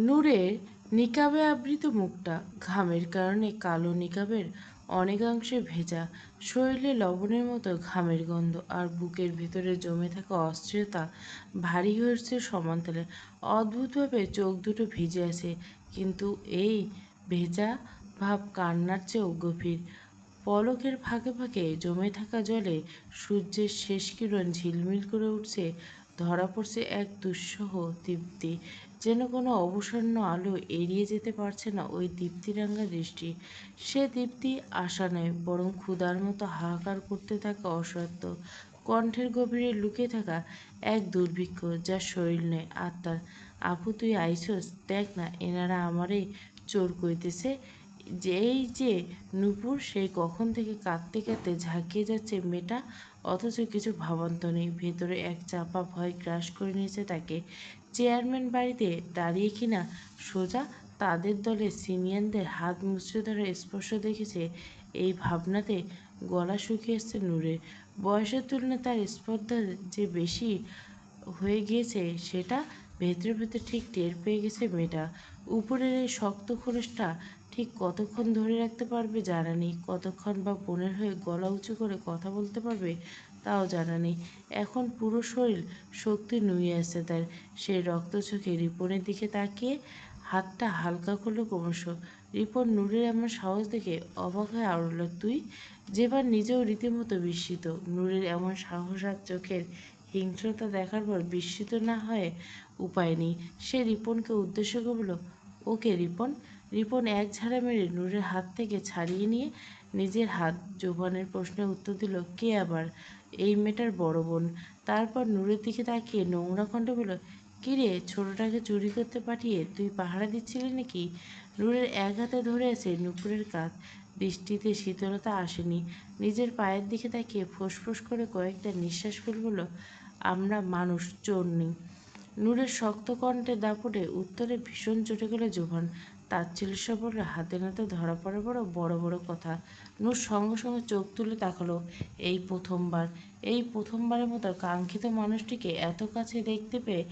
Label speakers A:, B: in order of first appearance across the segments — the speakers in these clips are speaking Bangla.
A: নূরের নিকাবে আবৃত মুখটা ঘামের কারণে কালো, নিকাবের অনেকাংশে ভেজা, শরীরে লবণের মতো ঘামের গন্ধ, আর বুকের ভেতরে জমে থাকা অস্থিরতা ভারী হয়েছে সমান্তরালে। অদ্ভুতভাবে চোখ দুটো ভিজে আছে, কিন্তু এই ভেজা ভাব কান্নার চেয়েও গভীর। পলকের ফাঁকে ফাঁকে জমে থাকা জলে সূর্যের শেষ কিরণ ঝিলমিল করে উঠছে, ধরা পড়ছে এক দুঃসহ দীপ্তি, যেন কোনো অবসন্ন আলো এড়িয়ে যেতে পারছে না ওই দীপ্তিরাঙা দৃষ্টি। সে দীপ্তি আশা নয়, বরং ক্ষুধার মতো হাহাকার করতে থাকা অসত্য, কণ্ঠের গভীরে লুকিয়ে থাকা এক দুর্ভিক্ষ, যা শরীর নয়, আত্মার। আপু, তুই আইসস, দেখ না, এনারা আমারে চোর কইতেছে। এই যে নূপুর, সেই কখন থেকে কাঁদতে কাঁদতে ঝাঁকিয়ে যাচ্ছে মেয়েটা, অথচ কিছু ভাবান্ত নেই। ভেতরে এক চাপা ভয় গ্রাস করে নিয়েছে তাকে। চেয়ারম্যান বাড়িতে দাঁড়িয়ে কিনা সোজা তাদের দলের সিনিয়রদের হাত মুচড়ে ধরার স্পর্শ দেখেছে, এই ভাবনাতে গলা শুকিয়ে এসছে নূরের। বয়সের তুলনায় তার স্পর্ধা যে বেশি হয়ে গিয়েছে, সেটা ভেতরে ভেতরে ঠিক টের পেয়ে গেছে মেয়েটা। উপরের এই শক্ত খোলসটা ঠিক কতক্ষণ ধরে রাখতে পারবে জানা নেই, কতক্ষণ বা বোনের হয়ে গলা উঁচু করে কথা বলতে পারবে তাও জানা নেই। এখন পুরো শরীর শক্তি নুয়ে আছে তার। সেই রক্ত চোখে রিপনের দিকে তাকিয়ে হাতটা হালকা করলো ক্রমশ। রিপন নূরের এমন সাহস দেখে অবাক হয়ে আড়ল। তুই? যেবার নিজেও রীতিমতো বিস্মিত। নূরের এমন সাহস আর চোখের হিংস্রতা দেখার পর বিস্মিত না হয়ে উপায় নেই। সে রিপনকে উদ্দেশ্য করে বলল, ওকে রিপন। রিপন এক ঝাড়া মেরে নূরের হাত থেকে ছাড়িয়ে নিয়ে নিজের হাত জোবানের প্রশ্নের উত্তর দিল, কে আবার? এই মেয়েটার বড় বোন। তারপর নূরের দিকে তাকিয়ে নোংরা কণ্ঠে বলল, কিরে, ছোটটাকে চুরি করতে পাঠিয়ে তুই পাহারা দিচ্ছিলি নাকি? নূরের এক হাতে ধরে আছে নুপুরের কাঁধ, দৃষ্টিতে শীতলতা আসেনি। নিজের পায়ের দিকে তাকিয়ে ফোঁস করে কয়েকটা নিঃশ্বাস ফেলে বলল, আমরা মানুষ, চোর নেই। নূরের শক্ত কণ্ঠের দাপটে উত্তরে ভীষণ চটে গেল জোবান। তাচ্ছিল্যস্বর বলল, হাতে নাতে ধরা পড়ে বড় বড় কথা। নূর সঙ্গে সঙ্গে চোখ তুলে তাকালো। এই প্রথমবারের মতো কাঙ্ক্ষিত মানুষটিকে এত কাছে দেখতে পেয়ে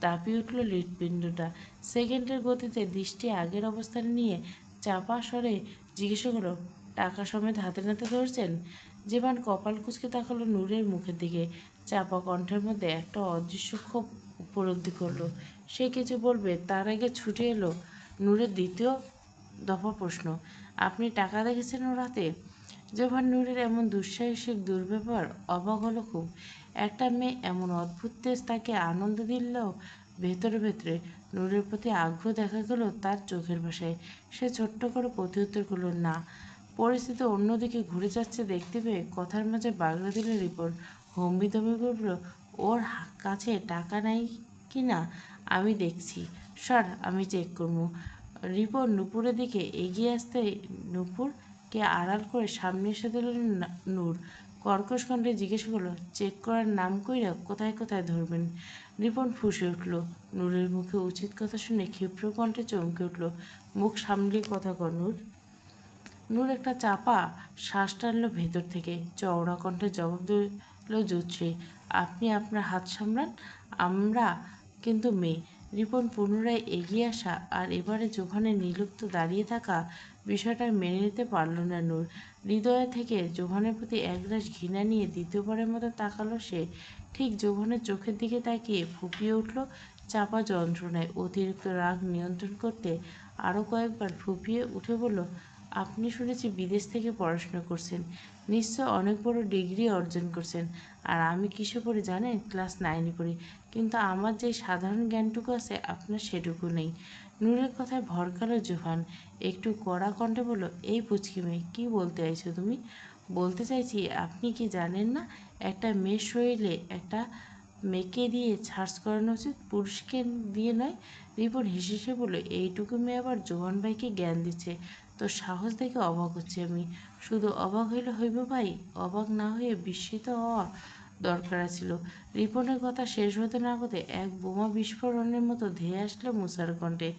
A: দাপিয়ে উঠল হৃৎপিণ্ডটা। সেকেন্ডের গতিতে দৃষ্টি আগের অবস্থানে নিয়ে চাপা স্বরে জিজ্ঞাসা করল, টাকা সমেত হাতে নাতে ধরছেন? জেবান কপাল কুঁচকে তাকালো নূরের মুখের দিকে। চাপা কণ্ঠের মধ্যে একটা অদৃশ্য ক্ষোভ উপলব্ধি করলো। সে কিছু বলবে তার আগে ছুটে এলো নূরের দ্বিতীয় দফা প্রশ্ন, আপনি টাকা দেখেছেন ওর হাতে? যখন নূরের এমন দুঃসাহসিক দুর্ব্যবহার অবাক হলো খুব। একটা মেয়ে এমন অদ্ভুত তেজ তাকে আনন্দ দিলেও ভেতরে ভেতরে নূরের প্রতি আগ্রহ দেখা গেল তার চোখের ভাষায়। সে ছোট্ট করে প্রত্যুত্তর করল, না। পরিস্থিতি অন্যদিকে ঘুরে যাচ্ছে দেখতে পেয়ে কথার মাঝে বাগড়া দিল রিপন। হম্বিতম্বি করল, ওর কাছে টাকা নাই কি না আমি দেখছি, সর, আমি চেক করবো। রিপন নূপুরের দিকে এগিয়ে আসতে নূপুরকে আড়াল করে সামনে এসে দিল নূর। কর্কশ কণ্ঠে জিজ্ঞেস করলো, চেক করার নাম কইরা কোথায় কোথায় ধরবেন? রিপন ফুঁসে উঠল। নূরের মুখে উচিত কথা শুনে ক্ষিপ্র কণ্ঠে চমকে উঠল, মুখ সামলিয়ে কথা কর নূর। নূর একটা চাপা শ্বাস টানল ভেতর থেকে, চওড়া কণ্ঠে জবাব দিল জুৎসে, আপনি আপনার হাত সামলান, আমরা কিন্তু মেয়ে। রিপন পুনরায় এগিয়ে আসা আর এবারে জোভানের নির্লিপ্ত দাঁড়িয়ে থাকা বিষয়টা মেনে নিতে পারল না নূর। হৃদয় থেকে জোভানের প্রতি একরাশ ঘৃণা নিয়ে দ্বিতীয়বারের মতো তাকালো সে। ঠিক জোভানের চোখের দিকে তাকিয়ে ফুঁপিয়ে উঠল চাপা যন্ত্রণায়। অতিরিক্ত রাগ নিয়ন্ত্রণ করতে আরও কয়েকবার ফুঁপিয়ে উঠে বলল, আপনি শুনেছি বিদেশ থেকে পড়াশোনা করছেন, নিশ্চয় অনেক বড় ডিগ্রি অর্জন করছেন। আর আমি কিসে পড়ি জানেন? ক্লাস 9-এ পড়ি। কিন্তু আমার যে সাধারণ জ্ঞানটুকু আছে আপনার সেটুকু নেই। নূরের কথায় ভরকালো জোহান। একটু কড়া কণ্ঠে বলল, এই পুচকি মেয়ে, কী বলতে চাইছো তুমি? বলতে চাইছি, আপনি কি জানেন না একটা মেয়ের শরীরে একটা মেয়েকে দিয়ে সার্চ করানো উচিত, পুরুষকে দিয়ে নয়? রিপন হেসে হেসে বলল, এইটুকু মেয়ে আবার জোহান ভাইকে জ্ঞান দিচ্ছে? তোর সাহস দেখে অবাক হচ্ছি আমি। শুধু অবাক হইলে হইব ভাই? অবাক না হয়ে বিস্মিত হওয়া দরকার ছিল। রিপনের কথা শেষ হতে না হতে এক বোমা বিস্ফোরণের মতো ধেয়ে আসলো মুসার কণ্ঠে।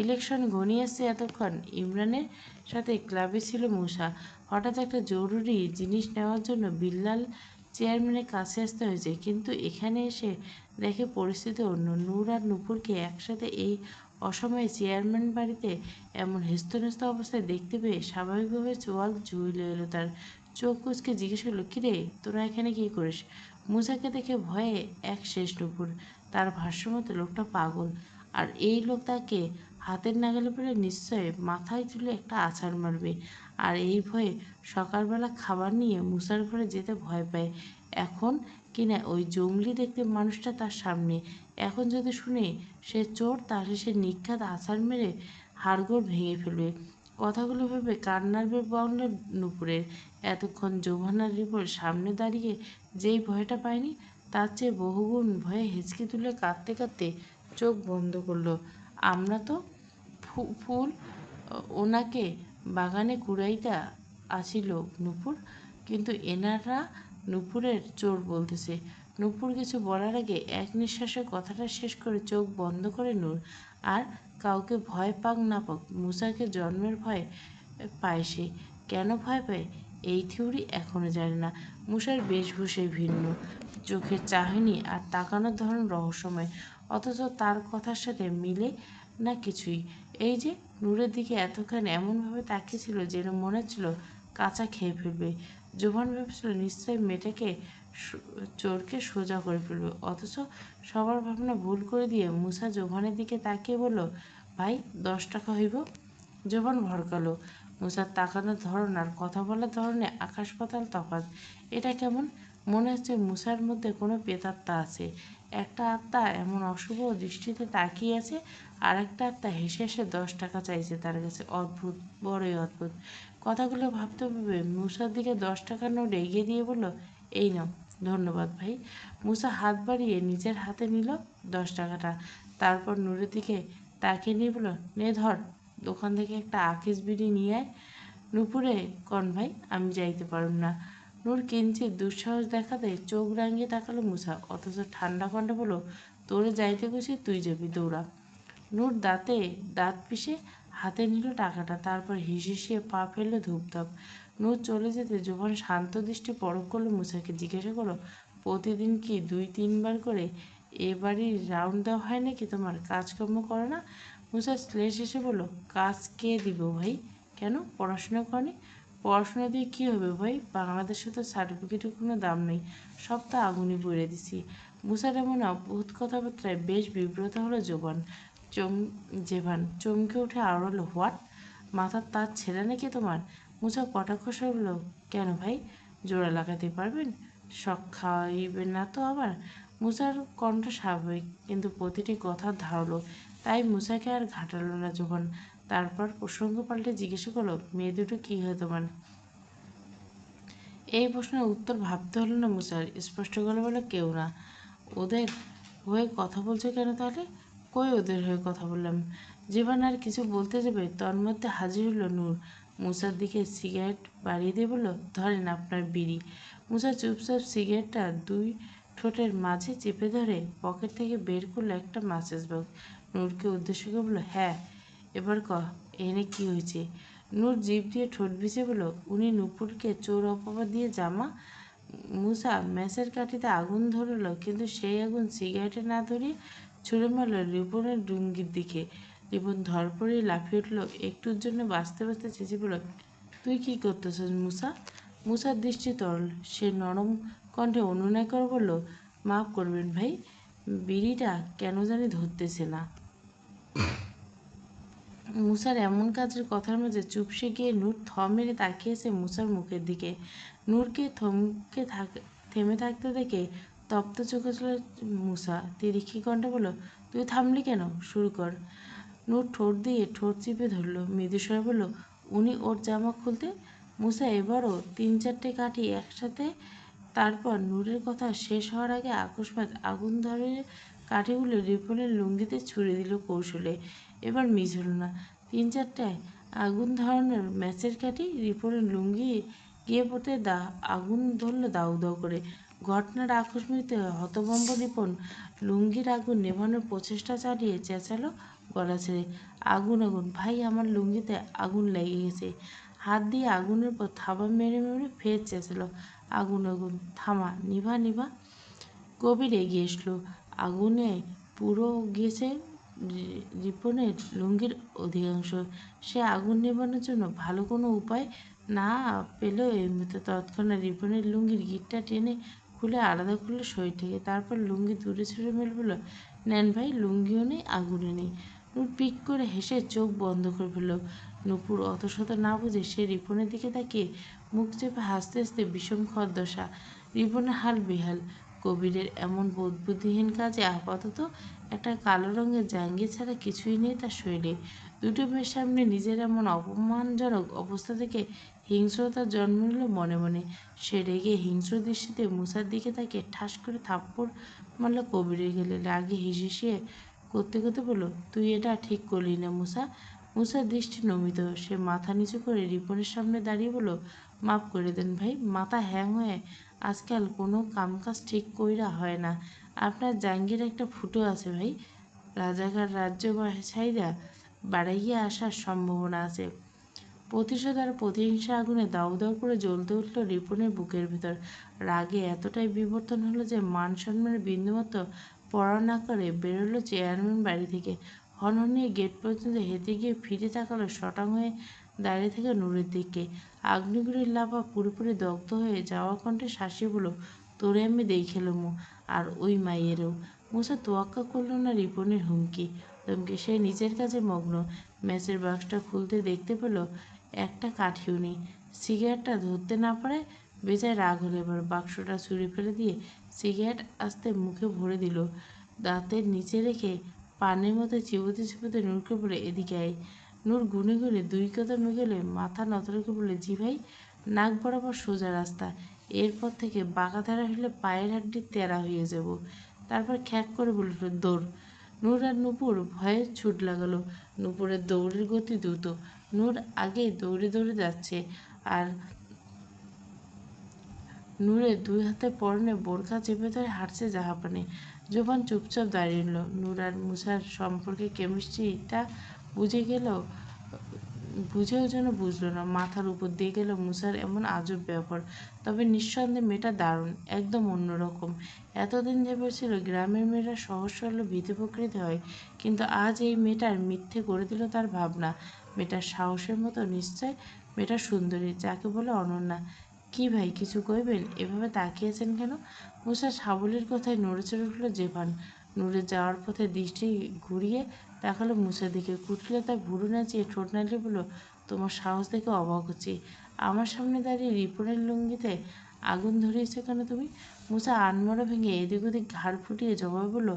A: ইলেকশন ঘনিয়ে আসছে এতক্ষণ। ইমরানের সাথে ক্লাবে ছিল মুসা। হঠাৎ একটা জরুরি জিনিস নেওয়ার জন্য বিল্লাল চেয়ারম্যানের কাছে আসতে হয়েছে, কিন্তু এখানে এসে দেখে পরিস্থিতি অন্য। নূর আর নূপুরকে একসাথে এই অসময়ে চেয়ারম্যান বাড়িতে এমন হেস্তনেস্ত অবস্থায় দেখতে পেয়ে স্বাভাবিকভাবে চোয়াল ঝুলে এলো তার। চোখ কুঁচকে জিজ্ঞেস করলো, কিরে তোরা এখানে কি করিস? মুসাকে দেখে ভয়ে এক শেষ নুপুর। তার ভাষ্যমতে লোকটা পাগল, আর এই লোক তাকে হাতের নাগালে পেলে নিশ্চয় মাথায় তুলে একটা আছাড় মারবে। আর এই ভয়ে সকালবেলা খাবার নিয়ে মুসার ঘরে যেতে ভয় পায়। এখন কিনা ওই জঙ্গলি দেখতে মানুষটা তার সামনে। এখন যদি শুনে সে চোর, তাহলে সে নিঘাত আছাড় মেরে হাড়গোড় ভেঙে ফেলবে। কথাগুলো ভেবে কান্নার বেগ বাড়ল নূপুরের। এতক্ষণ জোভানার রিপোর্ট সামনে দাঁড়িয়ে যেই ভয়টা পায়নি, তার চেয়ে বহুগুণ ভয়ে হেঁচকি তুলে কাঁদতে কাঁদতে চোখ বন্ধ করলো। আমরা তো ফুল ওনাকে বাগানে কুড়াইতা আসিল নূপুর, কিন্তু এনারা নূপুরের চোর বলতেছে। নূপুর কিছু বলার আগে এক নিঃশ্বাসে কথাটা শেষ করে চোখ বন্ধ করে নূর। আর কাউকে ভয় পাক না পাক, মুসাকে জন্মের ভয় পায় সে। কেন ভয় পায় এই থিওরি এখনো জানে না। মুসার বেশভূষাই ভিন্ন, চোখের চাহনি আর তাকানোর ধরন রহস্যময়, অথচ তার কথার সাথে মিলে না কিছুই। এই যে নূরের দিকে এতক্ষণ এমনভাবে তাকিয়েছিল যেন মনে হচ্ছিল কাঁচা খেয়ে ফেলবে। জোবান ভেবেছিল নিশ্চয়ই মেয়েটাকে চোরকে সোজা করে ফেলবে, অথচ সবার ভাবনা ভুল করে দিয়ে মুসা জোবানের দিকে তাকিয়ে বলল, ভাই 10 টাকা হইব? জোবান ভড়কালো। মুসার তাকানোর ধরন আর কথা বলার ধরনে আকাশ পাতাল তফাৎ। এটা কেমন? মনে হচ্ছে মুসার মধ্যে কোনো প্রেতাত্মা আছে। একটা আত্মা এমন অশুভ দৃষ্টিতে তাকিয়ে আছে, আর একটা আত্মা হেসে হেসে 10 টাকা চাইছে তার কাছে। অদ্ভুত, বড়ই অদ্ভুত। কথাগুলো ভাবতে ভাবে মুসার দিকে 10 টাকার নোট এগিয়ে দিয়ে বলল, এই নাও। ধন্যবাদ ভাই। মুসা হাত বাড়িয়ে নিজের হাতে নিল 10 টাকাটা। তারপর নূরের দিকে তাকিয়ে নিয়ে বলল, নে ধর, দোকান থেকে একটা আকিস বিড়ি নিয়ে আয়। নুপুরে কন ভাই, আমি যাইতে পারুম না। নূর কিঞ্চিত দুঃসাহস দেখাতে চোখ রাঙিয়ে তাকালো মুসা, অথচ ঠান্ডা কণ্ঠে বলল, তোরে যাইতে কইছি, তুই যাবি, দৌড়া। নূর দাঁতে দাঁত পিষে হাতে নিল টাকাটা, তারপর হিসিয়ে পা ফেললো ধূপধাপ। নূর চলে যেতে জোবান শান্ত দৃষ্টি পরখ করলো মুসাকে, জিজ্ঞাসা করলো, প্রতিদিন কি 2-3 বার করে এ বাড়ির রাউন্ড দেওয়া হয় নাকি তোমার? কাজকর্ম করো না? মুসা শ্লেষ এসে বলল, কাজ কে দিব ভাই? কেন, পড়াশোনা করনি? পড়াশোনা দিয়ে কী হবে ভাই? বাংলাদেশে তো সার্টিফিকেটের কোনো দাম নেই, সব তো আগুনে পুড়ে দিছি। মুসার এমন অদ্ভুত কথাবার্তায় বেশ বিব্রত হলো জেভান চমকে উঠে আওড়ালো, হোয়াট? মাথার তার ছেঁড়া নাকি তোমার? মুসা কটাক্ষ বলল, কেন ভাই, জোড়া লাগাতে পারবেন? শখ খাওয়াইবেন না তো আবার? মুসার কণ্ঠ স্বাভাবিক, কিন্তু প্রতিটি কথা ধারালো। তাই মুসাকে আর ঘাটালো না যখন। তারপর প্রসঙ্গ পাল্টে জিজ্ঞাসা করলো, মেয়ে দুটো কী হয় তোমার? এই প্রশ্নের উত্তর ভাবতে হলো না মুসার। স্পষ্ট করে বলে, কেউ না। ওদের হয়ে কথা বলছো কেন তাহলে? কই ওদের হয়ে কথা বললাম? জীবন আর কিছু বলতে যাবে, তন্মধ্যে হাজির হলো নূর। মুসার দিকে সিগারেট বাড়িয়ে দিয়ে বলল, ধরেন আপনার বিড়ি। মুসা চুপচাপ সিগারেটটা 2 ঠোঁটের মাঝে চেপে ধরে পকেট থেকে বের করলো একটা মাচেস বক্স। নূরকে উদ্দেশ্য করে বলল, হ্যাঁ এবার এনে কি হয়েছে? নূর জিভ দিয়ে ঠোঁট ভিজে বলল, উনি নূপুরকে চোর অপবাদ দিয়ে জামা। মুসা ম্যাচের কাঠিতে আগুন ধরল, কিন্তু সেই আগুন সিগারেটে না ধরিয়ে ছুঁড়ে মারল রিপনের ডুঙ্গির দিকে। রিপন ধরপড়েই লাফিয়ে উঠল, একটুর জন্য বাঁচতে বাঁচতে চেঁচিয়ে বলল, তুই কি করতেছিস মুসা? মুসার দৃষ্টি তরল। সে নরম কণ্ঠে অনুনয় করে বলল, মাফ করবেন ভাই, বিড়িটা কেন জানি ধরতেছে না। মুসার এমন কাজের কথার মাঝে চুপসে গিয়ে নূর থম মেরে তাকিয়েছে মুসার মুখের দিকে। নূরকে থেমে থাকতে দেখে তপ্ত চোখে ছিল মুসা। তিরিক্ষি কণ্ঠে বলল, তুই থামলি কেন? শুরু কর। নূর ঠোঁট দিয়ে ঠোঁট চিপে ধরল, মৃদুস্বরে বলল, উনি ওর জামা খুলতে। মুসা এবারও 3-4টে কাঠি একসাথে। তারপর নূরের কথা শেষ হওয়ার আগে আকস্মাৎ আগুন ধরে কাঠিগুলো রিপনের লুঙ্গিতে ছুঁড়ে দিল কৌশলে। এবার মিস হলো না। 3-4টায় আগুন ধরানোর ম্যাচের কাঠি রিপনের লুঙ্গি গিয়ে পড়তে আগুন ধরল দাউ দাউ করে। ঘটনার আকস্মিকতে হতভম্ব রিপন লুঙ্গির আগুন নেভানোর প্রচেষ্টা চালিয়ে চেঁচালো গলা ছেড়ে, আগুন আগুন ভাই, আমার লুঙ্গিতে আগুন লেগে গেছে। হাত দিয়ে আগুনের পর থাবা মেরে মেরে ফের চেঁচালো, আগুন আগুন, থামা, নিভা নিভা। কবির এগিয়ে এসলো। আগুনে পুরো গিয়েছে রিপনের লুঙ্গির অধিকাংশ। সে আগুন নেভানোর জন্য ভালো কোনো উপায় না পেলেও এমনিতে তৎক্ষণাৎ রিপনের লুঙ্গির গিঁটটা টেনে খুলে আলাদা করলো শরীর থেকে। তারপর লুঙ্গি দূরে ছুঁড়ে মেলে বলল, নেন ভাই, লুঙ্গিও নেই, আগুনও নেই। নূর পিক করে হেসে চোখ বন্ধ করে ফেলল। নূপুর অত শত না বুঝে সে রিপনের দিকে তাকিয়ে মুখ চেপে হাসতে হাসতে বিষম খরদশা। রিপনের হাল বেহাল। কবিরের এমন বোধবুদ্ধিহীন কাজে আপাতত একটা কালো রঙের জাঙ্গিয়া ছাড়া কিছুই নেই তার শরীরে। দুটো মেয়ের সামনে নিজের এমন অপমানজনক অবস্থা থেকে হিংস্রতার জন্ম নিল মনে মনে। সে রেগে হিংস্র দৃষ্টিতে মুসার দিকে তাকিয়ে ঠাস করে থাপ্পড় মারল কবিরের গেলে। রাগে হিসিয়ে করতে করতে বলল, তুই এটা ঠিক করলি না মুসা। মুসার দৃষ্টি নমিত। সে মাথা নিচু করে রিপনের সামনে দাঁড়িয়ে বলল, মাফ করে দেন ভাই, মাথা হ্যাং হয়ে আজকাল কোনো কামকাজ ঠিক কইরা হয় না। আপনার জাঙ্গির একটা ফুটো আছে ভাই, রাজাকার রাজ্য ছাইরা বাড়াইয়া আসার সম্ভাবনা আছে। প্রতিশোধ আর প্রতিহিংসা আগুনে দাউ দাউ করে জ্বলতে উঠল রিপনের বুকের ভেতর। রাগে এতটাই বিবর্তন হলো যে মান সম্মানের বিন্দুমাত্র পরোয়া না করে বেরোলো চেয়ারম্যান বাড়ি থেকে। হনহনিয়ে গেট পর্যন্ত হেঁটে গিয়ে ফিরে তাকালো শটাং হয়ে দাঁড়িয়ে থাকা নূরের দিকে। আগ্নেয়গিরির লাভা পুরোপুরি দগ্ধ হয়ে যাওয়া কণ্ঠে শাসিয়ে বলল, তোরে আমি দেইখেলুমু, আর ওই মাইয়েরও। মুসা তোয়াক্কা করল না রিপনের ধমকি। সে নিজের কাজে মগ্ন। ম্যাচের বাক্সটা খুলতে দেখতে পেল একটা কাঠিও নেই। সিগারেটটা ধরতে না পারে বেজায় রাগ হলো এবার। বাক্সটা ছুঁড়ে ফেলে দিয়ে সিগারেট আস্তে মুখে ভরে দিল, দাঁতের নিচে রেখে পানের মতো চিবোতে চিবোতে নূরকে বলে, এদিকে আয়। নূর গুনে গুনে 2 কদম এগোলে মাথা নত রেখে বলে, জি ভাই। নাক বরাবর সোজা রাস্তা, এরপর থেকে বাঁকা ধারা হলে পায়ের হাড্ডি তেরা হয়ে যাব। তারপর খ্যাক করে বলল, দৌড়। নূর আর নূপুর ভয়ে ছুট লাগালো। নূপুরের দৌড়ের গতি দ্রুত। নূর আগে দৌড়ে দৌড়ে যাচ্ছে, আর নূরের 2 হাতে পরনে বোরখা চেপে ধরে হাঁটছে জাহাপানে। জোবান চুপচাপ দাঁড়িয়ে রইল। নূর আর মুসার সম্পর্কে কেমিস্ট্রিটা বুঝে গেলেও বুঝেও যেন বুঝল না। মাথার উপর দিয়ে গেল মুসার এমন আজব ব্যবহার। তবে নিঃসন্দেহে মেয়েটা দারুণ, একদম অন্যরকম। এতদিন ভেবেছিল গ্রামের মেয়েরা সহজ সরল ভীতু প্রকৃতি হয়, কিন্তু আজ এই মেয়েটার মিথ্যে করে দিল তার ভাবনা। মেয়েটার সাহসের মতো নিশ্চয়। মেয়েটা সুন্দরী, যাকে বলে অনন্যা। কি ভাই, কিছু কইবেন? এভাবে তাকিয়েছেন কেন? মুসার সাবলীর কথায় নড়েচড়ে উঠল জেভান। নূরে যাওয়ার পথে দৃষ্টি ঘুরিয়ে তাকালো মুসার দিকে। কুটিলতায় ভুরু নাচিয়ে ঠোঁট নাড়িয়ে বলল, তোমার সাহস দেখে অবাক হচ্ছি। আমার সামনে দাঁড়িয়ে রিপনের লুঙ্গিতে আগুন ধরিয়েছো কেন তুমি? মুসা আনমরা ভেঙে এদিক ওদিক ঘাড় ফুটিয়ে জবাব বলল,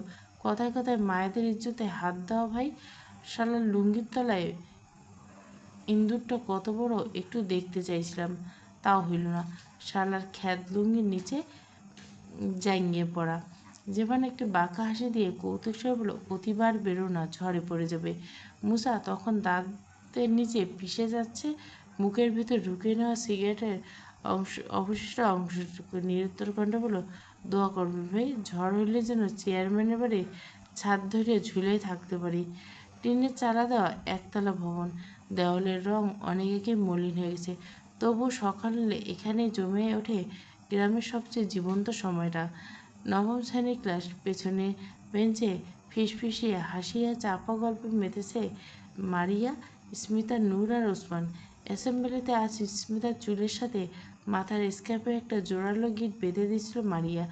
A: কথায় কথায় মায়েদের ইজ্জতে হাত দেওয়া ভাই। শালার লুঙ্গির তলায় ইন্দুরটা কত বড় একটু দেখতে চাইছিলাম, তাও হইল না। শালার খ্যাত লুঙ্গির নিচে জাঙ্গিয়ে পড়া। যেভাবে একটি বাঁকা হাসি দিয়ে কৌতুক স্বরে বলল, অতিবার বেরো না, ঝড়ে পড়ে যাবে। মুসা তখন দাঁতের নিচে পিষে যাচ্ছে মুখের ভিতর ঢুকে নেওয়া সিগারেটের অবশিষ্ট অংশটুকু। নিরুত্তর কণ্ঠে বলল, দোয়া করবেন ভাই, ঝড় হইলে যেন চেয়ারম্যানের বাড়ি ছাদ ধরে ঝুলে থাকতে পারি। টিনের চালা দেওয়া একতলা ভবন, দেওয়ালের রং অনেকে মলিন হয়ে গেছে, তবু সকাল হলে এখানে জমে ওঠে গ্রামের সবচেয়ে জীবন্ত সময়টা। নবম শ্রেণীর ক্লাস। পেছনে বেঞ্চে ফিসফিসিয়ে হাসিয়া চাপা গল্পে মেতেছে মারিয়া, স্মিতা, নূর আর ওসমান। অ্যাসেম্বলিতে আজ স্মিতার চুলের সাথে মাথার স্কার্ফে একটা জোরালো গিট বেঁধে দিয়েছিল মারিয়া।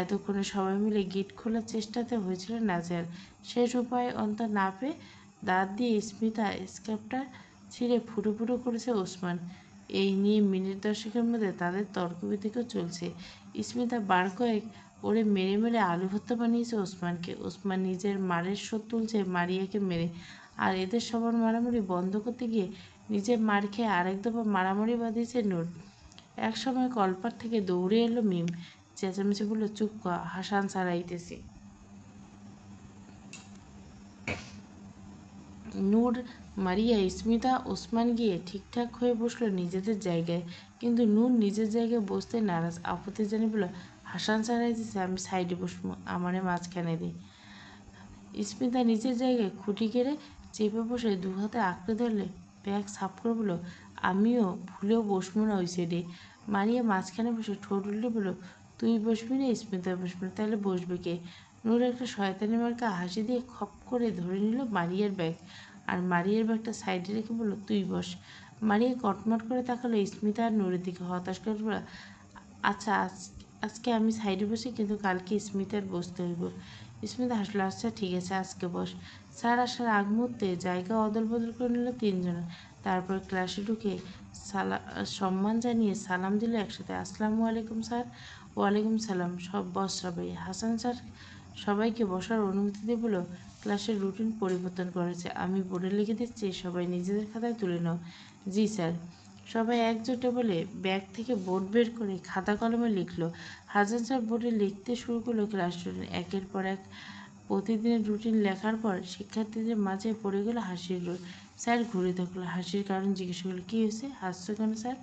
A: এতক্ষণে সবাই মিলে গিট খোলার চেষ্টাতে হয়েছিল নাজেহাল। শেষ উপায় অন্তর না পেয়ে দাঁত দিয়ে স্মিতা স্কার্ফটা ছিঁড়ে ফুটো ফুটো করেছে ওসমান। এই নিয়ে মিনিট 10-এর মধ্যে তাদের তর্ক বিতর্ক চলছে। স্মিতা বার কয়েক ওরে মেরে মেরে আলু ভর্তা বানিয়েছে ওসমানকে। ওসমান নিজের মারের শোধ তুলছে মারিয়াকে মেরে, আর এদের সবার মারামারি বন্ধ করতে গিয়ে নিজের মার খেয়ে আরেক দফা মারামারি বাঁধিয়েছে নূর। এক সময় কলপার থেকে দৌড়ে এলো মিম, চেঁচামেচি বলল, চুপ কর, হাসান স্যার আইতেছে। নূর, মারিয়া, স্মিতা, ওসমান গিয়ে ঠিকঠাক হয়ে বসলো নিজেদের জায়গায়, কিন্তু নূর নিজের জায়গায় বসতে নারাজ। আপত্তি জানিয়ে বলল, হাসান স্যার আইতেছে, আমি সাইডে বসবো, আমারে মাঝখানে দে। স্মিতা নিজের জায়গায় খুঁটি কেড়ে চেপে বসে 2 হাতে আঁকড়ে ধরলে ব্যাগ সাফ করে বলল, আমিও ভুলেও বসবো না ওই সাইডে। মারিয়া মাঝখানে বসে ঠোঁট উল্টে বলল, তুই বসবি না, স্মিতা বসবি না, তাহলে বসবে কে? নূর একটা শয়তানি মার্কা হাসি দিয়ে খপ করে ধরে নিল মারিয়ার ব্যাগ, আর মারিয়ার ব্যাগটা সাইডে রেখে বলল, তুই বস। মারিয়া কটমট করে তাকালো স্মিতা আর নূরের দিকে, হতাশ করে বলল, আচ্ছা আজকে আমি সাইডে বসি, কিন্তু কালকে স্মিতার বসতে হইব। স্মিতা হাসলো, আচ্ছা ঠিক আছে, আজকে বস। স্যার আসার আগ মুহূর্তে জায়গা অদল বদল করে নিল তিনজন। তারপর ক্লাসে ঢুকে সম্মান জানিয়ে সালাম দিল একসাথে, আসসালামু আলাইকুম স্যার। ওয়ালাইকুম সালাম। সব বস সবাই। হাসান স্যার সবাইকে বসার অনুমতি দিয়ে বলল, ক্লাসের রুটিন পরিবর্তন করেছে, আমি বোর্ডে লিখে দিচ্ছি, সবাই নিজেদের খাতায় তুলে নাও। জি স্যার। সবাই একজোটে বলে ব্যাগ থেকে বোর্ড বের করে খাতা কলমে লিখলো। হাসান স্যার বোর্ডে লিখতে শুরু করলো ক্লাস রুটিন। একের পর এক প্রতিদিনের রুটিন লেখার পর শিক্ষার্থীদের মাঝে পড়ে গেল হাসির রোল। স্যার ঘুরে থাকলো, হাসির কারণ জিজ্ঞেস করলো, কী হয়েছে, হাসছো কেন স্যার?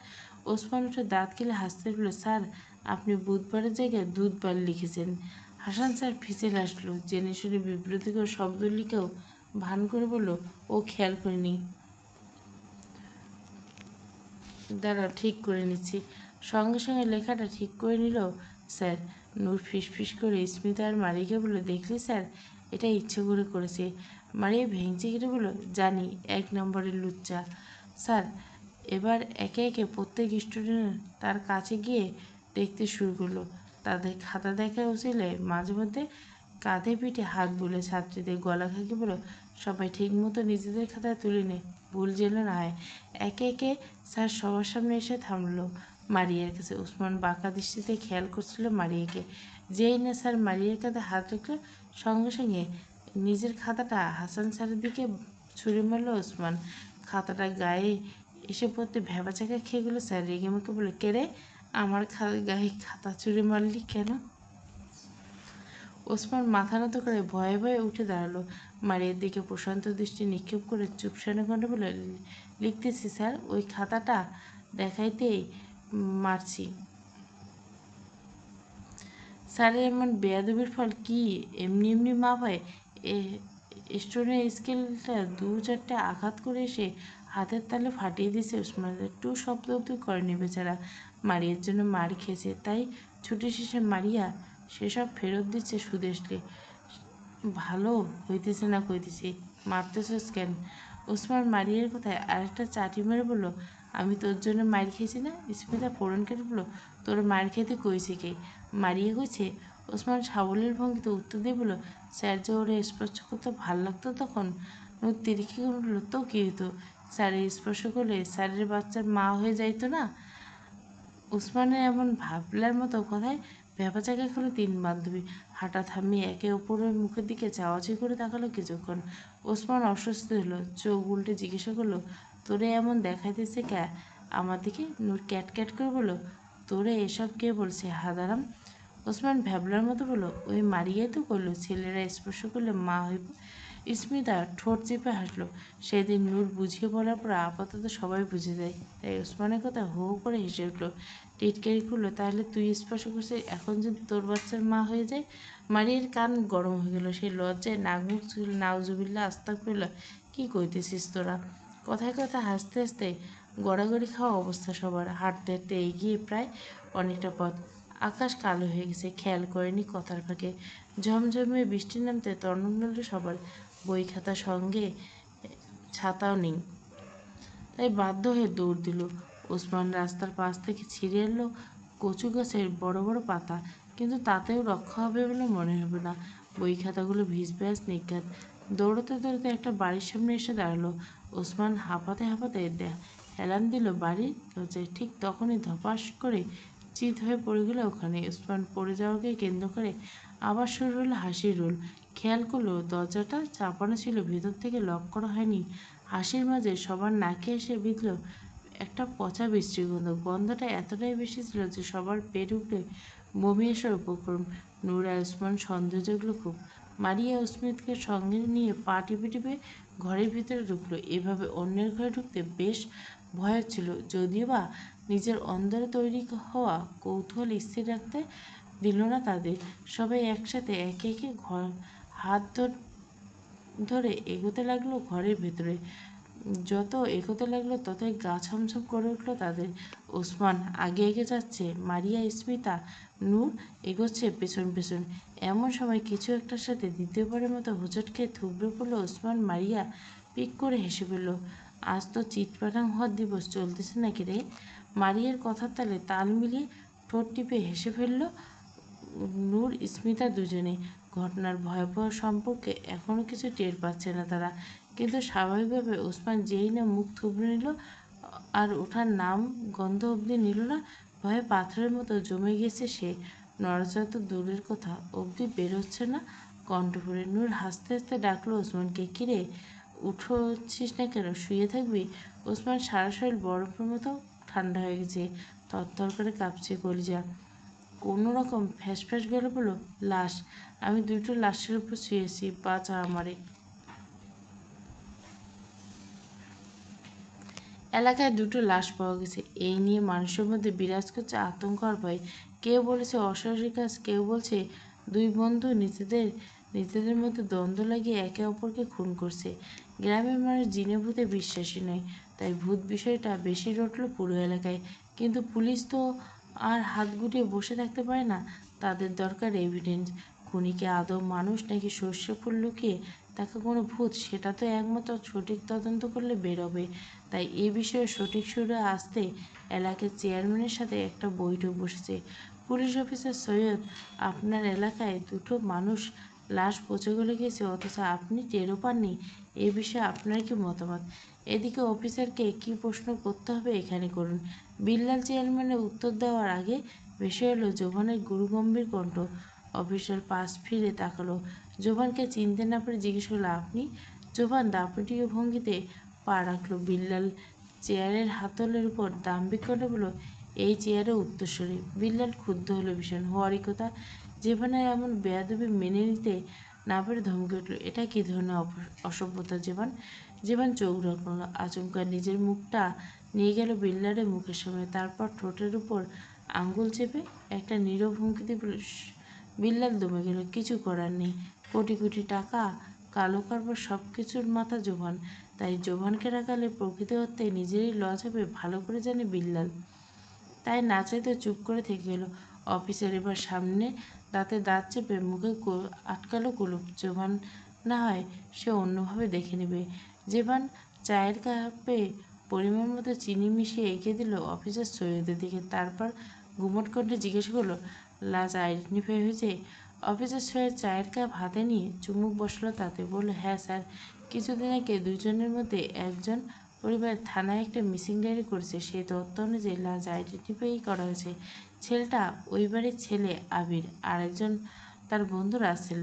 A: ওসমান উঠে দাঁত কেলে হাসতে বলল, স্যার আপনি বুধবারের জায়গায় দুধবার লিখেছেন। হাসান স্যার ফিসে হাসলো, জেনে শুনে বিব্রতিকর শব্দ লিখেও ভান করে বলল, ও খেয়াল করিনি, দাঁড়াও ঠিক করে নিচ্ছি। সঙ্গে সঙ্গে লেখাটা ঠিক করে নিল স্যার। নূর ফিসফিস করে স্মিতা আর মারিয়াকে বলল, দেখলি স্যার, এটা ইচ্ছে করে করেছে। মারিয়া ভেঙচি কেটে বলল, জানি, 1 নম্বরের লুচ্চা। স্যার এবার একে একে প্রত্যেক স্টুডেন্ট তার কাছে গিয়ে দেখতে শুরু করলো। তাদের খাতা দেখা উচিলে মাঝে মধ্যে কাঁধে পিঠে হাত বুলে ছাত্রীদের গলা খাকি বলল, সবাই ঠিক মতো নিজেদের খাতায় তুলে নে, ভুল যেন না হয়। একে একে স্যার সবার সামনে এসে থামলো মারিয়ার কাছে। ওসমান বাঁকা দৃষ্টিতে খেয়াল করছিল মারিয়াকে। যেই না স্যার মারিয়ার কাঁধে হাত রাখলো, সঙ্গে সঙ্গে নিজের খাতাটা হাসান স্যারের দিকে ছুঁড়ে মারল ওসমান। খাতাটা গায়ে এসে পড়তে ভ্যাবাচাকা খেয়ে গেল স্যার। রেগে মেগে বলে, কে রে, আমার গায়ে খাতা ছুঁড়ে মারলি কেন? ওসমান মাথা নত করে ভয়ে ভয়ে উঠে দাঁড়ালো। মারিয়ার দিকে প্রশান্ত দৃষ্টি নিক্ষেপ করে চুপসানে কণ্ঠে বলে, লিখতেছি স্যার, ওই খাতাটা দেখাইতেই মারছি। স্যারের এমন বেয়াদবির ফল কি এমনি এমনি মাপ হয়? স্টোনের স্কেলটা 2-4টে আঘাত করে এসে হাতের তালে ফাটিয়ে দিয়েছে ওসমান। একটু শব্দ অব্দি করেনি বেচারা। মারিয়ার জন্য মার খেয়েছে, তাই ছুটি শেষে মারিয়া সেসব ফেরত দিচ্ছে সুদেশলি। ভালো হইতেছে না কইতেছি, মারতেছস কেন? ওসমান মারিয়ার কথায় আরেকটা চাটি মেরে বলল, আমি তোর জন্য মার খেয়েছি না? স্মিতা ফোড়ন কেটে বলল, তোর মার খেতে কইছে কে? মারিয়া কইছে। ওসমান সাবলীল ভঙ্গিতে উত্তর দিয়ে বলল, স্যার যে ওরে স্পর্শ করতে ভাল লাগতো তখন। নূর তিরিক্ষি করে বলল, তো কী হতো? স্যারের স্পর্শ করলে স্যারের বাচ্চার মা হয়ে যাইতো না? ওসমানের এমন ভাবলার মতো কথায় ভ্যাবাচ্যাকা খেলো তিন বান্ধবী। হাঁটা থামিয়ে একে অপরের মুখের দিকে চাওয়াচি করে তাকালো কিছুক্ষণ। ওসমান অস্বস্তি হলো, চোখ উল্টে জিজ্ঞাসা করলো, তোরে এমন দেখাইতেছে ক্যা আমার দিকে? নূর ক্যাট ক্যাট করে বলল, তোরে এসব কে বলছে হাঁদারাম? ওসমান ভ্যাবলার মতো বলল, ওই মারিয়াই তো করলো, ছেলেরা স্পর্শ করলে মা হইব। স্মিতা ঠোঁট চেপে হাসলো। সেদিন নূর বুঝিয়ে বলার পর আপাতত সবাই বুঝে যায়, তাই ওসমানের কথা হো হো করে হেসে উঠল। টিটকারি করলো, তাহলে তুই স্পর্শ করছিস, এখন যদি তোর বাচ্চার মা হয়ে যায়? মারিয়ার কান গরম হয়ে গেল। সে লজ্জায় নাক মুখ চুল, নাউজুবিল্লাহ, আস্তাগফিরুল্লাহ, কি কইতেছিস তোরা? কথায় কথায় হাসতে হাসতে গড়াগড়ি খাওয়া অবস্থা সবার। হাঁটতে হাঁটতে এগিয়ে প্রায় অনেকটা পথ। আকাশ কালো হয়ে গেছে, খেয়াল করেনি কথার ফাঁকে ঝমঝমিয়ে বৃষ্টি নামতে তর্ণমূল্য সবার। বই খাতা সঙ্গে, ছাতাও নেই, তাই বাধ্য হয়ে দৌড় দিল। ওসমান রাস্তার পাশ থেকে ছিঁড়ে এলো কচু গাছের বড় বড় পাতা, কিন্তু তাতেও রক্ষা হবে বলে মনে হবে না। বই খাতাগুলো ভিজবে আজ নিঘাত। দৌড়তে দৌড়তে একটা বাড়ির সামনে এসে দাঁড়ালো। ওসমান হাঁপাতে হাঁপাতে হেলান দিল বাড়ির দরজায়। ঠিক তখনই ধপাস করে চিত হয়ে পড়ে গেল ওখানে। ওসমান পড়ে যাওয়াকে কেন্দ্র করে আবার শুরু হলো হাসির রোল। খেয়াল করলো দরজাটা চাপানো ছিল, ভেতর থেকে লক করা হয়নি। হাসির মাঝে সবার নাকে এসে বিঁধল একটা পচা বিশ্রী গন্ধ। গন্ধটা এতটাই বেশি ছিল যে সবার পেট উঠে বমি আসার উপক্রম। নূর আর ওসমান সন্দেহ জগলো খুব। মারিয়া স্মিথকে সঙ্গে নিয়ে পা টিপে টিপে ঘরের ভিতরে ঢুকলো। এভাবে অন্যের ঘরে ঢুকতে বেশ ভয় হচ্ছিল, যদিও বা নিজের অন্দরে তৈরি হওয়া কৌতূহল স্থির রাখতে দিল না তাদের। সবাই একসাথে একে একে হাত ধরে এগোতে লাগলো ঘরের ভেতরে। যত এগোতে লাগলো ততই গা ছমছম করে উঠলো তাদের। ওসমান আগে এগিয়ে যাচ্ছে, মারিয়া, স্মিতা, নূর এগোচ্ছে পেছন পেছন। এমন সময় কিছু একটার সাথে দ্বিতীয়বারের মতো হোঁচট খেয়ে থুবড়ে পড়লো ওসমান। মারিয়া পিক করে হেসে ফেলল। আজ তো চিৎপাটাং হওয়ার দিবস চলতেছে নাকি রে? মারিয়ার কথার তালে তাল মিলিয়ে ঠোঁট টিপে হেসে ফেলল নূর, স্মিতা দুজনে। ঘটনার ভয়াবহ সম্পর্কে এখনও কিছু টের পাচ্ছে না তারা, কিন্তু স্বাভাবিকভাবে ওসমান যেই না মুখ থুবড়ে নিল আর ওঠার নাম গন্ধ অবধি নিল না, ভয়ে পাথরের মতো জমে গেছে সে। নড়াচড়া তো দূরের কথা, অবধি বের হচ্ছে না কণ্ঠ ভরে। নূর হাসতে হাসতে ডাকলো ওসমানকে, কিরে উঠছিস না কেন, শুয়ে থাকবি? ওসমান সারা শরীর বরফের মতো ঠান্ডা হয়ে গেছে, থরথর করে কাঁপছে কলিজা। কোনো রকম ফ্যাঁস গেলে বলল, লাশ, আমি দুটো লাশের উপর শুয়েছি, বাঁচা আমারে। এলাকায় দুটো লাশ পাওয়া গেছে, এই নিয়ে মানুষের মধ্যে বিরাজ করছে আতঙ্ক আর ভয়। কেউ বলেছে অস্বাভাবিক কাজ, কেউ বলছে দুই বন্ধু নিজেদের নিজেদের মধ্যে দ্বন্দ্ব লাগিয়ে একে অপরকে খুন করছে। গ্রামের মানুষ জিনে ভূতে বিশ্বাসী নয়, তাই ভূত বিষয়টা বেশি রটল পুরো এলাকায়। কিন্তু পুলিশ তো আর হাত গুটিয়ে বসে থাকতে পারে না, তাদের দরকার এভিডেন্স। খুনিকে আদৌ মানুষ নাকি সর্ষে ফুল লুকিয়ে তাকে কোনো ভূত, সেটা তো একমাত্র সঠিক তদন্ত করলে বেরোবে। তাই এ বিষয়ে সঠিক সুরে আসতে এলাকার চেয়ারম্যানের সাথে একটা বৈঠক বসেছে। পুলিশ অফিসার সৈয়দ, আপনার এলাকায় দুটো মানুষ লাশ পচে গলে গেছে অথচ আপনি টেরও পাননি, এ বিষয়ে আপনার কি মতামত? এদিকে অফিসারকে কি প্রশ্ন করতে হবে এখানে করুন। বিল্লাল চেয়ারম্যানের উত্তর দেওয়ার আগে ভেসে এলো জোভানের গুরুগম্ভীর কণ্ঠ। অফিসার পাশ ফিরে তাকালো, জোভানকে চিনতে না পেরে জিজ্ঞেস করলো, আপনি? জোভান দাপটীয় ভঙ্গিতে পা রাখল বিল্লাল চেয়ারের হাতলের উপর, দাম্ভিক করে বলল, এই চেয়ারের উত্তরসূরি। বিল্লাল ক্ষুব্ধ হলো ভীষণ, হওয়ারই কথা। জীবনের এমন বেয়াদবি মেনে নিতে না পেরে ধমকে উঠল, এটা কি ধরনের অসভ্যতা জীবন? জীবন চোখ রাখল, আচমকা নিজের মুখটা নিয়ে গেল বিল্লালের মুখের সামনে, তারপর ঠোঁটের উপর আঙ্গুল চেপে একটা নীরব ভঙ্গিতে বলল, বিল্লাল দমে গেল, কিছু করার নেই। কোটি কোটি টাকা, কালো কারবার, সব কিছুর মাথা জোভান। তাই জোভানকে রাখালে প্রকৃত অর্থে নিজেরই লস হবে ভালো করে জানে বিল্লাল। তাই না চাইতে চুপ করে থেকে গেল। অফিসার এবার সামনে দাঁতে দাঁত চেপে মুখে আটকালো কুলুপ। জোভান না হয় সে অন্যভাবে দেখে নেবে। জেভান চায়ের কাপে পরিমাণ মতো চিনি মিশিয়ে এগিয়ে দিল অফিসার সৈয়দের দিকে, তারপর গুমট কণ্ঠে জিজ্ঞেস করলো, লাশ আইডেন্টিফাই হয়েছে? অফিসার সৈয়দ চায়ের কাপ হাতে নিয়ে চুমুক বসলো তাতে, বলল, হ্যাঁ স্যার, কিছুদিন আগে দুজনের মধ্যে একজন পরিবার থানায় একটা মিসিং ডায়েরি করেছে, সেই তথ্য অনুযায়ী লাশ আইডেন্টিফাই করা হয়েছে। ছেলেটা ওই বাড়ির ছেলে আবির, আরেকজন তার বন্ধু রাসেল।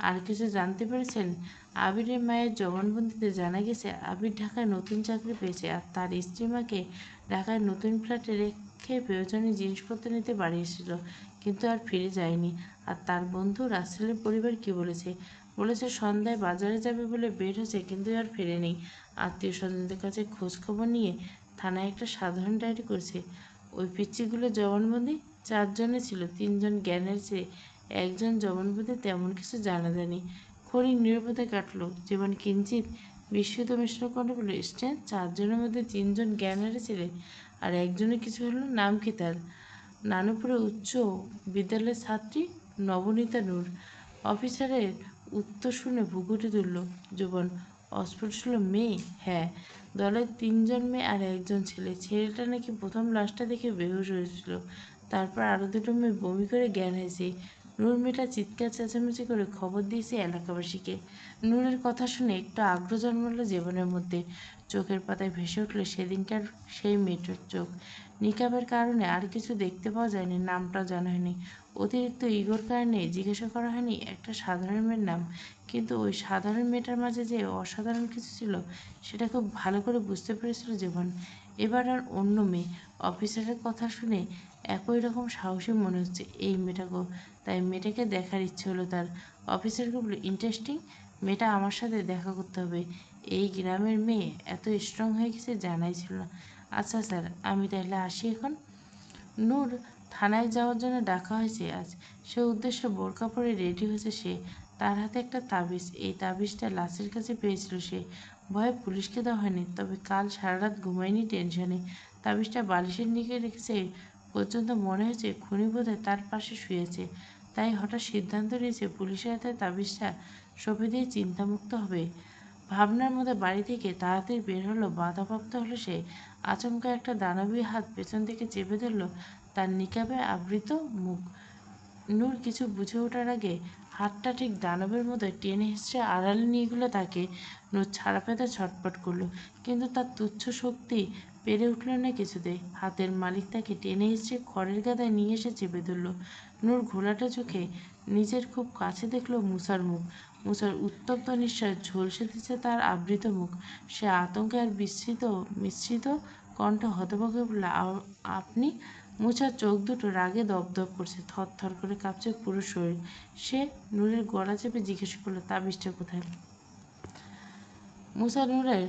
A: আর কিছু জানতে পেরেছেন? আবিরের মায়ের জবানবন্দিতে জানা গেছে আবির ঢাকায় নতুন চাকরি পেয়েছে আর তার স্ত্রী মাকে ঢাকায় নতুন ফ্ল্যাটে রেখে প্রয়োজনীয় জিনিসপত্র নিতে বাড়ি এসেছিল, কিন্তু আর ফিরে যায়নি। আর তার বন্ধু রাসেলের পরিবার কি বলেছে? বলেছে সন্ধ্যায় বাজারে যাবে বলে বের হয়েছে, কিন্তু আর ফেরেনি। আত্মীয় স্বজনদের কাছে খোঁজ খবর নিয়ে থানায় একটা সাধারণ ডায়েরি করেছে। ওই পিচ্চিগুলো জবানবন্দি 4 জনে ছিল, 3 জন জ্ঞানের চেয়ে, একজন জবানবন্দি তেমন কিছু জানা যায়নি। ক্ষণিক নীরবতা কাটলো, জীবন কিঞ্চিত বিস্মিত মিশ্র কণ্ঠে বলল, স্ট্রেঞ্জ, 4 জনের মধ্যে 3 জন জ্ঞানের ছেলে আর একজনের কিছু হলো, নাম কি তার? নানুপুরে উচ্চ বিদ্যালয়ের ছাত্রী নবনীতা নূর। অফিসারের উত্তর শুনে ভ্রুকুটি তুলল জোবান, অস্পষ্ট মেয়ে? হ্যাঁ, দলের 3 জন মেয়ে আর একজন ছেলে। ছেলেটা নাকি প্রথম লাশটা দেখে বেহুশ হয়েছিল, তারপর আরও দুটো মেয়ে বমি করে জ্ঞান হয়েছে। নূর মেয়েটা চিৎকার চেঁচামেচি করে খবর দিয়েছে এলাকাবাসীকে। নূরের কথা শুনে একটু আগ্রহ জন্মালো জীবনের মধ্যে, চোখের পাতায় ভেসে উঠল সেদিনকার সেই মেয়েটার চোখ। নিকাবের কারণে আর কিছু দেখতে পাওয়া যায়নি, নামটাও জানা হয়নি, অতিরিক্ত ইগোর কারণে জিজ্ঞাসা করা হয়নি একটা সাধারণ মেয়ের নাম। কিন্তু ওই সাধারণ মেয়েটার মাঝে যে অসাধারণ কিছু ছিল সেটা খুব ভালো করে বুঝতে পেরেছিল জীবন। এবার আর অন্য মেয়ে। অফিসারের কথা শুনে একই রকম সাহসী মনে হচ্ছে এই মেয়েটাকেও, তাই মেয়েটাকে দেখার ইচ্ছে হলো তার। অফিসারকে বলল, ইন্টারেস্টিং, মেয়েটা আমার সাথে দেখা করতে হবে। এই গ্রামের মেয়ে এত স্ট্রং হয়ে গেছে জানাই ছিল না। আচ্ছা স্যার, আমি তাহলে আসি এখন। নূর থানায় যাওয়ার জন্য ডাকা হয়েছে আজ, সে উদ্দেশ্যে বোরকা পরে রেডি হয়েছে সে। তার হাতে একটা তাবিজ, এই তাবিজটা লাশের কাছে পেয়েছিল সে। ভয়ে পুলিশকে দেওয়া হয়নি, তবে কাল সারা রাত ঘুমায়নি টেনশনে। তাবিজটা বালিশের নিচে রেখেছে পর্যন্ত মনে হয়েছে খুনি বোধহয় তার পাশে শুয়েছে। তাই হঠাৎ সিদ্ধান্ত নিয়েছে পুলিশের হাতে তাবিজটা সঁপে দিয়ে চিন্তামুক্ত হবে। ভাবনার মধ্যে বাড়ি থেকে তাড়াতাড়ি বের হলো, বাধাপ্রাপ্ত হলো সে। আচমকা একটা দানবী হাত পেছন থেকে চেপে ধরল তার নিকাবে আবৃত মুখ। নূর কিছু বুঝে ওঠার আগে হাতটা ঠিক দানবের মতো টেনে হিঁচড়ে আড়ালে নিয়ে গেল তাকে। নূর ছাড়া পেতে ছটফট করলো, কিন্তু তার তুচ্ছ শক্তি পেরে উঠল না কিছুতেই। হাতের মালিক তাকে টেনে হিঁচড়ে খড়ের গাদায় নিয়ে এসে চেপে ধরল। নূর ঘোলাটে চোখে নিজের খুব কাছে দেখল মুসার মুখ। মুসার উত্তপ্ত নিঃশ্বাস ঝলসে দিচ্ছে তার আবৃত মুখ। সে আতঙ্কে আর মিশ্রিত কণ্ঠে হতভম্ব বলল, আপনি? মুছার চোখ দুটো রাগে দপদপ করছে, থরথর করে কাঁপছে পুরো শরীর। সে নূরের গলা চেপে জিজ্ঞেস করলো, তাবিজটা কোথায়? মুসা নূরের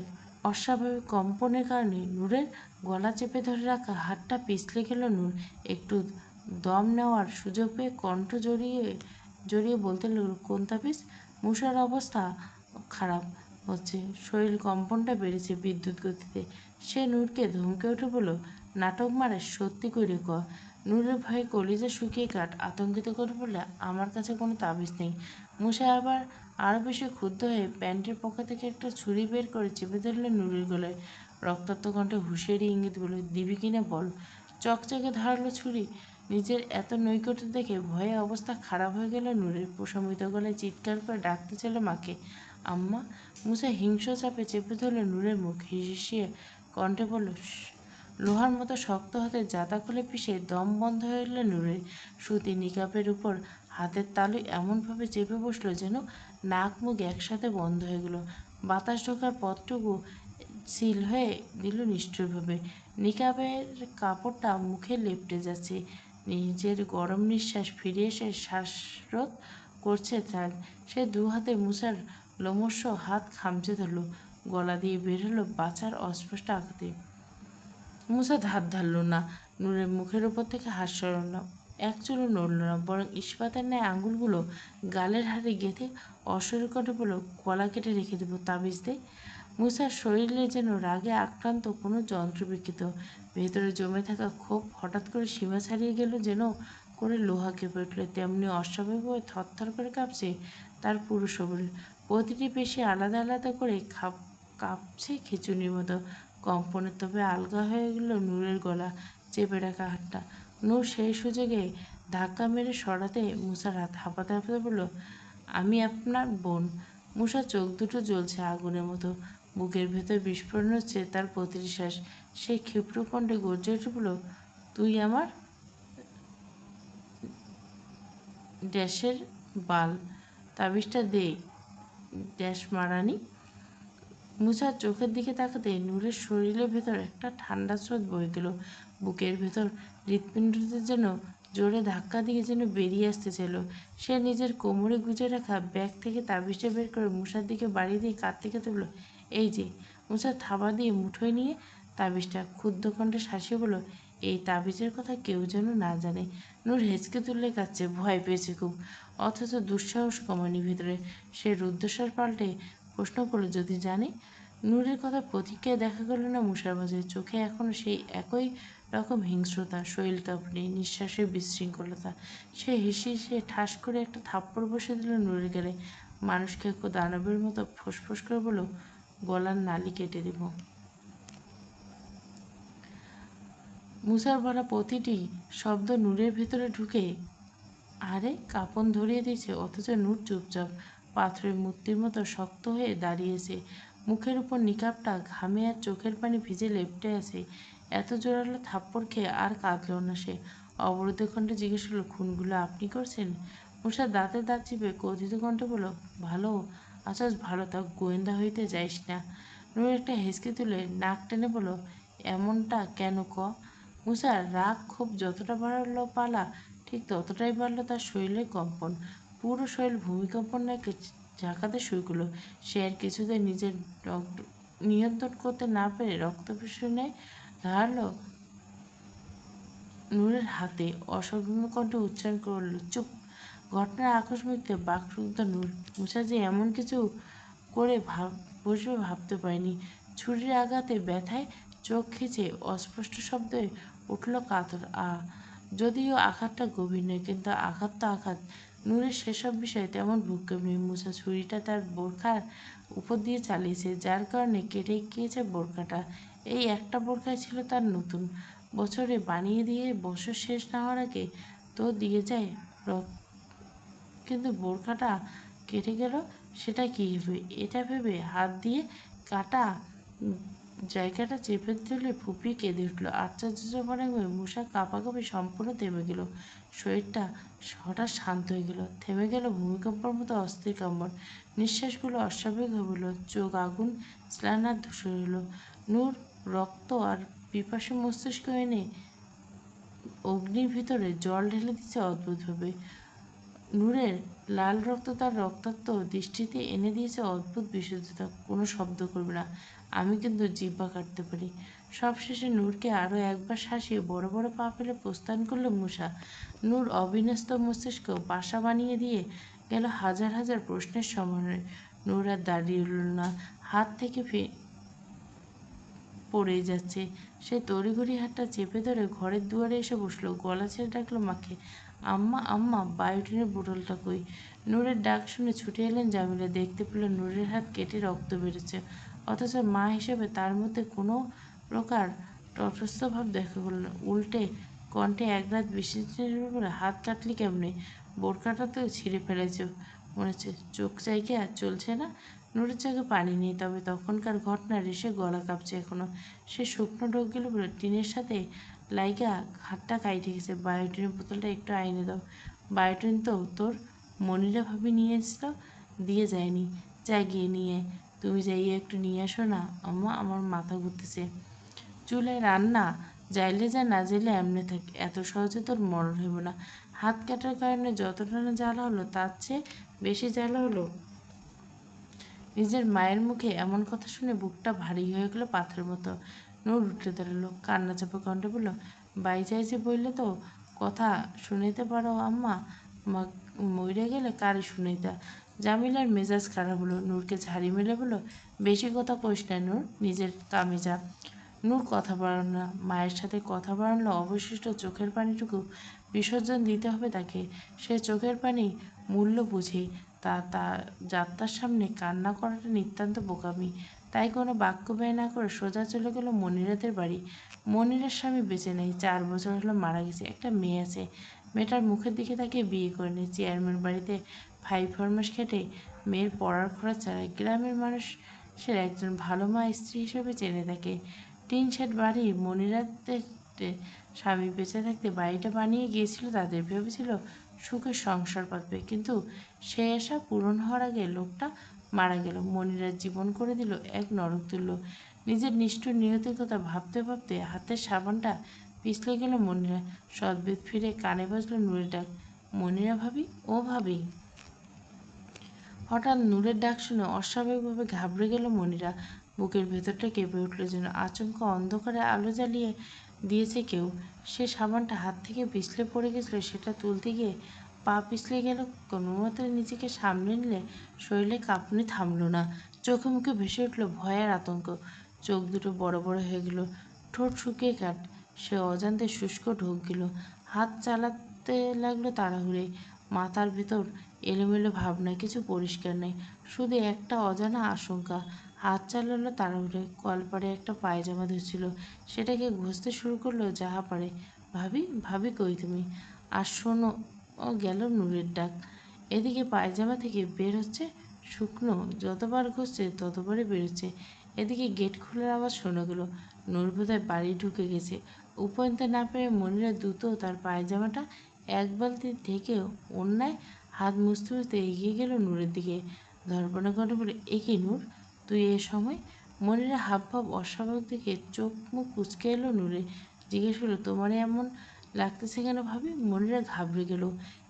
A: অস্বাভাবিক কম্পনের কারণে নূরের গলা চেপে ধরে রাখা হাতটা পিছলে গেল। নূর একটু দম নেওয়ার সুযোগ পেয়ে কণ্ঠ জড়িয়ে বলতে লাগল, কোন তাবিজ? মুসার অবস্থা খারাপ হচ্ছে, শরীর কম্পনটা বেড়েছে বিদ্যুৎ গতিতে। সে নূরকে ধমকে উঠে বলল, নাটক মারে, সত্যি করে ক। নূরের ভয়ে কলিজা শুকিয়ে কাঠ। আতঙ্কিত করে বললে, আমার কাছে কোনো তাবিজ নেই। মুসা আবার আরও বেশি ক্ষুব্ধ হয়ে প্যান্টের পকেট থেকে একটা ছুরি বের করে চেপে ধরলেন নূরের গলায়। রক্তাক্ত কণ্ঠে হুঁশিয়ারি ইঙ্গিত বলল, দিবি কিনা বল। চকচকে ধারালো ছুরি নিজের এত নৈকট্য দেখে ভয়ে অবস্থা খারাপ হয়ে গেল নূরের। প্রশমিত গলায় চিৎকার করে ডাকতে ছিল মাকে, আম্মা। মুসা হিংস্র চাপে চেপে ধরল নূরের মুখ, হিসিয়ে কণ্ঠে বলল, লোহার মতো শক্ত হাতে জাতা খুলে পিষে দম বন্ধ হয়ে এলো নূরের। সুতি নিকাপের উপর হাতের তালু এমনভাবে চেপে বসলো যেন নাক মুখ একসাথে বন্ধ হয়ে গেল। বাতাস ঢোকার পথটুকু সিল হয়ে দিল নিষ্ঠুরভাবে। নিকাবের কাপড়টা মুখে লেপটে যাচ্ছে। নিজের গরম নিঃশ্বাস ফিরে এসে শ্বাসরোধ করছে তার। সে দু হাতে মুসার লোমস্য হাত খামচে ধরল। গলা দিয়ে বের হলো বাঁচার অস্পষ্ট আকুতি। মুসা ধার ধারল না, নূরের মুখের উপর থেকে হাত সরাল না, এক চুলও নড়ল না, বরং ইস্পাতের ন্যায় আঙুলগুলো গালের হাড়ে গেঁথে অস্বরে কণ্ঠে বলল, গলা কেটে রেখে দেবো, তাবিজ দে। মুসার শরীরে যেন রাগে আক্রান্ত কোনো যন্ত্র বিকৃত। ভেতরে জমে থাকা ক্ষোভ হঠাৎ করে সীমা ছাড়িয়ে গেল, যেন করে লোহা কেঁপে উঠল। তেমনি অস্বাভাবিকভাবে থরথর করে কাঁপছে তার পুরো শরীর। প্রতিটি পেশি আলাদা আলাদা করে কাঁপছে খিঁচুনির মতো কম্পনে। তবে আলগা হয়ে গেল নূরের গলা চেপে রাখা হাতটা। নূর সেই সুযোগে ধাক্কা মেরে সরাতে মুসার হাত। হাঁপাতে হাঁপাতে বলল, আমি আপনার বোন। মুসার চোখ দুটো জ্বলছে আগুনের মতো, বুকের ভেতর বিস্ফোরণ হচ্ছে তার প্রতিটি শ্বাস। সে ক্ষিপ্র কণ্ঠে গর্জে উঠে বলল, তুই আমার ড্যাশের বাল, তাবিজটা দে ড্যাশ মারানি। মুসার চোখের দিকে তাকাতে নূরের শরীরের ভেতর একটা ঠান্ডা স্রোত বয়ে গেল। বুকের ভেতর হৃৎপিণ্ডটা যেন জোরে ধাক্কা দিয়ে যেন বেরিয়ে আসতে চাইল। সে নিজের কোমরে গুজে রাখা ব্যাগ থেকে তাবিজটা বের করে মুসার দিকে বাড়িয়ে দিয়ে কাঁদতে কাঁদতে বলল, এই যে। মুসা থাবা দিয়ে মুঠোয় নিয়ে তাবিজটা ক্ষুব্ধ কণ্ঠে শাসিয়ে বলল, এই তাবিজের কথা কেউ যেন না জানে। নূর হেঁচকে তুললে কাঁদছে, ভয় পেয়েছে খুব, অথচ দুঃসাহস কমায়নি ভেতরে। সে রুদ্ধশ্বাস পাল্টে প্রশ্ন করল, যদি জানে? নূরের কথা প্রতিক্রিয়া দেখা গেল না মুসার মাঝে। চোখে এখনো সেই একই রকম হিংস্রতা, শরীর কাঁপুনি, নিঃশ্বাসের বিশৃঙ্খলতা। সে সে ঠাস করে একটা থাপ্পড় বসে দিল নূরের গালে। মানুষকে দানবের মতো ফোঁস করে বলল, গলার নালি কেটে দেব। মুসার বলা প্রতিটি শব্দ নূরের ভেতরে ঢুকে আরে কাঁপন ধরিয়ে দিয়েছে, অথচ নূর চুপচাপ পাথরের মূর্তির মতো শক্ত হয়ে দাঁড়িয়েছে। মুখের উপর নিকাবটা ঘামে আর চোখের পানি ভিজে লেপ্টে আছে। এত জোরালো থাপ্পড় খেয়ে আর কাঁদল না সে। অবরুদ্ধ কণ্ঠে জিজ্ঞেস করল, খুনগুলো আপনি করছেন? মুসা দাঁতে দাঁত চিপে কথিত কণ্ঠে বলল, ভালো আছাস, ভালো থাক, গোয়েন্দা হইতে যাইস না। নূর একটা হেঁচকি তুলে নাক টেনে বলল, এমনটা কেন ক? মুসার রাগ ক্ষোভ যতটা বাড়ালো পালা, ঠিক ততটাই বাড়ল তার শরীরের কম্পন। পুরো শরীর ভূমিকম্পন নাকি ঝাঁকাতে শুরু করলো। সে আর কিছুতে নিজের নিয়ন্ত্রণ করতে না পেরে রক্তপিপাসু ধারালো নূরের হাতে অসংযত কণ্ঠে উচ্চারণ করল, চুপ। ঘটনার আকস্মিকতায় বাকরুদ্ধ নূর। মুসা যে এমন কিছু করে বসবে ভাবতে পারিনি। ছুরির আঘাতে ব্যথায় চোখ খিচে অস্পষ্ট শব্দে উঠল কাতর যদিও আঘাতটা গভীর নয়, কিন্তু আঘাত তো আঘাত। নূরের সেসব বিষয়ে তেমন ভ্রুক্ষেপ নেই। মুসা ছুরিটা তার বোরখার উপর দিয়ে চালিয়েছে, যার কারণে কেটে গিয়েছে বোরখাটা। এই একটা বোরখাই ছিল তার নতুন বছরে বানিয়ে দিয়ে বছর শেষ না হওয়ার আগে তো দিয়ে যায় রক্ত। কিন্তু বোরখাটা কেটে গেল, সেটা কী হবে এটা ভেবে হাত দিয়ে কাটা জায়গাটা চেপে ধরলে ফুপিয়ে কেঁদে উঠল। আশ্চর্যজনকভাবে মুসা কাঁপাকাঁপি সম্পূর্ণ থেমে গেল। শরীরটা হঠাৎ শান্ত হয়ে গেল। থেমে গেল ভূমিকম্পের মতো অস্থির কম্পন। নিঃশ্বাসগুলো অস্বাভাবিক হয়ে উঠল। চোখ আগুন স্নানার ধূসর হলো। নূর রক্ত আর পিপাসু মস্তিষ্ক এনে অগ্নির ভিতরে জল ঢেলে দিচ্ছে অদ্ভুতভাবে। নূরের লাল রক্ত তার রক্তাক্ত দৃষ্টিতে এনে দিয়েছে অদ্ভুত বিশুদ্ধতা। কোনো শব্দ করবে না, আমি কিন্তু জিহ্বা কাটতে পারি। সবশেষে নূরকে আরও একবার শাসিয়ে বড় বড় পা ফেলে প্রস্থান করল মুসা। নূর অবিন্যস্ত মস্তিষ্ক বাসা বানিয়ে দিয়ে গেল হাজার হাজার প্রশ্নের সমাহারে। নূর আর দাঁড়িয়ে রইল না, হাত থেকে পড়েই যাচ্ছে। সে তড়িঘড়ি হাতটা চেপে ধরে ঘরের দুয়ারে এসে বসলো। গলা ছেড়ে ডাকলো মাকে, আম্মা আম্মা, বায়োটিনের বোতলটা কই? নূরের ডাক শুনে ছুটে এলেন জামিলা। দেখতে পেল নূরের হাত কেটে রক্ত বেরোচ্ছে, অথচ মা হিসেবে তার মধ্যে কোনো প্রকার তটস্থ ভাব দেখা গেল না। উল্টে কণ্ঠে একরাত বৃষ্টির করে, হাত কাটলি কেমনে? বোরকাটা তো ছিঁড়ে ফেলেছ মনে হচ্ছে, চোখ জায়গা চলছে না। নূরের চোখে পানি নেই, তবে তখনকার ঘটনা রেশে গলা কাঁপছে এখনো। সে শুকনো ঢোক গেল বলে টিনের সাথে লাইগা হাতটা কাইটে গেছে। বায়োটিনের বোতলটা একটু আইনে দাও। বায়োটিন তো তোর মনিরা ভাবি নিয়ে এসেছিল, দিয়ে যায়নি। যা গিয়ে নিয়ে, তুমি যাইয়ে একটু নিয়ে আসো না আম্মা, আমার মাথা ঘুরতেছে। চুলায় রান্না, যাইলে যা না যাইলে এমনি থাক, এত সহজে তোর মরণ হইব না। হাত কাটার কারণে যতটা না জ্বালা হলো, তার চেয়ে বেশি জ্বালা হলো নিজের মায়ের মুখে এমন কথা শুনে। বুকটা ভারী হয়ে গেল পাথরের মতো। নূর উঠে দাঁড়ালো, কান্না চাপা কণ্ঠে বলল, বাই চাইছে বললে তো কথা শুনাইতে পারো আম্মা, মইরা গেলে কারে শুনাইতা? জামিলার মেজাজ খারাপ হলো। নূরকে ঝাড়ি মেলে বলল, বেশি কথা কইস না নূর, নিজের কামে যা। নূর কথা বাড়াল না। মায়ের সাথে কথা বাড়ালো, অবশিষ্ট চোখের পানিটুকু বিসর্জন দিতে হবে তাকে। সে চোখের পানি মূল্য বুঝে। তার যাত্রার সামনে কান্না করাটা নিতান্ত বোকামি। তাই কোনো বাক্য ব্যয় না করে সোজা চলে গেল মনিরাদের বাড়ি। মনিরার স্বামী বেঁচে নেই, 4 বছর হলো মারা গেছে। একটা মেয়ে আছে, মেয়েটার মুখের দিকে তাকে বিয়ে করে নেয়। চেয়ারম্যান বাড়িতে 5 ফরমাস খেটে মেয়ের পড়ার খরচ চালায়। গ্রামের মানুষের একজন ভালো মা স্ত্রী হিসেবে চেনে তাকে। টিন শেড বাড়ি। মনিরাদের স্বামী বেঁচে থাকতে বাড়িটা বানিয়ে গিয়েছিল তাদের, ভেবেছিল সুখের সংসার পাতবে। কিন্তু সে আশা পূরণ হওয়ার আগে লোকটা মারা গেল। মনিরার জীবন করে দিল এক নরকতুল্য। নিজের নিষ্ঠুর নিয়তির কথা ভাবতে ভাবতে হাতের সাবানটা পিছলে গেল মনিরা। সদ্বেদ ফিরে কানে বাজল নূরের ডাক, মনিরা ভাবি, ও ভাবি। হঠাৎ নূরের ডাক শুনে অস্বাভাবিকভাবে ঘাবড়ে গেল মনিরা। বুকের ভেতরটা কেঁপে উঠল যেন আচমকা অন্ধকারে আলো জ্বালিয়ে দিয়েছে কেউ। সে সাবানটা হাত থেকে পিছলে পড়ে গেছিল, সেটা তুলতে গিয়ে পা পিছলে গেল। কোনোমতে নিজেকে সামলে নিলে শরীরে কাঁপুনি থামল না। চোখে মুখে ভেসে উঠল ভয় আর আতঙ্ক। চোখ দুটো বড় বড় হয়ে গেল, ঠোঁট শুকিয়ে কাঠ। সে অজান্তে শুষ্ক ঢোক গেল। হাত চালাতে লাগলো তাড়াহুড়ে। মাথার ভেতর এলোমেলো ভাবনা, কিছু পরিষ্কার নেই, শুধু একটা অজানা আশঙ্কা। হাত চালালো তাড়াহুড়ে। কলপারে একটা পায়জামা ধুচ্ছিল, সেটাকে ঘষতে শুরু করলো যাহা পারে। ভাবি, ভাবি কই তুমি? আর শোনো, গেল নূরের ডাক। এদিকে পায়জামা থেকে বের হচ্ছে শুকনো, যতবার ঘষছে ততবারই বেরোচ্ছে। এদিকে গেট খোলার আওয়াজ শোনা গেল। নূর বোধহয় বাড়ি ঢুকে গেছে। উপরতে না পেরে মনিরা দ্রুত তার পায়জামাটা এক বালতি ঢেকে অন্যায় হাত মুছতে মুছতে এগিয়ে গেল নূরের দিকে। ধরপনা কণ্ঠে বলে, এ কি নূর, তুই এ সময়? মনিরা হাবভাব অস্বাভাবিক দেখে চোখ মুখ কুঁচকে এলো নূরে। জিজ্ঞেস করলো, তোমার এমন লাগতেছে কেন ভাবি? মনিরা ঘাবড়ে গেল,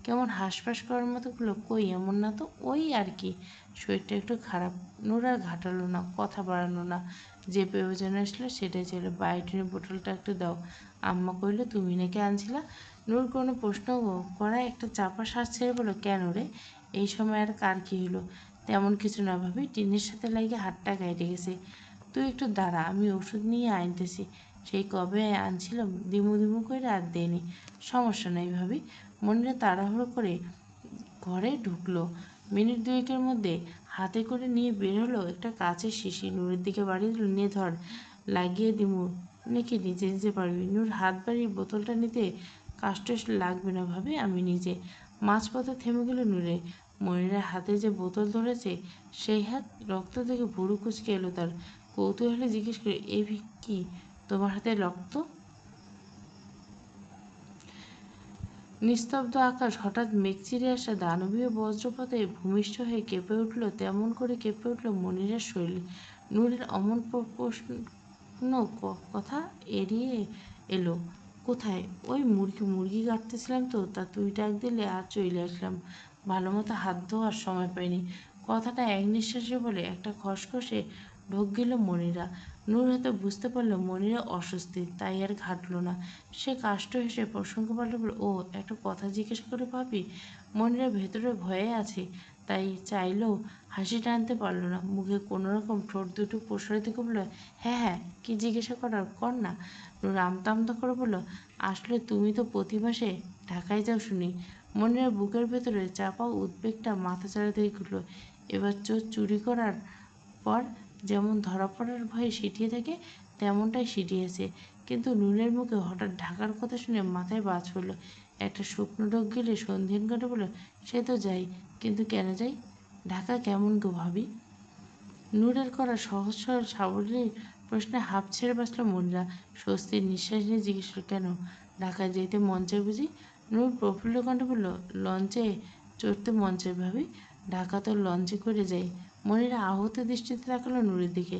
A: কেমন হাঁসফাঁস করার মতো করলো, কই এমন না তো, ওই আর কি, শরীরটা একটু খারাপ। নূর আর ঘাটালো না, কথা বাড়ানো না, যে প্রয়োজনে আসলো সেটাই ছিল। বায়োটিনের বোতলটা একটু দাও। আম্মা কইলো তুমি নাকি আনছিলা। নূর কোনো প্রশ্ন করায় একটা চাপা শ্বাস ছেড়ে বলল, কেন রে, এই সময় আর কার কী হলো? তেমন কিছু না ভাবি, টিনের সাথে লাগে হাতটা কেটে গেছে। তুই একটু দাঁড়া, আমি ওষুধ নিয়ে আনতেছি। সেই কবে আনছিলাম, দিমু দিমু করে আর দেনি। সমস্যা নাই ভাবি। মনিরা তাড়াহুড়ো করে ঘরে ঢুকলো। মিনিট দুয়েকের মধ্যে হাতে করে নিয়ে বের হলো একটা কাঁচের শিশি। নূরের দিকে বাড়িয়ে দিল, নে ধর, লাগিয়ে দিমু নাকি নিজে নিজে পারবি। নূর হাত বাড়িয়ে বোতলটা নিতে, কাষ্ট লাগবে না ভাবে, আমি নিজে। মাঝপথে থেমে গেল নূরে। মনিরের হাতে যে বোতল ধরেছে সেই হাত রক্ত থেকে ভুরু কুচকে এলো তার। কৌতূহলে জিজ্ঞেস করে, এ কি তোমার হাতে রক্ত? নিস্তব্ধ আকাশ হঠাৎ মেঘ চিরে আসা দানবীয় বজ্রপাতে ভূমিষ্ঠ হয়ে কেঁপে উঠল। তেমন করে কেঁপে উঠল মনিরের শরীর। নূরের অমন প্রশ্ন কথা এড়িয়ে এলো। কোথায়? ওই মুরগি কাটতেছিলাম তো, তা তুই ডাক দিলে আর চলে আসলাম। ভালো মতো হাত ধোয়ার সময় পাইনি। কথাটা এক নিঃশ্বাসে বলে একটা খসখসে ঢোক গেল মনিরা। নূর হয়তো বুঝতে পারল মনিরা অস্বস্তি, তাই আর ঘাটল না। সে কাষ্ঠ হেসে প্রসঙ্গ পাল্টে বলল, ও একটা কথা জিজ্ঞেস করে ভাবি। মনিরা ভেতরে ভয়ে আছে, তাই চাইলেও হাসি টানতে পারল না। মুখে কোনোরকম ঠোঁট দুটো প্রসারিত করে বলল, হ্যাঁ হ্যাঁ, কি জিজ্ঞাসা করার কর না। নূর আমতা আমতা করে বলল, আসলে তুমি তো প্রতি মাসে ঢাকায় যাও শুনি। মনিরার বুকের ভেতরে চাপা উদ্বেগটা মাথা চাড়া দিয়ে উঠল। এবার চোর চুরি করার পর যেমন ধরা পড়ার ভয়ে সিটিয়ে থাকে, তেমনটাই সিটিয়েছে। কিন্তু নূরের মুখে হঠাৎ ঢাকার কথা শুনে মাথায় বাজ পড়ল। একটা শুকনো ঢোক গেলে সন্ধিহান করে বলল, সে তো যাই, কিন্তু কেন যাই? ঢাকা কেমন গো ভাবি? নূরের করা সহজ সরল সাবলীল প্রশ্নে হাঁপ ছেড়ে বাঁচল মনিরা। স্বস্তির নিঃশ্বাস নিয়ে জিজ্ঞেস করল, কেন? ঢাকায় যেতে মন চায় বুঝি? নূর প্রফুল্ল কণ্ঠে বলল, লঞ্চে চড়তে মন চায় ভাবি। ঢাকা তো লঞ্চে করে যাই। মনিরা আহত দৃষ্টিতে তাকালো নূরের দিকে,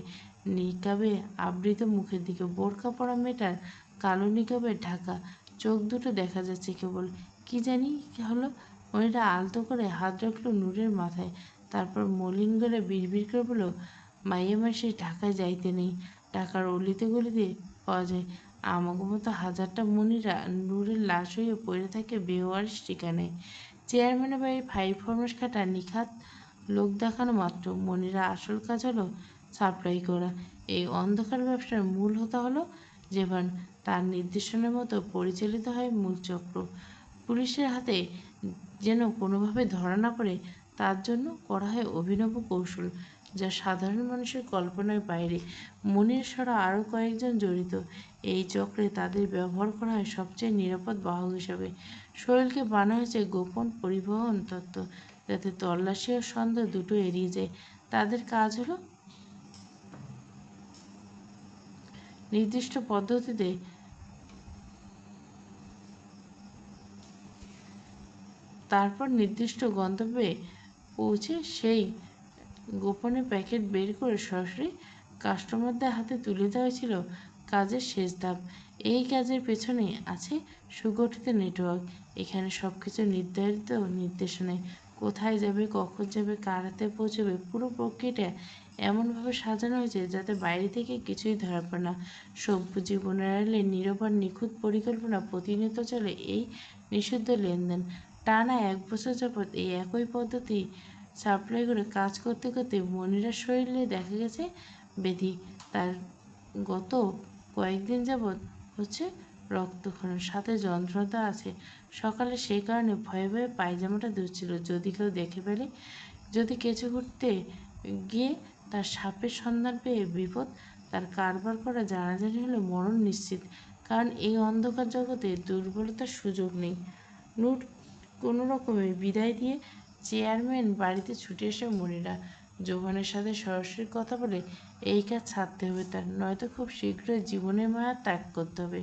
A: নিকাবে আবৃত মুখের দিকে। বোরকা পরা মেয়েটার কালো নিকাবের ঢাকা, চোখ দুটো দেখা যাচ্ছে কেবল। কি জানি হলো। মনিরা আলতো করে হাত রাখলো নূরের মাথায়, তারপর মলিন গলায় বিড়বিড় করে বলল, মাইয়া মানুষের ঢাকায় যাইতে নেই, ঢাকার অলিতে গলিতে পাওয়া যায়। আমাকে মতো হাজারটা মনিরা নূরের লাশ হয়ে পড়ে থাকে বেওয়ারিশ ঠিকানায়। চেয়ারম্যানের বাড়ির ফাইভ ফরমাস খাটা নিখাত লোক দেখানো মাত্র। মনিরা আসল কাজ হলো সাপ্লাই করা। এই অন্ধকার ব্যবসার মূল হোতা হলো জেভান। তার নির্দেশনের মতো পরিচালিত হয় মূল চক্র। পুলিশের হাতে যেন কোনোভাবে ধরা না পড়ে, তার জন্য করা হয় অভিনব কৌশল, যা সাধারণ মানুষের কল্পনার বাইরে। মনির ছাড়া আরও কয়েকজন জড়িত এই চক্রে। তাদের ব্যবহার করা হয় সবচেয়ে নিরাপদ বাহক হিসাবে। সোহেলকে বানানো হয়েছে গোপন পরিবহন তত্ত্ব, যাতে তল্লাশি ও সন্দেহ দুটো এড়িয়ে যায়। তাদের কাজ হলো নির্দিষ্ট পদ্ধতিতে তারপর নির্দিষ্ট গন্তব্যে পৌঁছে সেই গোপনে প্যাকেট বের করে সরাসরি কাস্টমারদের হাতে তুলে দেওয়া ছিল কাজের শেষ ধাপ। এই কাজের পেছনে আছে সুগঠিত নেটওয়ার্ক। এখানে সব কিছু নির্ধারিত নির্দেশনায়, কোথায় যাবে, কখন যাবে, কার হাতে পৌঁছবে, পুরো প্রক্রিয়াটা এমনভাবে সাজানো হয়েছে যাতে বাইরে থেকে কিছুই ধরা পড়ে না। সভ্য জীবনের আড়ালে নীরব আর নিখুঁত পরিকল্পনা প্রতিনিয়ত চলে এই নিষিদ্ধ লেনদেন। টানা 1 বছর যাবৎ এই একই পদ্ধতি সাপ্লাই করে কাজ করতে করতে মনিরার শরীরে দেখা গেছে ব্যাধি। তার গত কয়েকদিন যাবৎ হচ্ছে রক্তক্ষরণ, সাথে যন্ত্রণা আছে। সকালে সেই কারণে ভয়ে ভয়ে পায়জামাটা ধুচ্ছিল, যদি কেউ দেখে ফেলে, যদি কেঁচো ঘুরতে গিয়ে তার সাপের সন্ধান পেয়ে বিপদ। তার কারবার করা জানাজানি হলে মরণ নিশ্চিত, কারণ এই অন্ধকার জগতে দুর্বলতার সুযোগ নেই। নূর কোনো রকমে বিদায় দিয়ে চেয়ারম্যান বাড়িতে ছুটে এসে মনিরা জোবানের সাথে সরাসরি কথা বলে এই কাজ ছাড়তে হবে তার, নয়তো খুব শীঘ্রই জীবনের মায়া ত্যাগ করতে হবে।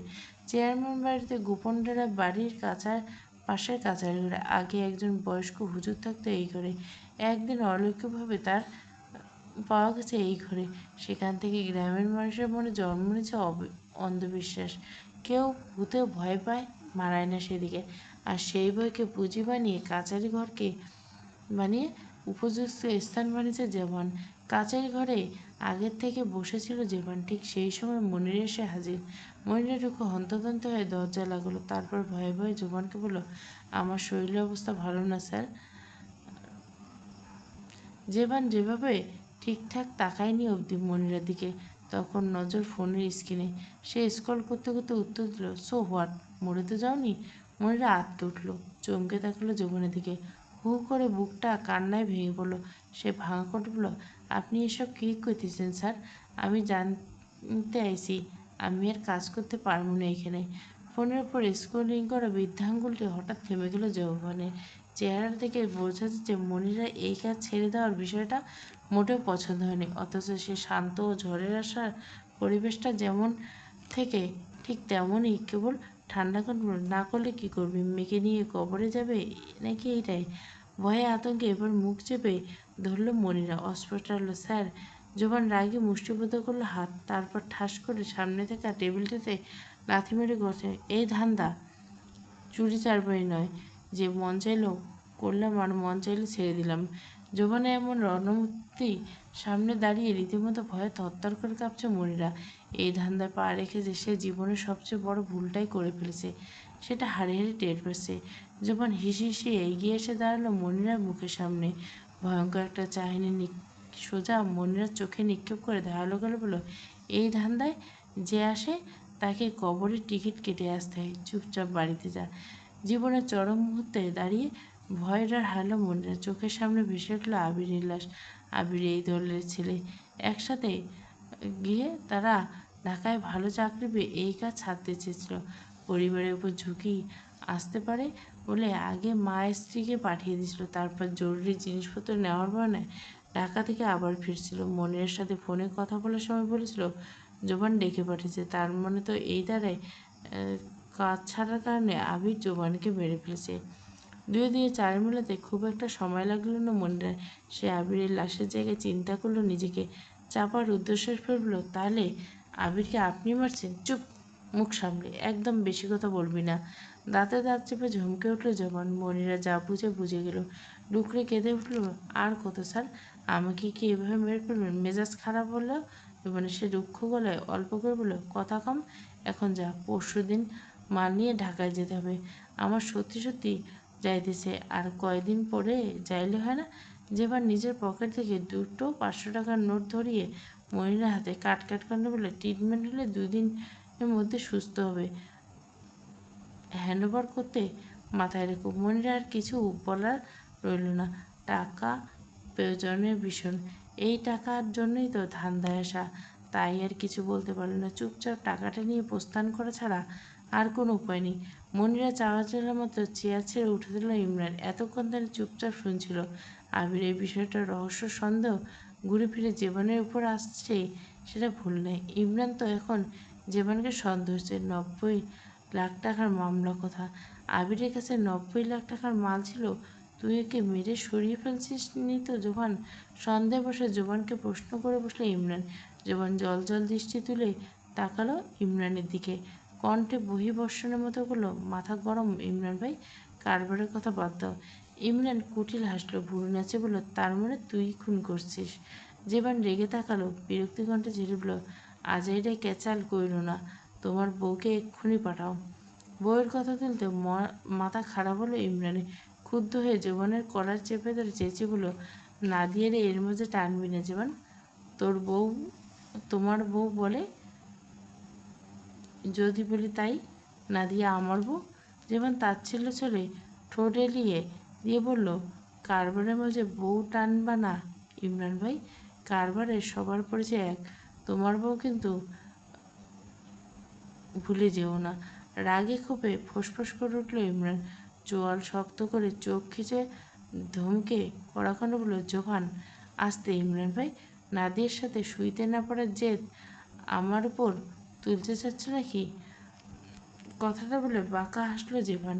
A: চেয়ারম্যান বাড়িতে গোপন ডেরা বাড়ির পাশের কাছারি ঘরে। আগে একজন বয়স্ক হুজুর থাকতো এই ঘরে। একদিন অলৌকিকভাবে তার পাওয়া গেছে এই ঘরে। সেখান থেকে গ্রামের মানুষের মনে জন্ম নিয়েছে অন্ধবিশ্বাস। কেউ ভূতে ভয় পায়, মারায় না সেদিকে। আর সেই ভয়কে পুঁজি বানিয়ে কাচারি ঘরকে বানিয়ে উপযুক্ত স্থান বানিয়েছে জেভান। কাচারি ঘরে আগের থেকে বসেছিল জেভান। ঠিক সেই সময় মনির এসে হাজির। মনিরা ঢুকে হন্তদন্ত হয়ে দরজা লাগলো, তারপর ভয়ে ভয়ে জোবানকে বলল, আমার শরীরের অবস্থা ভালো না স্যার। জেবান যেভাবে ঠিকঠাক তাকায়নি অবধি মনিরার দিকে, তখন নজর ফোনের স্ক্রিনে। সে স্ক্রল করতে করতে উত্তর দিল, সো হোয়াট, মরে তো যাওনি? মনিরা আঁতকে উঠল, চমকে তাকালো জোবানের দিকে। হু করে বুকটা কান্নায় ভেঙে পড়ল। সে ভাঙা কণ্ঠে বলল, আপনি এসব কী কইতেছেন স্যার? আমি জানতে আইছি আমি আর কাজ করতে পারবো না এখানে। ফোনের উপর স্ক্রলিং করা বৃদ্ধাঙ্গুলটি হঠাৎ থেমে গেল জোবানের। চেহারা থেকে বোঝা যাচ্ছে মনিরা এই কাজ ছেড়ে দেওয়ার বিষয়টা মোটেও পছন্দ হয়নি। অথচ সে শান্ত ও ঝড়ের আসার পরিবেশটা যেমন থেকে ঠিক তেমনই কেবল ঠান্ডা কণ্ঠে, না করলে কি করবি? মেয়েকে নিয়ে কবরে যাবে নাকি এইটাই? ভয়ে আতঙ্কে এবার মুখ চেপে ধরল মনিরা। অস্পষ্ট হল, স্যার। জোবান রাগে মুষ্টিবদ্ধ করলো হাত, তারপর ঠাস করে সামনে থাকা টেবিলটিতে লাথি মেরে গেছে, এই ধান্দা চুরি চারবারি নয় যে মন চাইল করলাম আর মন চাইলে ছেড়ে দিলাম। জোবানে এমন রণমূর্তি সামনে দাঁড়িয়ে রীতিমতো ভয়ে থরথর করে কাঁপছে মনিরা। এই ধান্দায় পা রেখেছে সে জীবনের সবচেয়ে বড় ভুলটাই করে ফেলেছে, সেটা হাড়ে হাড়ে টের পেয়েছে। জোবান হিসি হিসি এগিয়ে এসে দাঁড়ালো মনিরার মুখের সামনে। ভয়ঙ্কর একটা চাহনি সোজা মনিরার চোখে নিক্ষেপ করে ধারালো করে বলল, এই ধান্দায় যে আসে তাকে কবরের টিকিট কেটে আসতে হয়, চুপচাপ বাড়িতে যা। জীবনের চরম মুহূর্তে দাঁড়িয়ে ভয়ের আর হারালো মনিরা। চোখের সামনে ভেসে উঠল আবিরের লাশ। আবির এই দলের ছেলে। একসাথে গিয়ে তারা ঢাকায় ভালো চাকরি পেয়ে এই কাজ ছাড়তে চেয়েছিল। পরিবারের উপর ঝুঁকি আসতে পারে বলে আগে মা স্ত্রীকে পাঠিয়ে দিয়েছিল, তারপর জরুরি জিনিসপত্র নেওয়ার বাহানায় ঢাকা থেকে আবার ফিরছিল। মনিরের সাথে ফোনে কথা বলার সময় বলেছিল জোবান ডেকে পাঠিয়েছে, তার মানে তো এই দ্বারাই কাজ ছাড়ার কারণে আবির জোবানকে মেরে ফেলেছে। দুয়ে দুয়ে চার মেলাতে খুব একটা সময় লাগলো না মনিরার। সে আবিরের লাশের জায়গায় চিন্তা করলো নিজেকে। চাপার উদ্দেশ্যের ফেলল, তাহলে আবিরকে আপনি মারছেন? চুপ, মুখ সামলে, একদম বেশি কথা বলবি না। দাঁতে দাঁত চেপে ঝমকে উঠল জবান। মনিরা যা বুঝে গেল। ডুকরে কেঁদে উঠল, আর কত স্যার, আমাকে কি এভাবে মেরে ফেলবেন? মেজাজ খারাপ হলো মানে সে রুক্ষ গলায় অল্প করে বলল, কথা কম, এখন যা, পরশু দিন মাল নিয়ে ঢাকায় যেতে হবে। আমার সত্যি সত্যি যাইতেছে, আর কয়দিন পরে যাইলে হয় না? যেবার নিজের পকেট থেকে দুটো 500 টাকার নোট ধরিয়ে মনিরের হাতে কাট কান্ড বলে, ট্রিটমেন্ট হলে 2 দিনের মধ্যে সুস্থ হবে, হ্যান্ডওভার করতে মাথায় রেখো। মনির আর কিছু বলার রইল না। টাকা প্রয়োজনের ভীষণ, এই টাকার জন্যই তো ধান্দায় আসা। তাই আর কিছু বলতে পারল না। চুপচাপ টাকাটা নিয়ে প্রস্থান করা ছাড়া আর কোনো উপায় নেই। মনিরা চাওয়া চেলার মতো চেয়ার ছেড়ে উঠে দিল ইমরান। এতক্ষণ ধরে চুপচাপ শুনছিল। আবির এই বিষয়টার রহস্য সন্দেহ ঘুরে ফিরে জীবনের উপর আসছে, সেটা ভুল নেই। ইমরান তো এখন জীবনকে সন্দেহ হচ্ছে। 90 লাখ টাকার মামলা কথা, আবিরের কাছে 90 লাখ টাকার মাল ছিল। তুই ওকে মেরে সরিয়ে ফেলছিস নি তো জোবান? সন্দেহ বসে জোবানকে প্রশ্ন করে বসলো ইমরান। জোবান জল জল দৃষ্টি তুলে তাকালো ইমরানের দিকে, কণ্ঠে বহিবর্ষণের মতো করলো, মাথা গরম ইমরান ভাই, কারবারের কথা বাদ দাও। ইমরান কুটিল হাসলো, ভুরু নাচে বলল, তার মানে তুই খুন করছিস? জেবান রেগে তাকালো, বিরক্তি কণ্ঠে ঝেড়ে বলল, আজাইরা ক্যাচাল কইরো না, তোমার বউকে এক্ষুনি পাঠাও। বউয়ের কথা তুলতে মাথা খারাপ হলো ইমরানের। ক্ষুব্ধ হয়ে জীবনের কলার চেপে ধরে চেঁচিয়ে বলল, নাদিয়ারে এর মধ্যে টানবি না জীবন। তোর বউ, তোমার বউ বলে, যদি বলি তাই? নাদিয়া আমার বউ? জীবন তাচ্ছিল্য ছলে ঠোঁট এলিয়ে দিয়ে বলল, কারবারের মাঝে বউ টানবা না ইমরান ভাই, কারবারে সবার পরিচয় এক, তোমার বউ কিন্তু ভুলে যেও না। রাগে ক্ষোভে ফোঁসফোঁস করে উঠল ইমরান। চোয়াল শক্ত করে চোখ খিচে ধমকে কড়াখণ্ড বলল, জোহান আসতে ইমরান ভাই, নাদিয়ার সাথে শুইতে না পারার জেদ আমার উপর তুলতে চাচ্ছ নাকি? কথাটা বলে বাঁকা হাসল জেভান।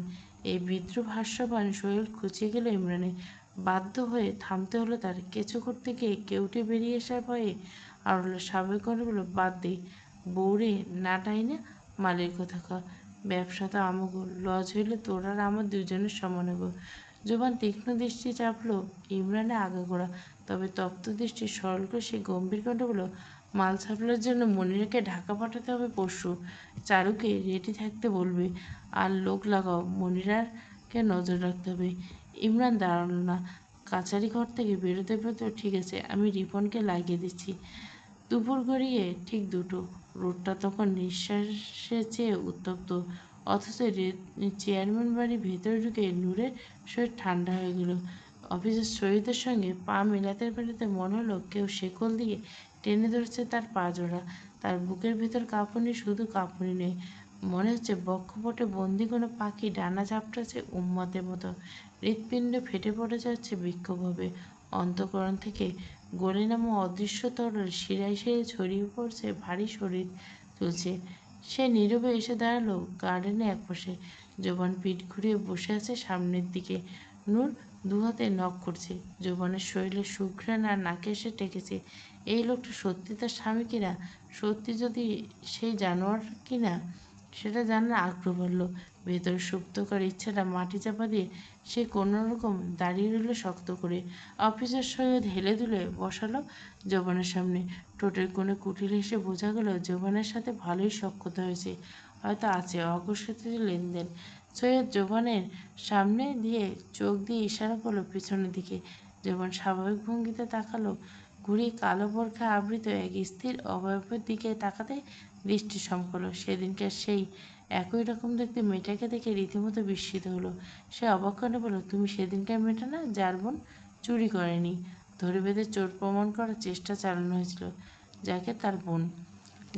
A: এই বিদ্রুপ হাস্যবান শরীর খুঁচিয়ে গেল ইমরানে। বাধ্য হয়ে থামতে হলো তার। কেঁচো করতে গিয়ে কেউটে বেরিয়ে আসার ভয়ে আর হলো স্বাভাবিক কণ্ঠে বলল, বাদ দে বউরে, না টাইনে মালের কথা ক, ব্যবসা তো আমগো, লজ হইলে তোর আর আমার দুজনের সমান হইব। জোবান তীক্ষ্ণ দৃষ্টি চাপলো ইমরানে আগাগোড়া, তবে তপ্ত দৃষ্টি সরল করে সে গম্ভীর কণ্ঠে বলল, মাল সাপ্লাইয়ের জন্য মনিরাকে ঢাকা পাঠাতে হবে পরশু। চারুকে রেডি থাকতে বলবে আর লোক লাগাও, মনিরারকে নজর রাখতে হবে। ইমরান দাঁড়ালো না, কাছারি ঘর থেকে বেরোতে বেরোতে, ঠিক আছে, আমি রিপনকে লাগিয়ে দিচ্ছি। দুপুর গড়িয়ে ঠিক 2টো। রোডটা তখন নিঃশ্বাসের চেয়ে উত্তপ্ত, অথচ চেয়ারম্যান বাড়ির ভেতরে ঢুকে নূরের শরীর ঠান্ডা হয়ে গেল। অফিসের শহীদের সঙ্গে পা মেলাতে মেলাতে মনে হলো কেউ শেকল দিয়ে টেনে ধরেছে তার পা জোড়া। তার বুকের ভেতর কাঁপুনি শুধু কাঁপুনি নেই, মনে হচ্ছে বক্ষপটে বন্দি কোনো পাখি ডানা ঝাপটাচ্ছে উন্মাদের মতো। হৃৎপিণ্ড ফেটে পড়ে যাচ্ছে বিক্ষোভভাবে। অন্তঃকরণ থেকে গলে নামা অদৃশ্য তরল শিরায় শিরায় ছড়িয়ে পড়ছে, ভারী শরীর তুলছে। সে নীরবে এসে দাঁড়ালো গার্ডেনে একপাশে। জোবান পিঠ ঘুরিয়ে বসে আছে সামনের দিকে। নূর দুহাতে নক করছে। জোবানের শরীরে সুঘ্রাণ আর নাকে এসে টেকেছে। এই লোকটা সত্যি তার স্বামী কিনা, সত্যি যদি সেই জানোয়ার কিনা, সেটা জানার আগ্রহ বাড়ল। ভেতর সুপ্ত করার ইচ্ছাটা মাটি চাপা দিয়ে সে কোনোরকম দাঁড়িয়ে রইল শক্ত করে। অফিসার সৈয়দ হেলে দুলে বসালো জোবানের সামনে। ঠোঁটের কোণে কুটিল হেসে বোঝা গেল জোবানের সাথে ভালোই সখ্যতা হয়েছে, হয়তো আছে অঘোষিত লেনদেন। সৈয়দ জোবানের সামনে দিয়ে চোখ দিয়ে ইশারা করলো পিছনের দিকে। জোবান স্বাভাবিক ভঙ্গিতে তাকালো। ঘুরিয়ে কালো বোরখা আবৃত এক স্থির অবয়বের দিকে তাকাতে দৃষ্টি সমকল। সেদিনকার সেই একই রকম দেখতে মেয়েটাকে দেখে রীতিমতো বিস্মিত হলো। সে অবাক করে বলল, তুমি সেদিনকার মেয়েটা না যার বোন চুরি করেনি? ধরে বেঁধে চোর প্রমাণ করার চেষ্টা চালানো হয়েছিল, যাকে তার বোন।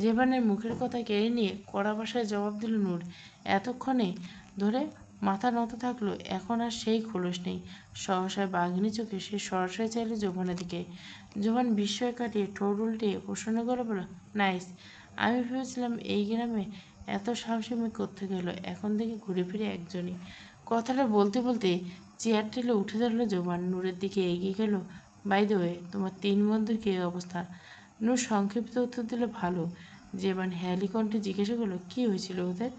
A: জেবানের মুখের কথা কেড়ে নিয়ে কড়া ভাষায় জবাব দিল নূর। এতক্ষণে ধরে মাথা নত থাকলো, এখন আর সেই খোলস নেই। সহসায় বাঘিনী চোখে সে সরাসরি চাইলে জোবানের দিকে। জোবান বিস্ময় কাটিয়ে ঠোঁট উল্টিয়ে প্রশ্ন করে বলল, নাইস। আমি ভেবেছিলাম এই গ্রামে এত সাহসী মেয়ে কোত্থেকে এলো, এখন দেখি ঘুরে ফিরে একজনই। কথাটা বলতে বলতে চেয়ার টেলে উঠে দাঁড়ালো জোবান, নূরের দিকে এগিয়ে গেল। বাই দ্য ওয়ে, তোমার 3 বন্ধুর কী অবস্থা? নূর সংক্ষিপ্ত উত্তর দিল, ভালো। জেবান হেয়ালি কণ্ঠে জিজ্ঞাসা করলো, কী হয়েছিল ওদের?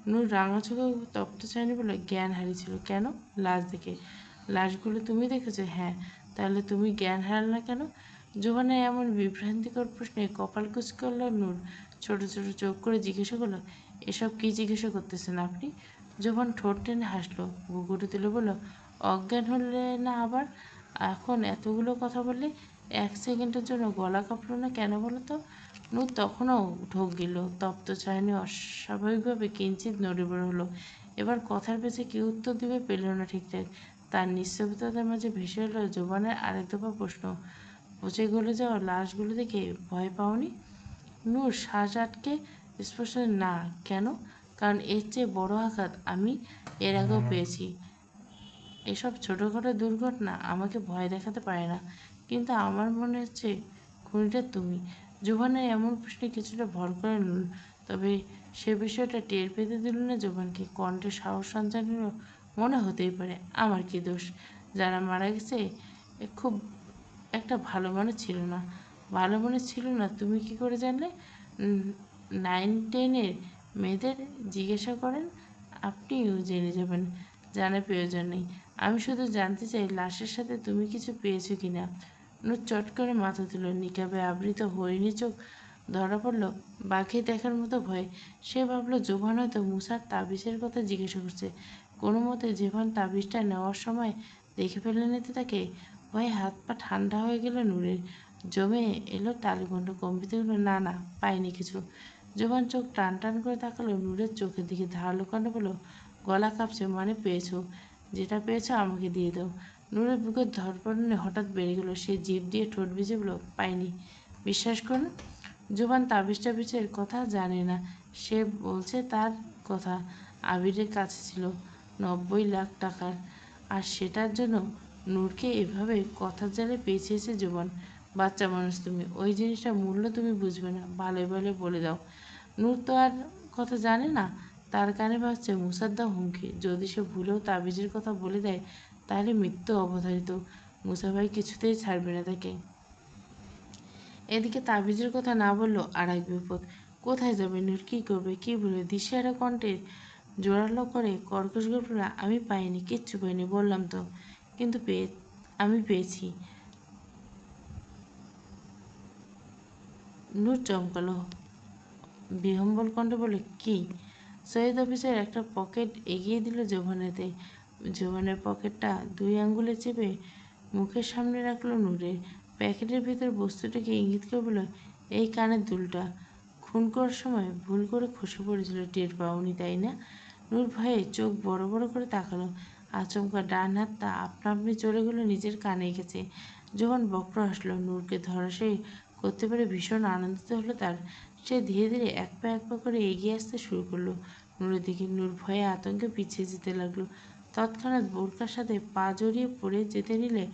A: নূর রাঙা চোখে তপ্ত চায়নি বলে, জ্ঞান হারিয়েছিল। কেন? লাশ দেখে। লাশগুলো তুমি দেখেছো? হ্যাঁ। তাহলে তুমি জ্ঞান হারাল না কেন? জোবানের এমন বিভ্রান্তিকর প্রশ্নে কপাল কুঁচকে করল নূর। ছোট ছোট চোখ করে জিজ্ঞাসা করলো, এসব কী জিজ্ঞাসা করতেছেন আপনি? জোবান ঠোঁট টেনে হাসলো, ঘুঘুরু তুলে বলল, অজ্ঞান হলে না আবার? এখন এতগুলো কথা বললে 1 সেকেন্ডের জন্য গলা কাঁপলো না কেন বলো তো? নূর তখনও ঢোক গেল। তপ্ত চাহনি অস্বাভাবিকভাবে কিঞ্চিত নড়িবড় হলো। এবার কথার পেছে কী উত্তর দিবে পেল না ঠিকঠাক। তার নিস্তব্ধতার মাঝে ভেসে এলো জোবানের আরেক দফা প্রশ্ন, পচে গলে যাওয়া লাশগুলো দেখে ভয় পাওনি? নূর শ্বাস আটকে স্পষ্ট, না। কেন? কারণ এর চেয়ে বড় আঘাত আমি এর আগেও পেয়েছি। এসব ছোটোখাটো দুর্ঘটনা আমাকে ভয় দেখাতে পারে না, কিন্তু আমার মনে হচ্ছে খুনিটা তুমি। জোবানের এমন প্রশ্নে কিছুটা ভর করে নূর, তবে সে বিষয়টা টের পেতে দিল না জোবানকে। কণ্ঠে সাহস সঞ্চার হল, মনে হতেই পারে। আমার কি দোষ? যারা মারা গেছে খুব একটা ভালো মানুষ ছিল না। ভালো মানুষ ছিল না তুমি কি করে জানলে? 9-10-এর মেয়েদের জিজ্ঞাসা করেন, আপনিও জেনে যাবেন। জানার প্রয়োজন নেই। আমি শুধু জানতে চাই লাশের সাথে তুমি কিছু পেয়েছো কি না। নূর চট করে মাথা তুলল। নিকাবে আবৃত হরিণী চোখ ধরা পড়ল বাঘে দেখার মতো ভয়ে। সে ভাবল জোবান হয়তো মুসার তাবিজের কথা জিজ্ঞাসা করছে। কোনো মতে জোবান তাবিজটা নেওয়ার সময় দেখে ফেলেনি তো তাকে। ভয়ে হাত পা ঠান্ডা হয়ে গেল নূরের। জমে এলো তালুকণ্ঠ, কম্পিত হলো, না না, পাইনি কিছু। জোবান চোখ টান টান করে তাকালো নূরের চোখের দিকে, ধারালো কণ্ঠে বলল, গলা কাঁপছে, মানে পেয়েছো? যেটা পেয়েছো আমাকে দিয়ে দাও। নূরের বুকের ধড়ফড়ানি হঠাৎ বেড়ে গেল। সে জিভ দিয়ে ঠোঁট ভিজে বলল, পাইনি। বিশ্বাস করুন। জোবান তাবিজ টাবিজের কথা জানে না। সে বলছে তার কথা আবিরের কাছে ছিল 90 লাখ টাকার, আর সেটার জন্য নূরকে এভাবে কথার জালে পেঁচিয়েছে জোবান। বাচ্চা মানুষ তুমি, ওই জিনিসটার মূল্য তুমি বুঝবে না। ভালোই ভালো বলে দাও। নূর তো আর কথা জানে না। তার কানে ভাসছে মুসার দেওয়া হুমকি। যদি সে ভুলেও তাবিজের কথা বলে দেয় তাহলে মৃত্যু অবধারিত। মুসা ভাই কিছুতেই ছাড়বে না তাকে। এদিকে তাবিজের কথা না বললেও আর এক বিপদ। কোথায় যাবে নূর? কী করবে? কী বলবে? দিশেহারা কণ্ঠে জোরালো করে কর্কশ গল্পটা, আমি পাইনি, কিচ্ছু পাইনি, বললাম তো। কিন্তু আমি পেয়েছি। নূর চমকালো, বিহ্বল কণ্ঠে বলে, কি? সৈয়দ অফিসার একটা পকেট এগিয়ে দিল জোবানেতে। জোবানের পকেটটা 2 আঙুলে চেপে মুখের সামনে রাখলো নূরের। প্যাকেটের ভেতর বস্তুটাকে ইঙ্গিত করে বলল, এই কানের দুলটা খুন করার সময় ভুল করে খসে পড়েছিল, টের পাওনি তাই না? নূর ভয়ে চোখ বড় বড় করে তাকালো। আচমকা ডান হাতটা আপনা আপনি চলে গেল নিজের কানে গেছে। যখন বক্র হাসলো, নূরকে ধরাশায়ী করতে পেরে ভীষণ আনন্দিত হলো তার। সে ধীরে ধীরে এক পা করে এগিয়ে আসতে শুরু করলো নূরের দিকে। নূর ভয়ে আতঙ্কে পিছিয়ে যেতে লাগলো। তৎক্ষণাৎ বোরকার সাথে পা জড়িয়ে পড়ে যেতে নিলে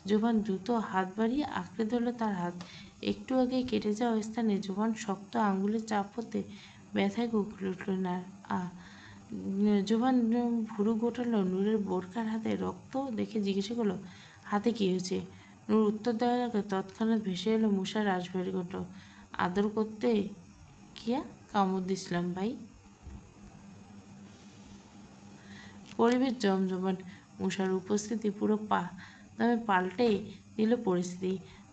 A: জোবান দ্রুত হাত বাড়িয়ে আঁকড়ে ধরল তার হাত। একটু আগে কেটে যাওয়া স্থানে জোবান শক্ত আঙ্গুলের চাপ পড়তে ব্যথায় কুঁকড়ে উঠল না। জোবান ভুরু গোটালো নূরের বোরকার হাতে রক্ত দেখে জিজ্ঞাসা করলো, হাতে কি হয়েছে? নূর উত্তর দেওয়ার আগে তৎক্ষণাৎ ভেসে এলো মুষার রাশভারী কণ্ঠ, আদর করতে কিয়া কামড় দিছিলাম ভাই। পরিবেশ জমজমাট। মুষার উপস্থিতি পুরো দামে পাল্টে দিল পরিস্থিতি।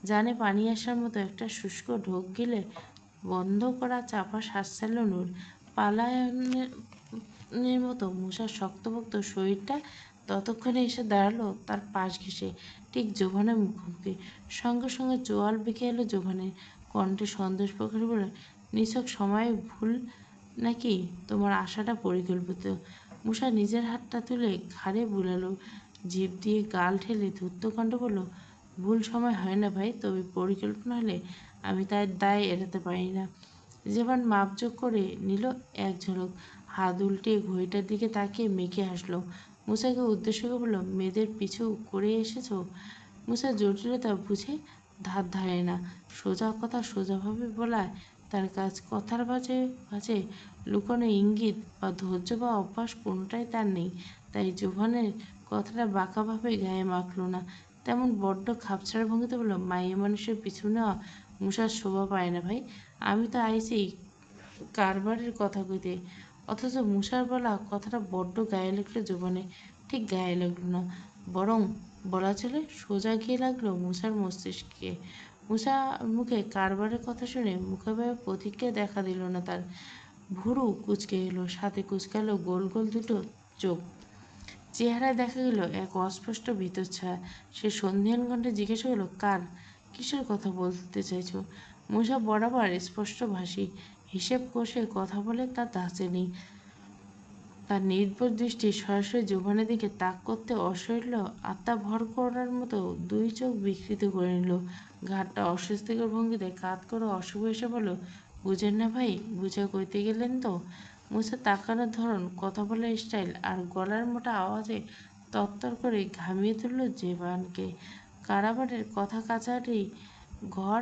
A: জানে পানি আসার মতো একটা শুষ্ক ঢোক গিলে বন্ধ করা চাপা শ্বাস ছাড়ল নূর। পালায়নের মতো মুষার শক্তপোক্ত শরীরটা ততক্ষণে এসে দাঁড়ালো তার পাশ ঘেঁষে, ঠিক জোভানের মুখোমুখি। সঙ্গে সঙ্গে চোয়াল বেঁকে এলো জোভানের। কণ্ঠে সন্তোষ প্রকাশ বলল, নিছক সময় ভুল নাকি তোমার আশাটা পরিকল্পিত? মুষা নিজের হাতটা তুলে ঘাড়ে বুলালো, জিভ দিয়ে গাল ঠেলে ধূর্ত কণ্ঠে বলল, ভুল সময় হয় না ভাই, তবে পরিকল্পনা হলে আমি তার দায় এড়াতে পারি না। জেবান মাপজোক করে নিল এক ঝলক, হাত উল্টিয়ে ঘড়িটার দিকে তাকিয়ে মেখে হাসলো। মুসাকে উদ্দেশ্য করে বলল, মেয়েদের পিছু করে এসেছ? মুসা জটিলতা বুঝে ধার ধারে না। সোজা কথা সোজাভাবে বলায় তার কাজ। কথার বাজে বাজে লুকানো ইঙ্গিত বা ধৈর্য বা অভ্যাস কোনোটাই তার নেই। তাই জোভানের কথাটা বাঁকাভাবে গায়ে মাখল না। তেমন বড্ড খাপছাড়া ভঙ্গিতে বলল, মাইয়ে মানুষের পিছু নেওয়া মুসার শোভা পায় না ভাই। আমি তো আইছি কারবারের কথা কইতে। অথচ মুসার বলা কথাটা বড্ড গায়ে লাগলো জোবানে। ঠিক গায়ে লাগলো না, বরং বলা চলে সোজা গিয়ে লাগলো মুসার মস্তিষ্কে। মুসা মুখে কারবারের কথা শুনে মুখে প্রতিক্রিয়া দেখা দিল না তার। ভুরু কুঁচকে এলো, সাথে কুঁচকালো গোল গোল দুটো চোখ। চেহারায় দেখা গেল এক অস্পষ্ট ভিতর ছায়া। সে সন্ধিহান কণ্ঠে জিজ্ঞাসা করলো, কার? কিসের কথা বলতে চাইছো? মুসা বরাবর স্পষ্টভাষী, হিসেব কষে কথা বলে তার ধাঁচে নেই। তার নির্বোধ দৃষ্টি সরাসরি জোবানের দিকে তাক করতে অসহ্য আত্মা ভর করার মতো দুই চোখ বিকৃত করে নিল। ঘাটটা অস্বস্তিকর ভঙ্গিতে কাত করে অশুভ এসে বলল, বুঝেন না ভাই, বুঝা কইতে গেলেন তো? মুসা তাকানোর ধরন, কথা বলার স্টাইল আর গলার মোটা আওয়াজে তত্তর করে ঘামিয়ে তুলল জেবানকে। কারাবারের কথা কাছারি ঘর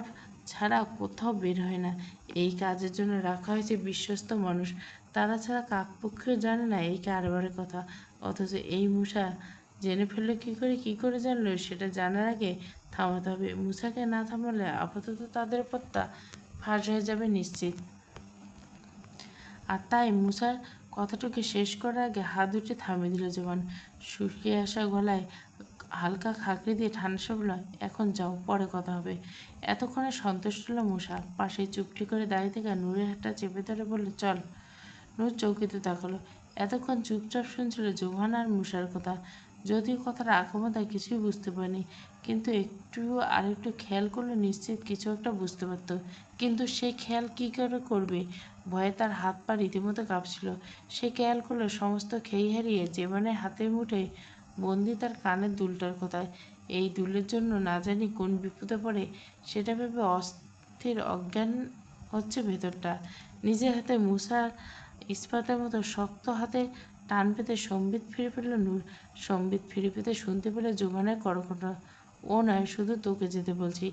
A: ছাড়া কোথাও বের হয় না। এই কাজের জন্য রাখা হয়েছে বিশ্বস্ত মানুষ। তারা ছাড়া কাকপক্ষেও জানে না এই কারবারের কথা। অথচ এই মুসা জেনে ফেললো কী করে জানলো সেটা জানার আগে থামাতে হবে। মুসাকে না থামালে আপাতত তাদের পথটা ফাঁস হয়ে যাবে নিশ্চিত। আর তাই মুসার কথাটুকু শেষ করার আগে হাত দুটি থামিয়ে দিল জোবান। শুকিয়ে আসা গলায় হালকা খাঁকরি দিয়ে ঠান্ডা বলল, এখন যাও, পরে কথা হবে। এতক্ষণে সন্তুষ্ট হলো মুসা। পাশে চুপটি করে দাঁড়িয়ে থাকা নূরের হাতটা চেপে ধরে বলল, চল। নূর চৌকিতে তাকালো। এতক্ষণ চুপচাপ শুনছিল জোহান আর মুসার কথা। যদিও কথাটা আকামতা কিছুই বুঝতে পারেনি, কিন্তু আরেকটু খেয়াল করলে নিশ্চিত কিছু একটা বুঝতে পারত। কিন্তু সে খেয়াল কী করে করবে? ভয়ে তার হাত পা রীতিমতো কাঁপছিল। সে খেয়াল করলো সমস্ত খেই হারিয়ে জেবানের হাতের মুঠোয় বন্দি তার কানের দুলটার কথায়। এই দুলের জন্য না জানি কোন বিপদে পড়ে সেটা ভেবে অস্থির অজ্ঞান হচ্ছে ভেতরটা। নিজের হাতে মুসার ইস্পাতের মতো শক্ত হাতে টান পেতে সম্বিত ফিরে পেল নূর। সম্বিত ফিরে পেতে শুনতে পেল জোবানের কড়কড়, ও নয়, শুধু তোকে যেতে বলছি।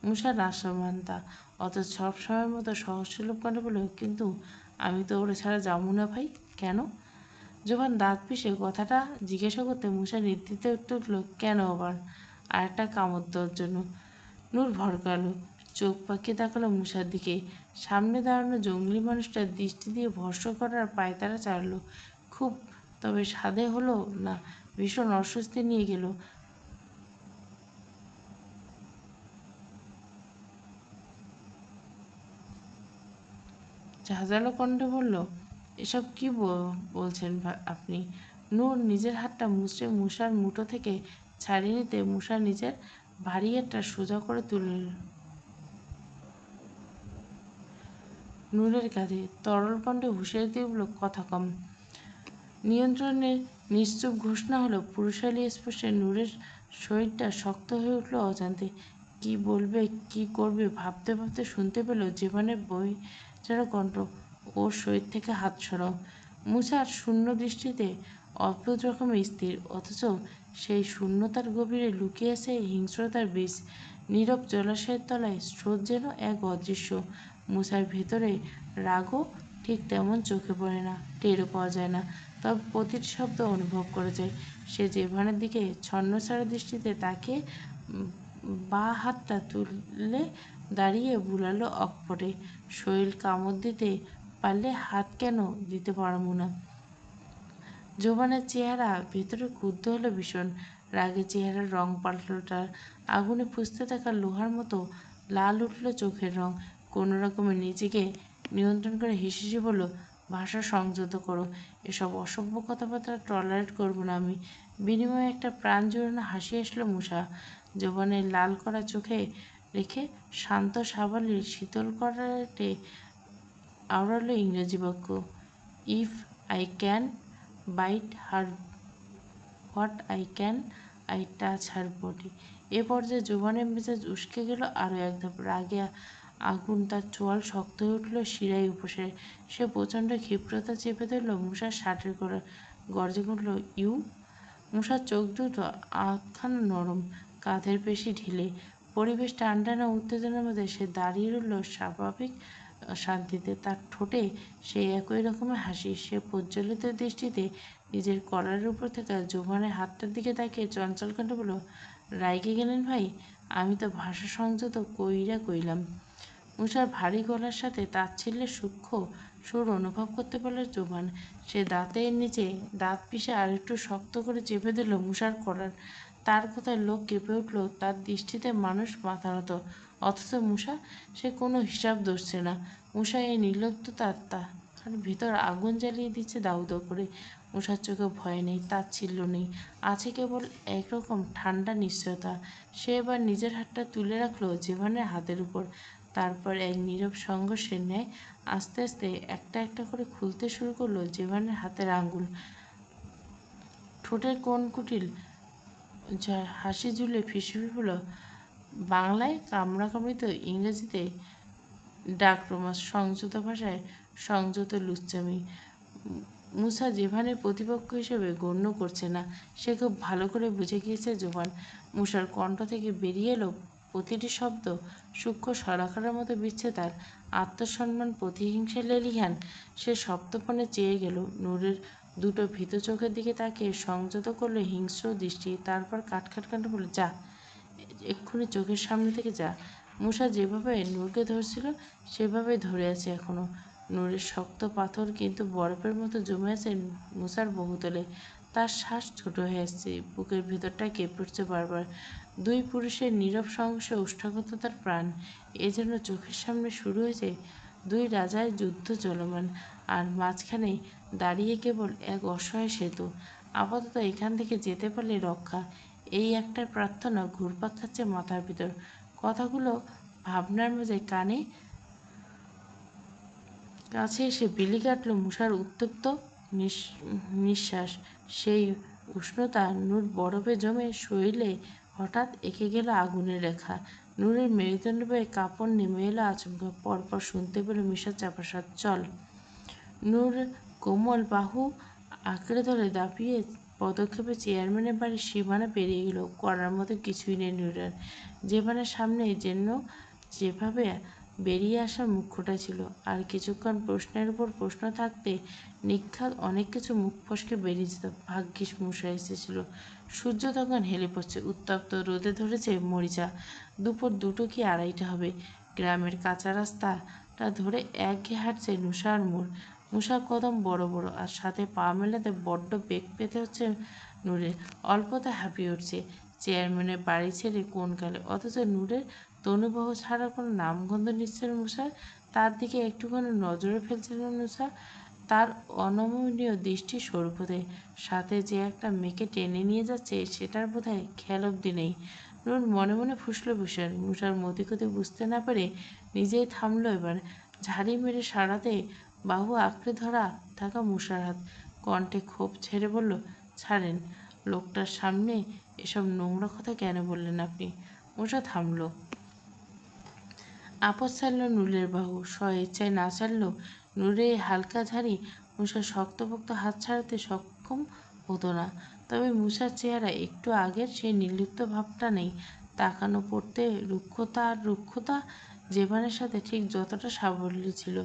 A: মুসা নাশমান্তা, অথচ সবসময়ের মতো সহজসুলভ কণ্ঠে বলল, কিন্তু আমি তো ওরা ছাড়া যাবো না ভাই। কেন? জোবান দাঁত পিষে কথাটা জিজ্ঞাসা করতে মুসা নির্দ্বিত উত্তর দিল, কেন আবার? আর একটা কামড় দেওয়ার জন্য। নূর ভড়কালো, চোখ পাকিয়ে তাকালো মুসার দিকে। সামনে দাঁড়ানো জঙ্গলি মানুষটার দৃষ্টি দিয়ে ভর্ৎস করার পায়তারা চাড়ল। খুব, তবে সাধে হলো না, ভীষণ অস্বস্তি নিয়ে গেল। ঝাঁঝালো কণ্ঠে বলল, এসব কি বলছেন আপনি? নূর নিজের হাতটা মুছড়ে মুসার মুঠো থেকে ছাড়িয়ে নিতে মুসা নিজের ভারী একটা সোজা করে তুলল নূরের কাঁধে। তরল কণ্ঠে হুঁশিয়ারি দিয়ে বলল, কথা কম। নিয়ন্ত্রণের নিশ্চুপ ঘোষণা হলো। পুরুষালী স্পর্শে নূরের শরীরটা শক্ত হয়ে উঠল অজান্তে। কি বলবে, কি করবে ভাবতে ভাবতে শুনতে পেল জীবনের বই যেন কণ্ঠ, ওর শরীর থেকে হাত সরাও। মুসার শূন্য দৃষ্টিতে অদ্ভুত রকমের স্থির, অথচ সেই শূন্যতার গভীরে লুকিয়ে আছে হিংস্রতার বীজ। নীরব জলাশয়ের তলায় স্রোত যেন এক অদৃশ্য। মুসার ভেতরে রাগও ঠিক তেমন চোখে পড়ে না, টেরও পাওয়া যায় না, তবে প্রতিটি শব্দ অনুভব করা যায়। সে জেভানের দিকে ছন্নছাড়া দৃষ্টিতে তাকিয়ে বাঁ হাতটা তুলে দাঁড়িয়ে বুলালো অকপটে। শরীর কামড় দিতে পারলে হাত কেন দিতে পারবো না? জোবানের চেহারা ভেতরে ক্ষুব্ধ হলো ভীষণ। রাগে চেহারার রং পাল্টালো তার। আগুনে ফুঁসতে থাকা লোহার মতো লাল উঠল চোখের রং। কোনো রকমে নিজেকে নিয়ন্ত্রণ করে হেসে বলল, ভাষা সংযত করো, এসব অসভ্য কথাবার্তা টলারেট করবো না আমি। বিনিময়ে একটা প্রাণ জুড়ানো হাসি আসলো মুসা জোবানের লাল করা চোখে রেখে। শান্ত সাবলীল শীতল করাটে আওড়ালো ইংরেজি বাক্য, if I can bite her what I can I touch her body. এ পর্যায়ে জোবানের মেজাজ উস্কে গেল আরও এক ধাপ। রাগে আগুন তার চোয়াল শক্ত হয়ে উঠল শিরায় উপসে। সে প্রচণ্ড ক্ষিপ্রতা চেপে ধরল মুসার শার্টের কলার, গর্জে উঠল, ইউ। মুসার চোখ দুটো আধখানা নরম, কাঁধের পেশি ঢিলে। পরিবেশ টানটানা উত্তেজনার মধ্যে সে দাঁড়িয়ে রইল স্বাভাবিক শান্তিতে। তার ঠোঁটে সেই একই রকমের হাসি। সে প্রজ্বলিত দৃষ্টিতে নিজের কলারের উপর থেকে জোবানের হাতটার দিকে তাকিয়ে চঞ্চল কণ্ঠে বলল, রাইগে গেলেন ভাই? আমি তো ভাষা সংযত কইলাম। মুসার ভারী গলার সাথে তাচ্ছিল্যের সূক্ষ্ম সুর অনুভব করতে পারল জোবান। সে দাঁতের নিচে দাঁত পিষে আরেকটু শক্ত করে চেপে দিল মুসার কলার। তার কথায় লোক কেঁপে উঠল, তার দৃষ্টিতে মানুষ মাথা নত। অথচ মুসা, সে কোনো হিসাব ধরছে না। মুসা এই নির্লিপ্ততা তার ভিতর আগুন জ্বালিয়ে দিচ্ছে দাউ দাউ করে। মুসার চোখে ভয় নেই, তাচ্ছিল্য নেই, আছে কেবল একরকম ঠান্ডা নিশ্চয়তা। সে এবার নিজের হাতটা তুলে রাখলো জেভানের হাতের উপর। তারপর এক নীরব সংঘর্ষের ন্যায় আস্তে আস্তে একটা একটা করে খুলতে শুরু করলো জেভানের হাতের আঙ্গুল। ঠোঁটের কোণ কুটিল হাসি ঝুলে ফিসফিস বলল, বাংলায় কামড়াকামড়ি তো ইংরেজিতে ডাক রোমান্স, সংযত ভাষায় সংযত লুচ্চামি। মুসা জেভানের প্রতিপক্ষ হিসেবে গণ্য করছে না। সে খুব ভালো করে বুঝে গিয়েছে জোবান। মুসার কণ্ঠ থেকে বেরিয়ে এলো প্রতিটি শব্দ সূক্ষ্ম শলাকার মতো বিচ্ছে তার। আত্মসম্মান প্রতিহিংসা লেলিহান। সে সপ্তপনে চেয়ে গেল নূরের দুটো ভীত চোখের দিকে তাকিয়ে সংযত করলো হিংস্র দৃষ্টি। তারপর কাটখাট কান্ডে বলল, যা, এক্ষুনি চোখের সামনে থেকে যা। মুসা যেভাবে নূরকে ধরছিল সেভাবে ধরে আছে এখনো। নূরের শক্ত পাথর কিন্তু বরফের মতো জমে আছে মুসার বহুতলে। তার শ্বাস ছোট হয়ে আসছে, বুকের ভেতরটা কেঁপে উঠছে বারবার। দুই পুরুষের নীরব সংঘর্ষে ওষ্ঠাগত তার প্রাণ। এ যেন চোখের সামনে শুরু হয়েছে দুই রাজার যুদ্ধ চলমান, আর মাঝখানে দাঁড়িয়ে কেবল এক অসহায় সেতু। আপাতত এখান থেকে যেতে পারলে রক্ষা, এই একটা প্রার্থনা ঘুরপাক খাচ্ছে মাথার ভিতর। কথাগুলো ভাবনার মাঝে কানে কাছে এসে বিলি কাটল মুসার উত্তপ্ত নিঃশ্বাস। সেই উষ্ণতা নূর বরফে জমে শরীরে হঠাৎ এঁকে গেল আগুনের রেখা। নূরের মেরুদণ্ড বেয়ে কাপড় নেমে এলো আচমকা। পরপর শুনতে পেল মিশার চাপাসাদ, চল। নূর কোমল বাহু আঁকড়ে ধরে দাপিয়ে পদক্ষেপে চেয়ারম্যানের বাড়ির সীমানা পেরিয়ে গেল। করার মতো কিছুই নেই নূরের। জেভানের সামনে যেন যেভাবে বেরিয়ে আসার মুখ্যটা ছিল। আর কিছুক্ষণ প্রশ্নের উপর প্রশ্ন থাকতে নিঘাত অনেক কিছু মুখ ফসকে বেরিয়ে যেত। ভাগ্যিস মুসা এসেছিল। সূর্য তখন হেলে পড়ছে, উত্তপ্ত রোদে ধরেছে মরিচা। দুপুর 2টো কি 2:30 হবে। গ্রামের কাঁচা রাস্তাটা ধরে একঘেয়ে হাঁটছে নুসা আর মোড়। মুসার কদম বড় বড়, আর সাথে পা মেলাতে বড্ড বেগ পেতে হচ্ছে নূরের। অল্পতে হাঁপিয়ে উঠছে। চেয়ারম্যানের বাড়ি ছেড়ে কোন কালে, অথচ নূরের তনুবাহ ছাড়া কোনো নামগন্ধ নিচ্ছে মুসার। তার দিকে একটুখানি নজরে ফেলছিল নুসা। তার অনমনীয় দৃষ্টি সর্বদে সাথে যে একটা মেয়েকে টেনে নিয়ে যাচ্ছে সেটার বোধহয় খেয়াল অব্দি নেই। নূর মনে মনে ফুঁসল মুষার মতিগতি বুঝতে না পেরে নিজেই থামলো এবার। ঝাড়ি মেরে সারাতে বাহু আঁকড়ে ধরা থাকা মুষার হাত। কণ্ঠে ক্ষোভ ছেড়ে বলল, ছাড়েন, লোকটার সামনে এসব নোংরা কথা কেন বললেন আপনি? মুষা থামল, আপদ ছাড়ল নূরের বাহু। স্ব-ইচ্ছায় না ছাড়লেও নূরের হালকা ঝাড়ি মুষার শক্তপোক্ত হাত ছাড়াতে সক্ষম হতো না। তবে মুষার চেহারা একটু আগের সেই নির্লিপ্ত ভাবটা নেই। তাকানো পড়তে রুক্ষতা, আর রুক্ষতা জেবানের সাথে ঠিক যতটা সাবল্য ছিল,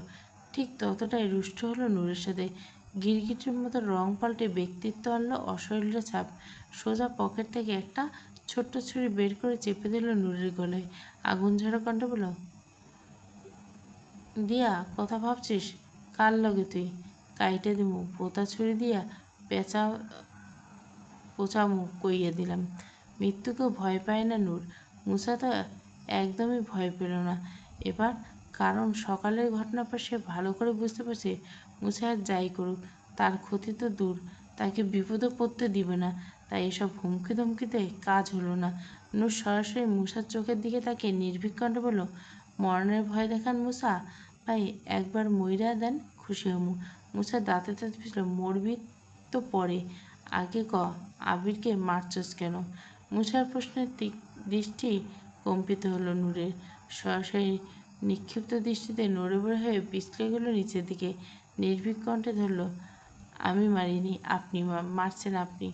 A: ঠিক ততটাই রুষ্ট হলো নূরের সাথে। গিরগিটির মতো রং পাল্টে ব্যক্তিত্ব আনলো অশরীর ছাপ। সোজা পকেট থেকে একটা ছোট্ট ছুরি বের করে চেপে দিল নূরের গলায়। আগুন ঝরা কণ্ঠে বলল, দিয়া কথা ভাবছিস? কার লগে তুই? কাইটে দিমু পোতা ছুরি দিয়া পেঁচা পোচামু কইয়া দিলাম। মৃত্যুকেও ভয় পায় না নূর। মুসা তো একদমই ভয় পেল না এবার, কারণ সকালের ঘটনার পর সে ভালো করে বুঝতে পারছে মুসা আর যাই করুক তার ক্ষতি তো দূর, তাকে বিপদে পড়তে দিবে না। তাই এসব হুমকি ধমকিতে কাজ হলো না। নূর সরাসরি মুসার চোখের দিকে তাকে নির্ভীক কণ্ঠে বলল, মরণের ভয় দেখান মুসা ভাই, একবার মইরা দেন খুশি হমু। মুসা দাঁতে দাঁত পিছল, মরবি তো পরে, আগে ক আবিরকে মারছস কেন? মুসার প্রশ্নের দৃষ্টি কম্পিত হলো নূরের। সরাসরি নিক্ষিপ্ত দৃষ্টিতে নড়ে বড়ে হয়ে পিছলে গেল নিচের দিকে। নির্ভীক কণ্ঠে ধরল, আমি মারিনি, আপনি মারছেন আপনি।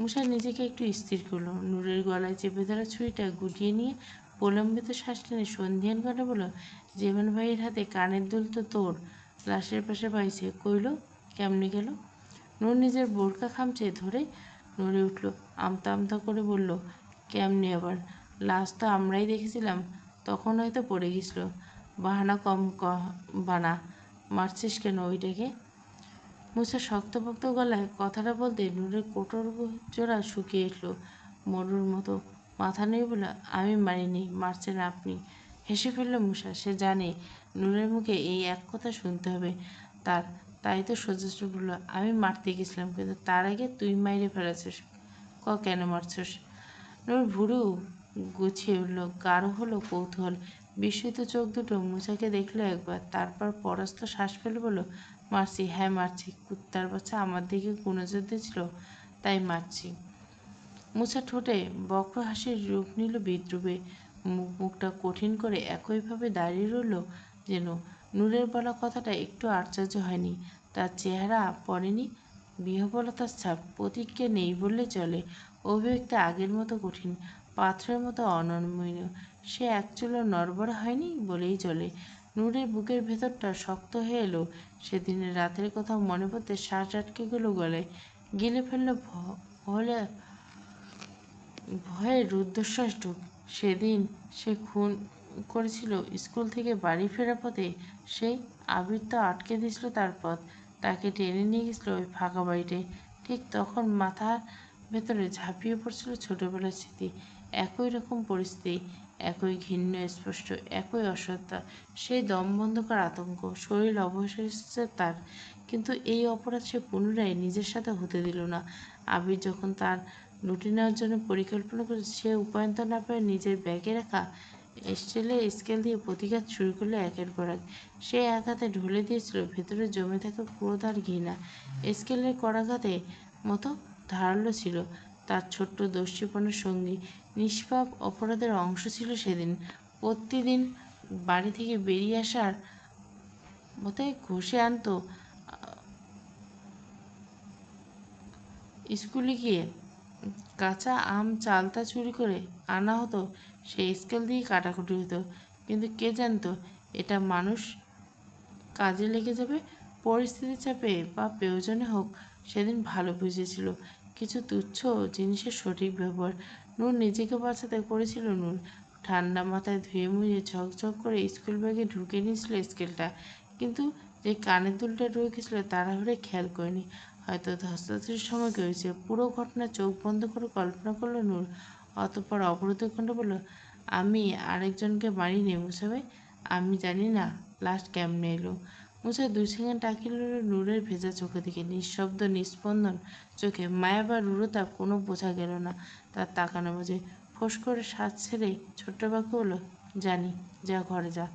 A: মুসা নিজেকে একটু স্থির করলো। নূরের গলায় চেপে ধরা ছুরিটা গুটিয়ে নিয়ে প্রলম্বিত শ্বাস টেনে সন্ধিয়ান কণ্ঠে বলল, জেমান ভাইয়ের হাতে কানের দুল তো তোর লাশের পাশে পাইছে, কইল কেমনে গেল? নূর নিজের বোরকা খামচে ধরে নড়ে উঠল, আমতা আমতা করে বলল, কেমনে আবার? লাশ তো আমরাই দেখেছিলাম, তখন হয়তো পড়ে গেছিল। বাহানা কম বানা, মারছিস কেন ওইটাকে? মুসা শক্তপোক্ত গলায় কথাটা বলতে নূরের কোটর জোড়া শুকিয়ে এসল মরুর মতো। মাথা নেই বলে, আমি মারিনি, মারছেন আপনি। হেসে ফেলল মুসা। সে জানে নূরের মুখে এই এক কথা শুনতে হবে তার, তাই তো সোজাসুজি বলল, আমি মারতে গেছিলাম, কিন্তু তার আগে তুই মাইরে ফেলেছিস। কেন মারছিস? নূর ভুরু গুছিয়ে উঠল, গাঢ় হলো কৌতূহল। বিস্মিত চোখ দুটো মুসাকে দেখলো একবার, তারপর পরাস্ত শ্বাস ফেলে বলল, মারছি, হ্যাঁ মারছি, কুত্তার বাচ্চা আমার দিকে কুনজর দিয়েছিল তাই মারছি। মুসা ঠোঁটে বক্র হাসির রূপ নিল বিদ্রুপে। মুখটা কঠিন করে একইভাবে দাঁড়িয়ে রইল যেন। নূরের বলা কথাটা একটু আশ্চর্য হয়নি। তার চেহারা পড়েনি বিহ্বলতার ছাপ, প্রতিক্রিয়া নেই বললে চলে। অভিব্যক্তি আগের মতো কঠিন, পাথরের মতো অনমনীয়। সে একচুলও নড়বড়ে হয়নি বলেই চলে। নূরের বুকের ভেতরটা শক্ত হয়ে এলো। সেদিনের রাতের কথা মনে পড়তে শ্বাস আটকে গেল গলায়। গিলে ফেলল ভয়ে রুদ্ধশ্বাস ঢুক। সেদিন সে খুন করেছিল স্কুল থেকে বাড়ি ফেরার পথে। সেই আবির তো আটকে দিয়েছিল তার পথ, তাকে টেনে নিয়ে গেছিল ওই ফাঁকা বাড়িতে। ঠিক তখন মাথার ভেতরে ঝাঁপিয়ে পড়ছিল ছোটবেলার স্মৃতি। একই রকম পরিস্থিতি, একই ঘৃণ্য স্পষ্ট, একই অশ্রদ্ধা, সেই দম বন্ধ করার আতঙ্ক। শরীর অবশ এসেছে তার, কিন্তু এই অপরাধ সে পুনরায় নিজের সাথে হতে দিল না। আবির যখন তার লুটে নেওয়ার জন্য পরিকল্পনা করেছে, সে উপায়ন্তর না পেরে নিজের ব্যাগে রাখা স্কেল দিয়ে প্রতিঘাত শুরু করলো একের পর এক। সে এক হাতে ঢলে দিয়েছিল ভেতরে জমে থাকা ক্রোধ আর ঘৃণা। স্কেলের করাঘাতে মতো ধারালো ছিল তার ছোট্ট দস্যুপনার সঙ্গী। নিষ্পাপ অপরাধের অংশ ছিল সেদিন। প্রতিদিন বাড়ি থেকে বেরিয়ে আসার পথে ঘষে আনতো স্কুলে গিয়ে কাঁচা আম চালতা চুরি করে আনা হতো, সেই স্কেল দিয়ে কাটাকুটি হতো। কিন্তু কে জানতো এটা মানুষ কাজে লেগে যাবে? পরিস্থিতির চাপে বা প্রয়োজনে হোক, সেদিন ভালো বুঝেছিল কিছু তুচ্ছ জিনিসের সঠিক ব্যবহার। নূর নিজেকে বাঁচাতে করেছিল। নূর ঠান্ডা মাথায় ধুয়ে মুছে ঝকঝক করে স্কুল ব্যাগে ঢুকে নিয়েছিল স্কেলটা, কিন্তু যে কানের দুলটা রয়ে গেছিল তাড়াহুড়ে খেয়াল করেনি। হয়তো ধস্তাধস্তির সময় হয়েছে। পুরো ঘটনা চোখ বন্ধ করে কল্পনা করল নূর। অতঃপর অবরুদ্ধ কণ্ঠে বলল, আমি আরেকজনকে মারিনি মুসাবে, আমি জানি না লাশ কেমনে এলো। মুসা 2 সেকেন্ড তাকিয়ে রইল নূরের ভেজা চোখের দিকে। নিঃশব্দ নিস্পন্দন চোখে মায়া বা রূঢ়তা কোনো বোঝা গেল না তার তাকানো মাঝে। ফোঁস করে শ্বাস ছেড়ে ছোট্ট বাক্য হলো, জানি, যা ঘরে যা।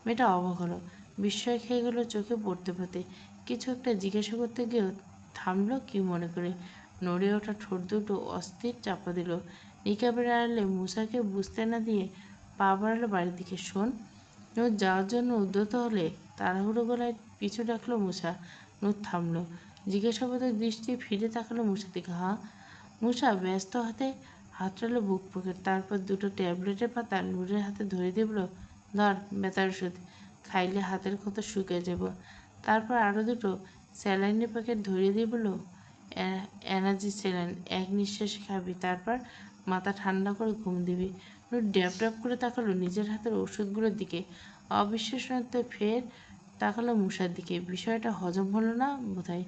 A: মেয়েটা অবাক হলো, বিস্ময় খেয়ে গেল চোখে পড়তে পড়তে। কিছু একটা জিজ্ঞাসা করতে গিয়েও থামলো কি মনে করে। নড়ে ওঠা ঠোঁট দুটো অস্থির চাপা দিল। নিকাবের আড়ালে মুসাকে বুঝতে না দিয়ে পা বাড়ালো বাড়ির দিকে। শোন। নূর যাওয়ার জন্য উদ্যত হলে তাড়াহুড়ো গলায় পিছু ডাকলো মুসা। নূর থামলো, জিজ্ঞাসাবোধক দৃষ্টি ফিরে তাকালো মুসার দিকে। হ্যাঁ। মুসা ব্যস্ত হাতে হাতড়ালো বুক পকেট, তারপর দুটো ট্যাবলেটের পাতা নূরের হাতে ধরে দিয়ে বলল, ধর, ব্যথার ওষুধ, খাইলে হাতের ক্ষত শুকিয়ে যাব। তারপর আরও দুটো স্যালাইনের প্যাকেট ধরিয়ে দিয়ে বলল, এনার্জি স্যালাইন, এক নিঃশ্বাসে খাবি, তারপর মাথা ঠান্ডা করে ঘুম দিবি। নূর ড্যাব ড্যাব করে তাকালো নিজের হাতের ওষুধগুলোর দিকে। অবিশ্বাসনাতে ফের তাকালো মুসার দিকে। বিষয়টা হজম হলো না বোধহয়।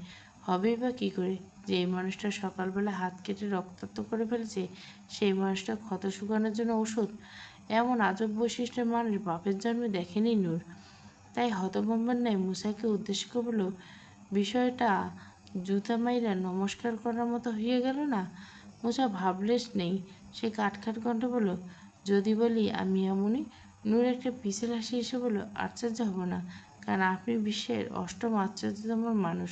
A: হবেই বা কী করে? যে এই মানুষটা সকালবেলা হাত কেটে রক্তাক্ত করে ফেলেছে, সেই মানুষটা ক্ষত শুকানোর জন্য ওষুধ? এমন আজব বৈশিষ্ট্যের মানুষ বাপের জন্মে দেখেনি নূর। তাই হতভম্বার ন্যায় মুসাকে উদ্দেশ্য করে বলল, বিষয়টা জুতা মাইরা নমস্কার করার মতো হয়ে গেল না? মুসা ভাবলেশ নেই, সে কাটখাট কণ্ঠে বলল, যদি বলি আমি এমনই? নূর একটা পিছের হাসি এসে বলল, আশ্চর্য হব না, কারণ আপনি বিশ্বের অষ্টম আশ্চর্যতম মানুষ।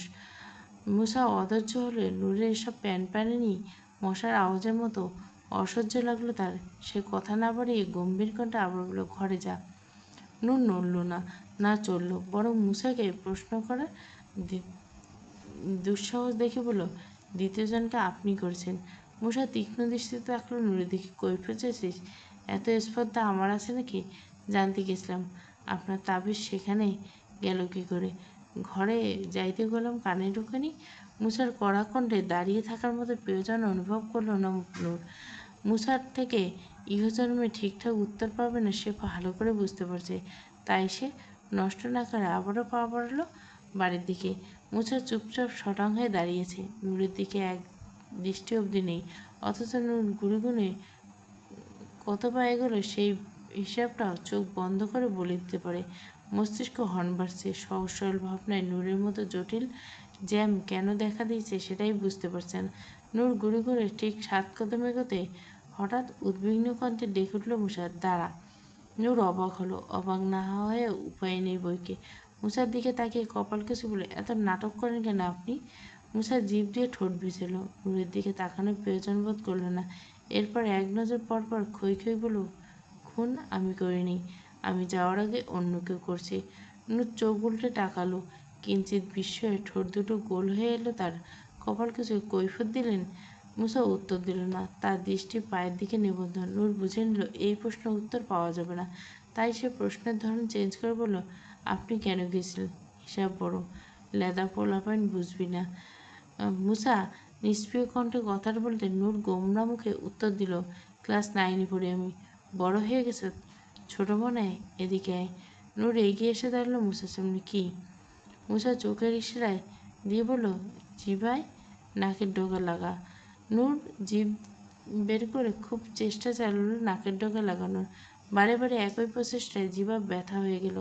A: মুসা অধৈর্য হলে নূরের এসব প্যানপ্যানানি মশার আওয়াজের মতো অসহ্য লাগলো তার। সে কথা না বাড়িয়ে গম্ভীর কণ্ঠে আবার বলল, ঘরে যা। নূর নড়ল না, না চলল, বরং মুসাকে প্রশ্ন করার দুঃসাহস দেখে বলল, দ্বিতীয়জনটা আপনি করেছেন। মুসা তীক্ষ্ণ দৃষ্টিতে তাকলো নূরের দিকে। কৈফিয়ত চাইছিস? এত স্পর্ধা আমার আছে নাকি? জানতে গেছিলাম আপনার তাবিজ সেখানে গেল কি করে? ঘরে যাইতে গেলাম, কানে ঢোকেনি। মুসার কড়া কণ্ঠে দাঁড়িয়ে থাকার মতো প্রয়োজন অনুভব করলো না নূর। মুসার থেকে ইহজন্মে ঠিকঠাক উত্তর পাবে না সে ভালো করে বুঝতে পারছে। তাই সে নষ্ট না করে আবারও পা বাড়ালো বাড়ির দিকে। মুসা চুপচাপ শটাং হয়ে দাঁড়িয়েছে, নূরের দিকে এক দৃষ্টি অবধি নেই। অথচ নূর গুনে কত পা এগোলো সেই হিসাবটাও চোখ বন্ধ করে বলে দিতে পারে। মস্তিষ্ক হর্ন বাড়ছে। সহজ সরল ভাবনায় নূরের মতো জটিল জ্যাম কেন দেখা দিয়েছে সেটাই বুঝতে পারছেন। নূর ঘুরে ঠিক 7 কদম এগোতে হঠাৎ উদ্বিগ্ন কণ্ঠে ডেকে উঠল, মুসা, দাঁড়া। নূর অবাক হলো। অবাক না হয়ে উপায় নেই বইকে। মুসার দিকে তাকিয়ে কপাল কুঁচকে বলে, এত নাটক করেন কেন আপনি? মুসা জিভ দিয়ে ঠোঁট ভিজেল। নূরের দিকে তাকানোর প্রয়োজন বোধ করল না। এরপর এক নজর পরপর খই খই বলল, খুন আমি করিনি, আমি যাওয়ার আগে অন্য কেউ করছে। নূর চোখ উল্টে তাকালো। কিঞ্চিত বিস্ময়ে ঠোঁট দুটো গোল হয়ে এলো তার। কপাল কুঁচকে কৈফিয়ত দিলেন? মুসা উত্তর দিল না। তার দৃষ্টি পায়ের দিকে নিবদ্ধ। নূর বুঝে নিল এই প্রশ্নের উত্তর পাওয়া যাবে না। তাই সে প্রশ্নের ধরন চেঞ্জ করে বলল, আপনি কেন গিয়েছিলেন? হিসাব বড়, লেদা পোলাপাইন বুঝবি না। মুসা নিষ্প্রিয় কণ্ঠে কথাটা বলতে নূর গোমরা মুখে উত্তর দিল, ক্লাস 9-এ পড়ি আমি। বড় হয়ে গেছে ছোট মনে হয়, এদিকে আয়। নূর এগিয়ে এসে দাঁড়ালো মুসার সামনে। কি? মুসা চোখের ইশারায় দিয়ে বলল, জিভায় নাকের ডগা লাগা। নূর জিভ বের করে খুব চেষ্টা চালালো নাকের ডগা লাগানোর। বারে বারে একই প্রচেষ্টায় জিভা ব্যথা হয়ে গেল,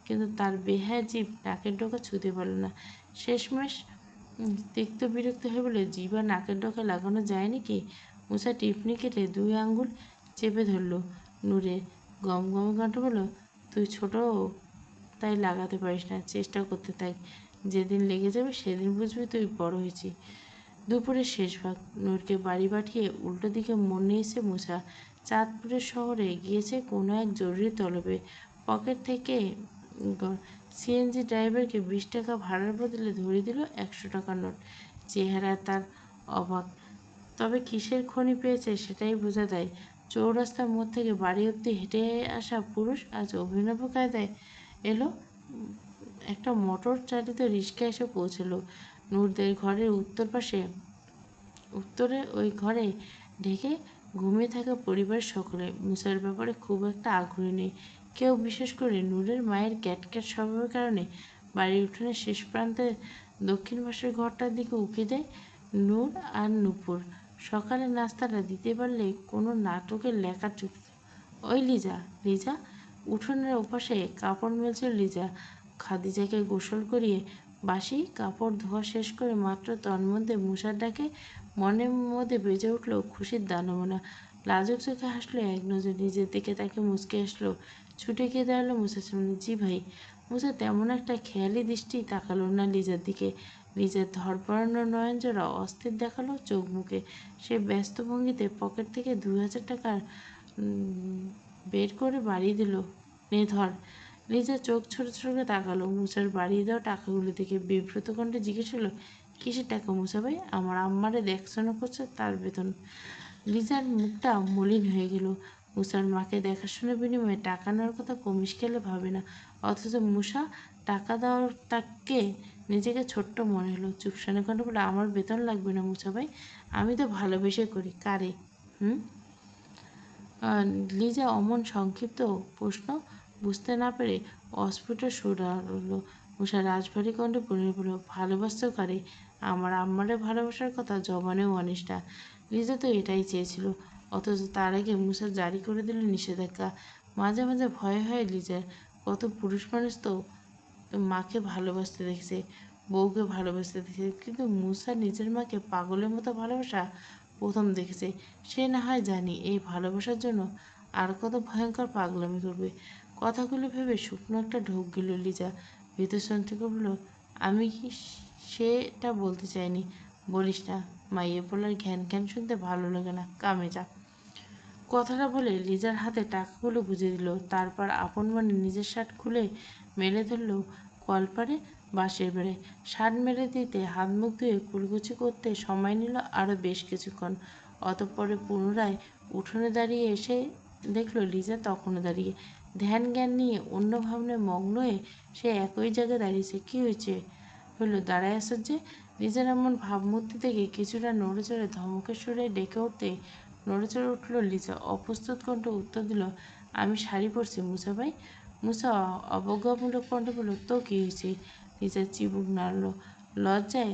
A: কিন্তু তার বেহায়া জিভ নাকের ডগা ছুঁতে পারল না। শেষমেশ তিক্ত বিরক্ত হয়ে বলে, জিভা নাকের ডগা লাগানো যায় নাকি? মুসা টিপনি কেটে 2 আঙ্গুল চেপে ধরল নূরের। গমগমে কণ্ঠ বলল, তুই ছোট তাই লাগাতে পারিস না, চেষ্টা করতে থাক, যেদিন লেগে যাবে সেদিন বুঝবি তুই বড় হয়েছিস। দুপুরের শেষ ভাগ। নূরকে বাড়ি পাঠিয়ে উল্টো দিকে মোড় নিয়েছে মুসা। চাঁদপুরের শহরে গিয়েছে কোনো এক জরুরি তলবে। পকেট থেকে সিএনজি ড্রাইভারকে 20 টাকা ভাড়ার বদলে ধরিয়ে দিল 100 টাকার নোট। চেহারা তার অবাক, তবে কিসের খনি পেয়েছে সেটাই বোঝা দেয়। চৌরাস্তার মোড় থেকে বাড়ি অব্দি হেঁটে আসা পুরুষ আজ অভিনব কায়দায় এলো। একটা মোটর চালিত রিক্সা এসে পৌঁছলো নূরদের ঘরের উত্তরে। ওই ঘরে ঢেকে ঘুমিয়ে থাকা পরিবারের সকলে। মুসার ব্যাপারে খুব একটা আগ্রহী নেই কেউ, বিশেষ করে নূরের মায়ের ক্যাটক্যাট স্বভাবের কারণে। বাড়ির উঠোনের শেষ প্রান্তে দক্ষিণ পাশের ঘরটার দিকে উঁকি দেয় নূর আর নূপুর। সকালে নাস্তাটা দিতে পারলে কোনো নাটকের লেখা জুটত। ওই লিজা, লিজা। উঠোনের ওপাশে কাপড় মেলছিল লিজা। খাদিজাকে গোসল করিয়ে বাসি কাপড় ধোয়া শেষ করে মাত্র তন্মধ্যে মুসার ডাকে মনের মধ্যে বেজে উঠল খুশির দানমনা। লাজুক চোখে হাসলো এক নজর, নিজের দিকে তাকে মুচকে আসলো, ছুটে গিয়ে দাঁড়ালো মুসার সামনে। জি ভাই। মুসা তেমন একটা খেয়ালি দৃষ্টি তাকালো না লিজার দিকে। লিজার ধরপড়ানো নয়নজোড়া অস্থির দেখালো চোখ মুখে। সে ব্যস্ত ভঙ্গিতে পকেট থেকে 2000 টাকা বের করে বাড়িয়ে দিল। নে ধর। লিজা চোখ ছোট ছোট করে তাকালো মুসার বাড়িয়ে দেওয়া টাকাগুলো দেখে। বিব্রত কণ্ঠে জিজ্ঞেস হলো, কিসের টাকা মুসা ভাই? আমার আম্মারে দেখাশোনা করছে, তার বেতন। লিজার মুখটা মলিন হয়ে গেল। মুসার মাকে দেখাশোনার বিনিময়ে টাকা নেওয়ার কথা কমিস খেলে ভাবে না, অথচ মুসা টাকা দেওয়ার তাকে নিজেকে ছোট্ট মনে হলো। চুপসানে কণ্ঠ বলে, আমার বেতন লাগবে না মুসা ভাই, আমি তো ভালোবেসে করি। কারে? হুম? লিজা অমন সংক্ষিপ্ত প্রশ্ন বুঝতে না পেরে অস্ফুট সুর হলো। মুসা রাজবাড়ি কণ্ঠে পড়ে পড়ল, ভালোবাসত কারে? আমার আম্মারে ভালোবাসার কথা জবানেও আনিস না। লিজা তো এটাই চেয়েছিল, অথচ তার আগে মুসা জারি করে দিল নিষেধাজ্ঞা। মাঝে মাঝে ভয় হয় লিজার, কত পুরুষ মানুষ তো মাকে ভালোবাসতে দেখেছে, বউকে ভালোবাসতে দেখেছে, কিন্তু মুসা নিজের মাকে পাগলের মতো ভালোবাসা প্রথম দেখেছে। সে না হয় জানি এই ভালোবাসার জন্য আর কত ভয়ঙ্কর পাগলামি করবে। কথাগুলো ভেবে শুকনো একটা ঢোক গেল লিজা। ভিতর থেকে বলল, আমি কি সেটা বলতে চাইনি। বলিস না, মাইয়ে বলার ঘ্যান ঘ্যান শুনতে ভালো লাগে না, কামে যা। কথাটা বলে লিজার হাতে টাকাগুলো বুঝে দিল, তারপর আপন মনে নিজের শার্ট খুলে মেলে ধরল কলপারে বাঁশের বেড়ে। শার্ট মেলে দিতে হাত মুখ ধুয়ে কুলকুচি করতে সময় নিল আরও বেশ কিছুক্ষণ। অতঃপরে পুনরায় উঠোনে দাঁড়িয়ে এসে দেখল লিজা তখনও দাঁড়িয়ে, ধ্যান জ্ঞান নিয়ে অন্য ভাবনায় মগ্ন হয়ে সে একই জায়গায় দাঁড়িয়েছে। কি হয়েছে? হলো দাঁড়ায় আসার যে? লিজার এমন ভাবমূর্তি দেখে কিছুটা নড়েচড়ে ধমকের সুরে ডেকে উঠতে নড়েচড়ে উঠল লিজা। অপ্রস্তুত কণ্ঠে উত্তর দিল, আমি শাড়ি পরছি মুসা ভাই। মুসা অবজ্ঞামূলক কণ্ঠে বলল, তো কী হয়েছে? লিজা চিবুক নাড়ল, লজ্জায়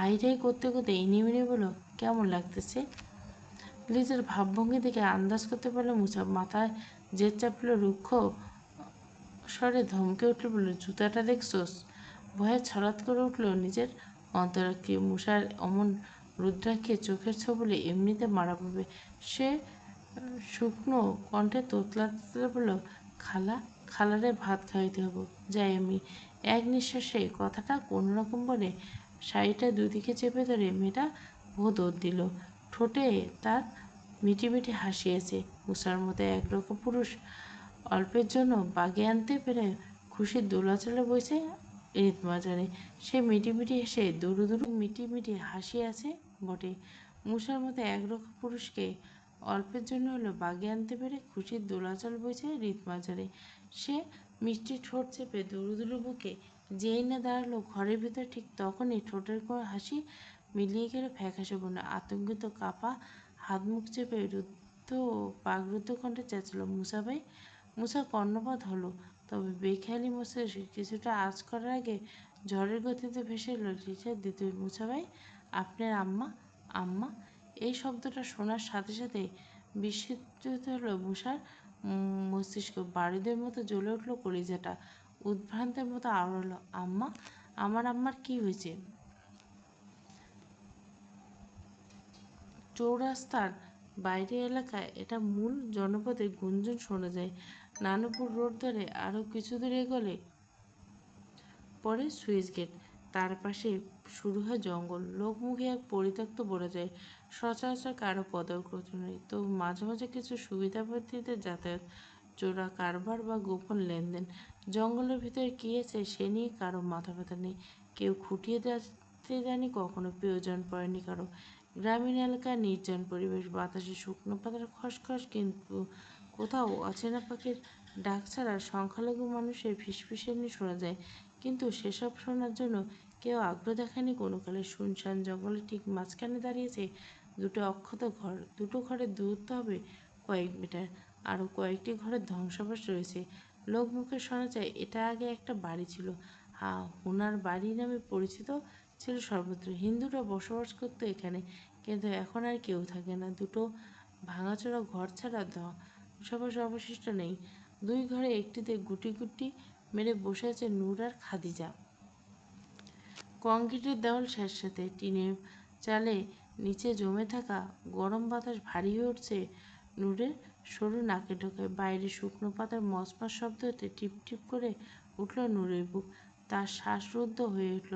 A: আইটাই করতে করতে ইনিমিনি বলল, কেমন লাগতেছে? লিজার ভাবভঙ্গি দেখে আন্দাজ করতে পারল মুসা। মাথায় জেদ চাপল, রুক্ষ স্বরে ধমকে উঠল, বলল, জুতাটা দেখছোস? ভয়ে ছলাৎ করে উঠল নিজের অন্তরাক্ষী। মুসার অমন রুদ্রাক্ষে চোখের ছবলে এমনিতে মারা পড়বে। সে শুকনো কণ্ঠে তোতলাতে বলল, খালা, খালারে ভাত খাওয়াইতে হবো, যাই আমি। এক নিঃশ্বাসে কথাটা কোনোরকম বলে শাড়িটা দুদিকে চেপে ধরে মেয়েটা বহু দৌড় দিল। ঠোঁটে তার মিটি মিটি হাসি আছে। মুসার মতো একরকম পুরুষ অল্পের জন্য বাগে আনতে পেরে খুশির দোলাচলে বইছে হৃদমাজারে। সে মিটিমিটি হেসে দুরু দুরু মিটিমিটি হাসি আছে বটে। মুসার মতো একরকম পুরুষকে অল্পের জন্য হলো বাগে আনতে পেরে খুশির দোলাচল বইছে হৃদমাজারে। সে মিষ্টি ঠোঁট চেপে দুরু দুরু বুকে যেই না দাঁড়ালো ঘরের ভিতর, ঠিক তখনই ঠোঁটের হাসি মিলিয়ে গেল ফ্যাকাশে বন্য। আতঙ্কিত কাপা হাত মুখ চেপে রুদ্ধ বাগরুদ্ধ কণ্ঠে চেঁচালো, মুসা ভাই। মুসা কর্ণপাত হলো, তবে বেখেয়ালি মস্তিষ্কে কিছুটা আঁচ করার আগে ঝড়ের গতিতে ভেসে এলো লিজার দ্বিতীয়, মুসা ভাই, আপনার আম্মা? আম্মা? এই শব্দটা শোনার সাথে সাথে বিস্মিত হলো মুসার মস্তিষ্ক। বারুদের মতো জ্বলে উঠল কলিজাটা। উদ্ভ্রান্তের মতো আওড়ালো, আম্মা? আমার আম্মার কি হয়েছে? চৌরাস্তার বাইরে এলাকায় এটা মূল জনপদে গুঞ্জন শোনা যায়। নানুপুর রোড ধরে আরও কিছু দূর এগোলে পরে সুইচ গেট, তার পাশে শুরু হয় জঙ্গল। লোকমুখে এক পরিত্যক্ত বলা যায়, সচরাচর কারো পদকর্তন নেই, তো মাঝে মাঝে কিছু সুবিধাবর্তীদের যাতায়াত, চোরা কারবার বা গোপন লেনদেন। জঙ্গলের ভিতরে কী আছে সে নিয়ে কারো মাথা ব্যথা নেই, কেউ খুঁটিয়ে দেখতে জানি কখনো প্রয়োজন পড়েনি কারো। গ্রামীণ এলাকার নির্জন পরিবেশ, বাতাসে শুকনো পাতার খসখস, কিন্তু কোথাও অচেনা পাখির ডাক ছাড়া সংখ্যালঘু মানুষের ফিসফিসানি শোনা যায়, কিন্তু সেসব শোনার জন্য কেউ আগ্রহ দেখায়নি কোনোকালে। শুনশান জঙ্গলের ঠিক মাঝখানে দাঁড়িয়েছে দুটো অক্ষত ঘর। দুটো ঘরের দূরত্ব হবে কয়েক মিটার। আরও কয়েকটি ঘরের ধ্বংসাবশেষ রয়েছে। লোকমুখে শোনা যায় এটা আগে একটা বাড়ি ছিল। হুনার বাড়ি নামে পরিচিত ছিল সর্বত্র। হিন্দুরা বসবাস করতো এখানে, কিন্তু এখন আর কেউ থাকে না। দুটো ভাঙাচোরা ঘর ছাড়া ধ্বংসাবশেষ অবশিষ্ট নেই। দুই ঘরে একটিতে গুটি গুটি মেরে বসে আছে নূর আর খাদিজা। কংক্রিটের দেওয়াল স্যাঁতসেঁতে, টিনের চালে নিচে জমে থাকা গরম বাতাস ভারী হয়ে উঠছে নূরের সরু নাকে ঢোকায়। বাইরে শুকনো পাতার মচমচ শব্দ হতে টিপ টিপ করে উঠল নূরের বুক। তার শ্বাসরুদ্ধ হয়ে উঠল।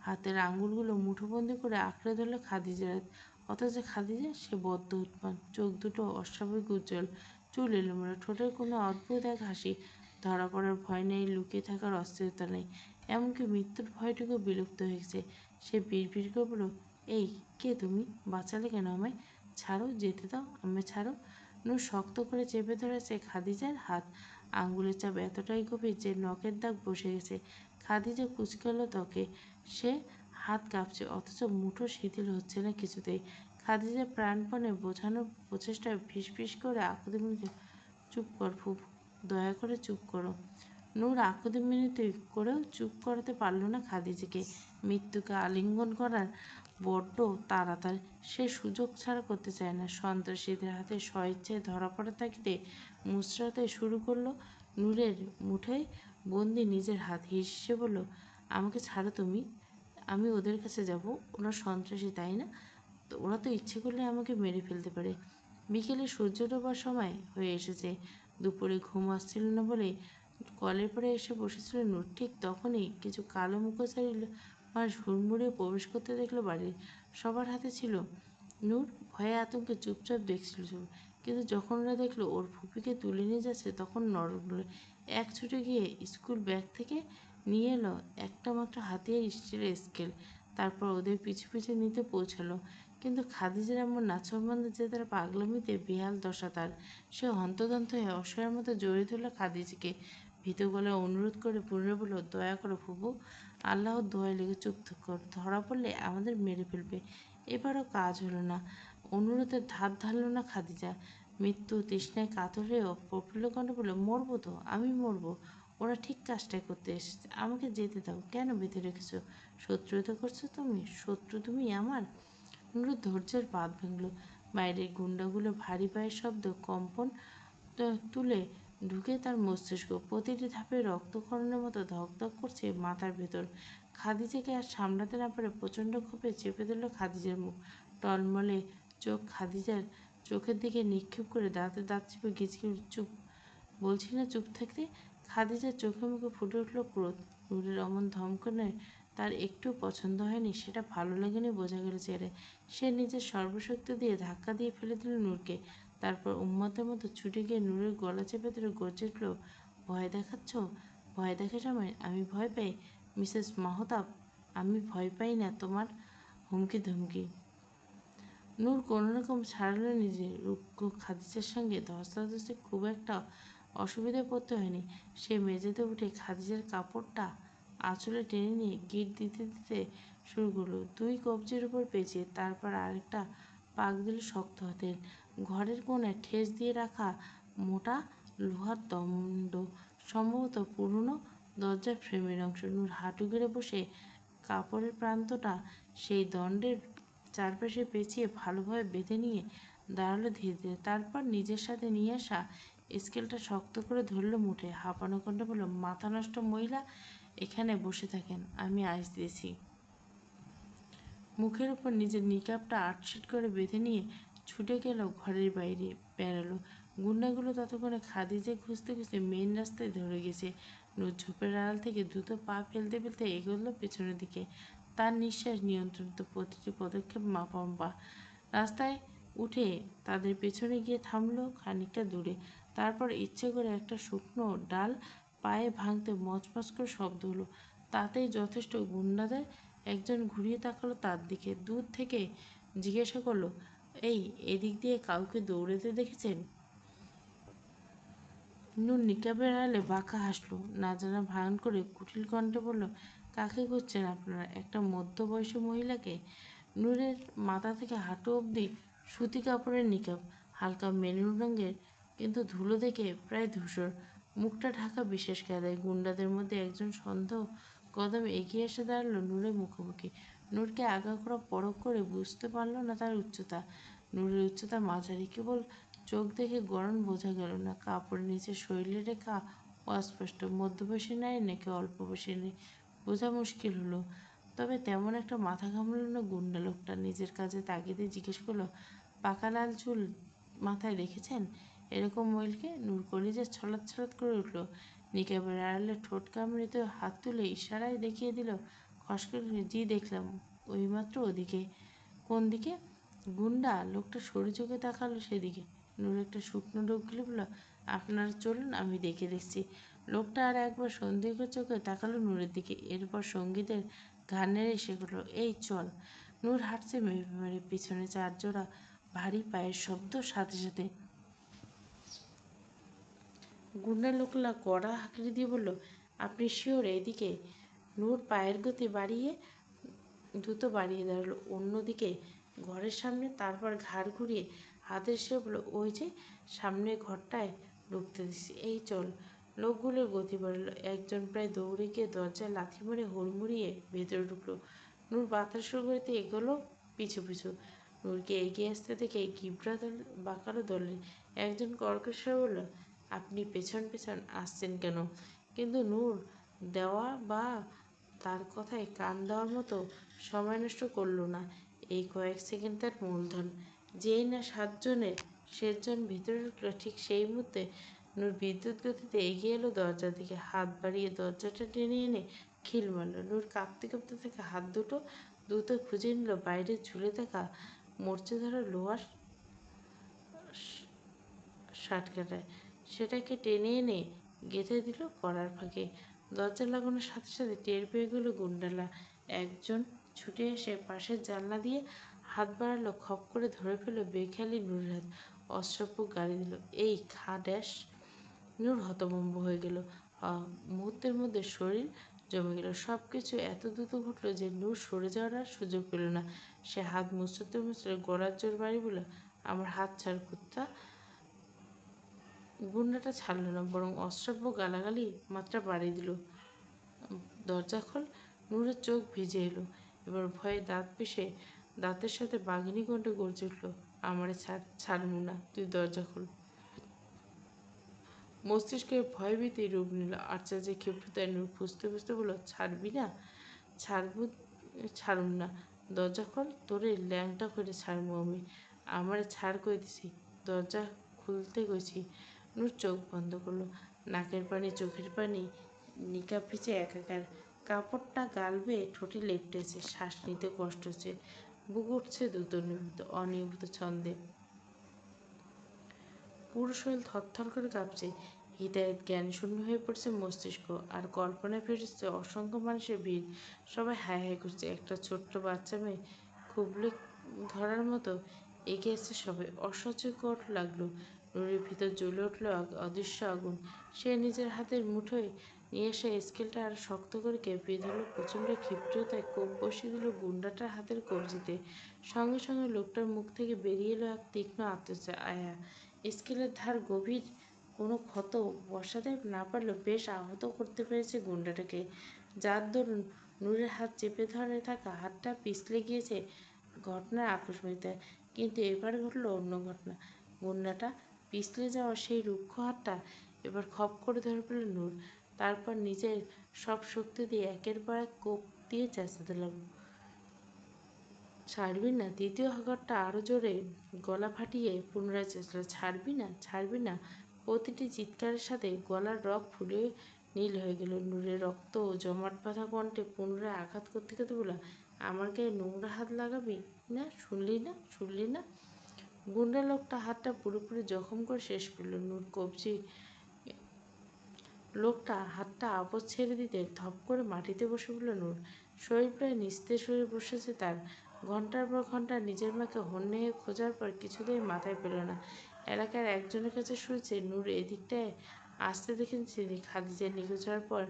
A: হাতের আঙুলগুলো মুঠোবন্দি করে আঁকড়ে ধরল খাদিজার হাত। অথচ খাদিজা সে বড্ড উৎপাত, চোখ দুটো অস্বাভাবিক উজ্জ্বল, চুল এলোমেলো, ঠোঁটের কোনো অদ্ভুত এক হাসি। ধরা পড়ার ভয় নেই, লুকিয়ে থাকার অস্থিরতা নেই, এমনকি মৃত্যুর ভয়টুকু বিলুপ্ত হয়ে গেছে। সে বিড়বিড় করে বলল, এই কে তুমি? বাঁচালে কেন আমায়? ছাড়ো, যেতে দাও, আমায় ছাড়ো। নূর শক্ত করে চেপে ধরেছে খাদিজার হাত। আঙুলের চাপ এতটাই গভীর যে নখের দাগ বসে গেছে। খাদিজা কুঁচকাল ত্বকে। সে হাত কাঁপছে, অথচ মুঠো শিথিল হচ্ছে না কিছুতেই। খাদিজা প্রাণপণে বোঝানোর প্রচেষ্টায় ফিসফিস করে আকুতি মিনতি, চুপ কর ফুপু, দয়া করে চুপ করো। নূর আকুতি মিনতি করেও চুপ করাতে পারল না খাদিজাকে। মৃত্যুকে আলিঙ্গন করার বড্ড তাড়াতাড়ি, সে সুযোগ ছাড়া করতে চায় না। সন্ত্রাসীদের হাতে স্বইচ্ছায় ধরা পড়ার তাগিদে মুচড়াতে শুরু করলো নূরের মুঠোয় বন্দি নিজের হাত। হেসে বলল, আমাকে ছাড়ো তুমি, আমি ওদের কাছে যাব। ওরা সন্ত্রাসী, তাই না? তো ওরা তো ইচ্ছে করলে আমাকে মেরে ফেলতে পারে। বিকেলে সূর্য ডোবার সময় হয়ে এসেছে। দুপুরে ঘুম আসছিল না বলে কলের পরে এসে বসেছিল নূর। ঠিক তখনই কিছু কালো মুখোশধারী মানুষ হুড়মুড়িয়ে প্রবেশ করতে দেখলো বাড়ির। সবার হাতে ছিল। নূর ভয়ে আতঙ্কে চুপচাপ দেখছিল সব। কিন্তু যখন ওরা দেখলো ওর ফুপিকে তুলে নিয়ে যাচ্ছে, তখন নরক হলো। এক ছুটে গিয়ে স্কুল ব্যাগ থেকে নিয়ে এলো একটা মাত্র হাতিয়ার, স্টিলের স্কেল। তারপর ওদের পিছু পিছু নিতে পৌঁছালো। কিন্তু খাদিজার এমন নাছোড়বান্দা যে তার পাগলামিতে বেহাল দশা তার। সে হন্তদন্ত হয়ে অসহায়ের মতো জড়িয়ে ধরল খাদিজাকে। ভীত গলায় অনুরোধ করে পুনরায় বলল, দয়া করো ফুপু, আল্লাহর দোহাই লেগে চুপ কর, ধরা পড়লে আমাদের মেরে ফেলবে। এবারও কাজ হলো না। অনুরোধের ধার ধারল না খাদিজা। মৃত্যু তৃষ্ণায় কাতর হয়ে প্রফুল্ল কণ্ঠে বলল, মরবো তো, আমি মরবো। ওরা ঠিক কাজটাই করতে এসেছে, আমাকে যেতে দাও। কেন বেঁধে রেখেছো? শত্রুতা করছো তুমি? শত্রু তুমি আমার? নুরুর ধৈর্যের বাঁধ ভাঙল। বাইরের গুন্ডাগুলো ভারী পায়ের শব্দ কম্পন তুলে ঢুকে তার মস্তিষ্ক। প্রতিটি ধাপে রক্তক্ষরণের মতো ধকধক করছে মাথার ভেতর। খাদিজাকে আর সামলাতে না পারে প্রচণ্ড ক্ষোভে চেপে ধরল খাদিজার মুখ। টলমলে চোখ খাদিজার চোখের দিকে নিক্ষেপ করে দাঁতে দাঁত চেপে গিজগিজ, চুপ, বলছি না চুপ থাকতে। খাদিজার চোখে মুখে ফুটে উঠল ক্রোধ। নূরের অমন ধমকানো তার একটু পছন্দ হয়নি, সেটা ভালো লাগেনি বোঝা গেল চেহারে। সে নিজের সর্বশক্তি দিয়ে ধাক্কা দিয়ে ফেলে দিল নূরকে। তারপর উন্মাদের মতো ছুটে গিয়ে নূরের গলা চেপে ধরে গর্জে উঠল, ভয় দেখাচ্ছ? ভয় দেখাস আমায়? আমি ভয় পাই? মিসেস মাহতাব, আমি ভয় পাই না তোমার হুমকি ধমকি। নূর কোনোরকম ছাড়ল নিজের রুক্ষ খাদিজার সঙ্গে ধস্তাধস্তি। খুব একটা অসুবিধায় পড়তে হয়নি। সে মেঝেতে উঠে খাদিজার কাপড়টা আঁচলে টেনে নিয়ে গিট দিতে দিতে শুরু করলো, দুই কবজির উপর পেঁচিয়ে। তারপর আরেকটা পাক দিল শক্ত হাতের। ঘরের কোণায় ঠেস দিয়ে রাখা মোটা লোহার দণ্ড, সম্ভবত পুরনো দরজার ফ্রেমের অংশ। নূর হাঁটু গেড়ে বসে কাপড়ের প্রান্তটা সেই দণ্ডের চারপাশে পেঁচিয়ে ভালোভাবে বেঁধে নিয়ে দাঁড়ালো ধীরে ধীরে। তারপর নিজের সাথে নিয়ে আসা স্কেলটা শক্ত করে ধরল মুঠে। হাঁপানো কণ্ঠে বলল, মাথা নষ্ট মহিলা, এখানে বসে থাকেন, আমি আইস দিয়েছি। মুখের উপর নিজের নিকাবটা আটশিট করে বেঁধে নিয়ে ছুটে গেল ঘরের বাইরে বেরালো। গুন্ডাগুলো ততক্ষণে খাদিজা খুঁজতে খুঁজতে মেন রাস্তায় ধরে গেছে। নূর ঝোপের আড়াল থেকে দ্রুত পা ফেলতে ফেলতে এগোলো পেছনের দিকে। তার নিঃশ্বাস নিয়ন্ত্রিত, প্রতিটি পদক্ষেপ মাপা। রাস্তায় উঠে তাদের পেছনে গিয়ে থামলো খানিকটা দূরে। তারপর ইচ্ছে করে একটা শুকনো ডাল পায়ে ভাঙতে মচমচ করে শব্দ হলো। তাতেই যথেষ্ট। গুন্ডাদের একজন ঘুরিয়ে তাকালো তার দিকে। দূর থেকে জিজ্ঞাসা করলো, এই, এদিক দিয়ে কাউকে দৌড়াতে দেখেছেন? নূর নিকাবের আড়ালে বাঁকা হাসলো, না জানা ভান করে কুটিল কণ্ঠে বলল, কাকে খুঁজছেন আপনারা? একটা মধ্যবয়সী মহিলাকে। নূরের মাথা থেকে হাঁটু অবধি সুতি কাপড়ের নিকাব, হালকা মেরুন রঙের, কিন্তু ধুলো দেখে প্রায় ধূসর। মুখটা ঢাকা বিশেষ কায়দায়। গুন্ডাদের মধ্যে একজন সন্দেহ কদমে এগিয়ে এসে দাঁড়ালো নূরের মুখোমুখি। নূরকে আগাগোড়া পরখ করে বুঝতে পারল না তার উচ্চতা। নূরের উচ্চতা মাঝারি, কেবল চোখ দেখে গড়ন বোঝা গেল না। কাপড়ের নিচে শরীরের রেখা অস্পষ্ট। মধ্যবয়সী নারী নাকি অল্প বয়সী নারী বোঝা মুশকিল হলো। তবে তেমন একটা মাথা ঘামল না গুন্ডা লোকটা। নিজের কাজে তাগিদে জিজ্ঞেস করলো, পাকা লাল চুল মাথায় রেখেছেন এরকম মহিলকে? নূর কলিজা ছলাৎ ছলাৎ করে উঠল। নিকাবের আড়ালে ঠোঁট কামড়িতে হাত তুলে ইশারায় দেখিয়ে দিল। খস করে, জি দেখলাম, ওইমাত্র ওদিকে। কোন দিকে? গুন্ডা লোকটা সরু চোখে তাকালো সেদিকে। নূর একটা শুকনো ঢোক গিলে বলল, আপনারা চলুন, আমি দেখে দেখছি। লোকটা আর একবার সন্দিগ্ধ চোখে তাকালো নূরের দিকে, এরপর সঙ্গীদের ঘাড় নেড়ে এসে বলল, এই চল। নূর হাঁটছে মেপে মেরে, পিছনে চার জোড়া ভারী পায়ের শব্দ, সাথে সাথে গুন্ডা লোকলা কড়া হাঁকড়ি দিয়ে বলল, আপনি শিওর এদিকে? নূর পায়ের গতি বাড়িয়ে দ্রুত বাড়িয়ে দাঁড়ালো অন্যদিকে ঘরের সামনে, তারপর ঘাড় ঘুরিয়ে হাতের সে বলল, ওই যে সামনে ঘরটায় ঢুকতে দিচ্ছি, এই চল। লোকগুলোর গতি বাড়লো। একজন প্রায় দৌড়ে গিয়ে দরজায় লাথি মেরে হুড়মুড়িয়ে ভেতরে ঢুকলো। নূর বাতাস গড়িতে এগোলো পিছু পিছু। নূরকে এগিয়ে আসতে দেখে গিবরা বাঁকালো দলের একজন কর্কশ বলল, আপনি পেছন পেছন আসছেন কেন? কিন্তু নূর দেওয়া বা তার কথায় কান দেওয়ার মতো সময় নষ্ট করল না। এই কয়েক সেকেন্ড তার মূলধন। যেই না সাতজনের শেষজন ভিতরে ঢুকলো, ঠিক সেই মুহূর্তে নূর বিদ্যুৎ গতিতে এগিয়ে এলো দরজার দিকে। হাত বাড়িয়ে দরজাটা টেনে এনে খিল মারল। নূর কাঁপতে কাঁপতে থাকা হাত দুটো দ্রুত খুঁজে নিল বাইরে ঝুলে থাকা মরচে ধরা লোহার শার্টকাটায়। সেটাকে টেনে এনে গেঁথে দিল কড়ার ফাঁকে। দরজা লাগানোর সাথে সাথে টের পেয়ে গেল গুন্ডালা। একজন ছুটে এসে পাশের জানলা দিয়ে হাত বাড়ালো, খপ করে ধরে ফেলল বেখেয়ালি নূরের হাত। অস্ত্রপুক গাড়ি দিল, এই খা ড্যাশ। নূর হতভম্ব হয়ে গেল। মুহূর্তের মধ্যে শরীর জমে গেল। সব কিছু এত দ্রুত ঘটল যে নূর সরে যাওয়ার আর সুযোগ পেল না। সে হাত মুচড়তে মুচড়ে গলার জোর বাড়ি বলল, আমার হাত ছাড় কুত্তা। গুন্ডাটা ছাড়ল না, বরং অশ্রাব্য গালাগালি মাত্রা বাড়িয়ে দিল। দরজা খোল। নূরের চোখ ভিজে এলো। এবার ভয়ে দাঁত পিষে দাঁতের সাথে বাঘিনী কণ্ঠে গর্জে উঠল, আমারে ছাড়, ছাড়বো না, তুই দরজা খোল। মস্তিষ্কে ভয়ভীতি রূপ নিল। আশ্চর্যের ক্ষিপ্রতায় নূর খুঁজতে খুঁজতে বলল, ছাড়বি না? ছাড়বো, ছাড়ুম না। দরজা খোল, তোরে ল্যাংটা করে ছাড়বো আমি। আমারে ছাড় কইতেছি, দরজা খুলতে কইছি। নূর চোখ বন্ধ করলো। নাকের পানি চোখের পানি নিকাব ভিজে একাকার। কাপড়টা গাল বেয়ে ঠোঁটে লেপটেছে। শ্বাস নিতে কষ্ট হচ্ছে। বুক উঠছে দ্রুত অনিয়মিত ছন্দে। পুরো শরীর থরথর করে কাঁপছে। হৃদয়ের জ্ঞানশূন্য হয়ে পড়ছে মস্তিষ্ক। আর কল্পনায় ফেরেছে অসংখ্য মানুষের ভিড়। সবাই হাই হাই করছে। একটা ছোট্ট বাচ্চা মেয়ে খুবলে ধরার মতো এগিয়ে এসছে সবাই। অসহ্যকর লাগলো। নূরের ভিতর জ্বলে উঠল অদৃশ্য আগুন। সে নিজের হাতের মুঠোয় নিয়ে এসে স্কেলটা আরো শক্ত করে কেঁপিয়ে ধরল। প্রচণ্ড ক্ষিপ্রতায় কোপ বসিয়ে দিল গুন্ডাটার হাতের কবজিতে। সঙ্গে সঙ্গে লোকটার মুখ থেকে বেরিয়ে এলো এক তীক্ষ্ণ আত্মচা আয়া। স্কেলের ধার গভীর। কোনো ক্ষত বসাতে না পারলেও বেশ আহত করতে পেরেছে গুন্ডাটাকে, যার দরুন নূরের হাত চেপে ধরে থাকা হাতটা পিছলে গিয়েছে ঘটনার আকস্মিকতায়। কিন্তু এবার ঘটল অন্য ঘটনা। গুন্ডাটা পিছলে যাওয়া সেই রুক্ষ হাতটা এবার খপ করে ধরে ফেলল নূর। তারপর নিজের সব শক্তি দিয়ে একের পর এক কোপ দিয়ে চেঁচাতে লাগলো, ছাড়বি না? দ্বিতীয় ঘরটা আরো জোরে গলা ফাটিয়ে পুনরায় চেঁচালো, ছাড়বি না, ছাড়বি না। প্রতিটি চিৎকারের সাথে গলার রগ ফুলে নীল হয়ে গেল। নূরের রক্ত জমাট বাঁধা কণ্ঠে পুনরায় আঘাত করতে করতে বলল, আমার গায়ে নোংরা হাত লাগাবি না, শুনলি না, শুনলি না? গুন্ডা লোকটা হাতটা পুরোপুরি জখম করে শেষ করল। নূর কবজি লোকটা হাতটা আপদ ছেড়ে দিতে ধপ করে মাটিতে বসে পড়ল নূর। শরীর প্রায় নিস্তেজ হয়ে বসেছে তার। ঘন্টার পর ঘন্টা নিজের মাকে হন্যে খোঁজার পর কিছুতেই মাথায় পেল না। এলাকার একজনের কাছে শুনেছে নূর এদিকটায় আসতে দেখেছি খাদিজার নিখোঁজ হওয়ার পর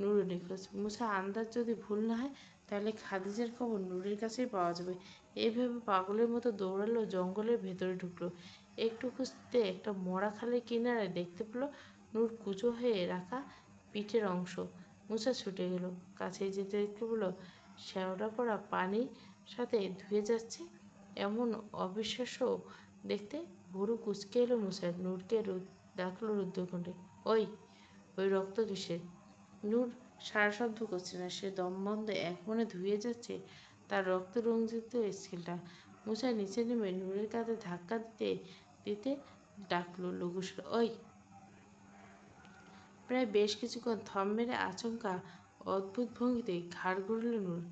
A: নূরও নিখোঁজ। মুসা আন্দাজ যদি ভুল না হয়, তাহলে খাদিজার খবর নূরের কাছেই পাওয়া যাবে। এইভাবে পাগলের মতো দৌড়ালো, জঙ্গলের ভেতরে ঢুকলো। একটু খুঁজতে একটা মরা খালের কিনারায় দেখতে পেল নূর কুঁচো হয়ে রাখা পিঠের অংশ। মুসা ছুটে গেল, কাছে যেতে দেখতে পেল শ্যাওলা পড়া পানির সাথে ধুয়ে যাচ্ছে। এমন অবিশ্বাস্য দেখতে ভুরু কুঁচকে এলো মুসার। নূরকে ডাকলো রুদ্ধকণ্ঠে, ওই! ওই রক্ত কিসের? নূর সারা শব্দ করছে না, সে দম বন্ধ এক মনে ধুয়ে যাচ্ছে তার রক্ত রঞ্জিত স্কেলটা। মুসা নিচে নেমে নূরের কাঁধে ধাক্কা দিতে দিতে ডাকলো লঘুস্বর, ওই! প্রায় বেশ কিছুক্ষণ থম মেরে আচমকা অদ্ভুত ভঙ্গিতে ঘাড় ঘুরল নূর।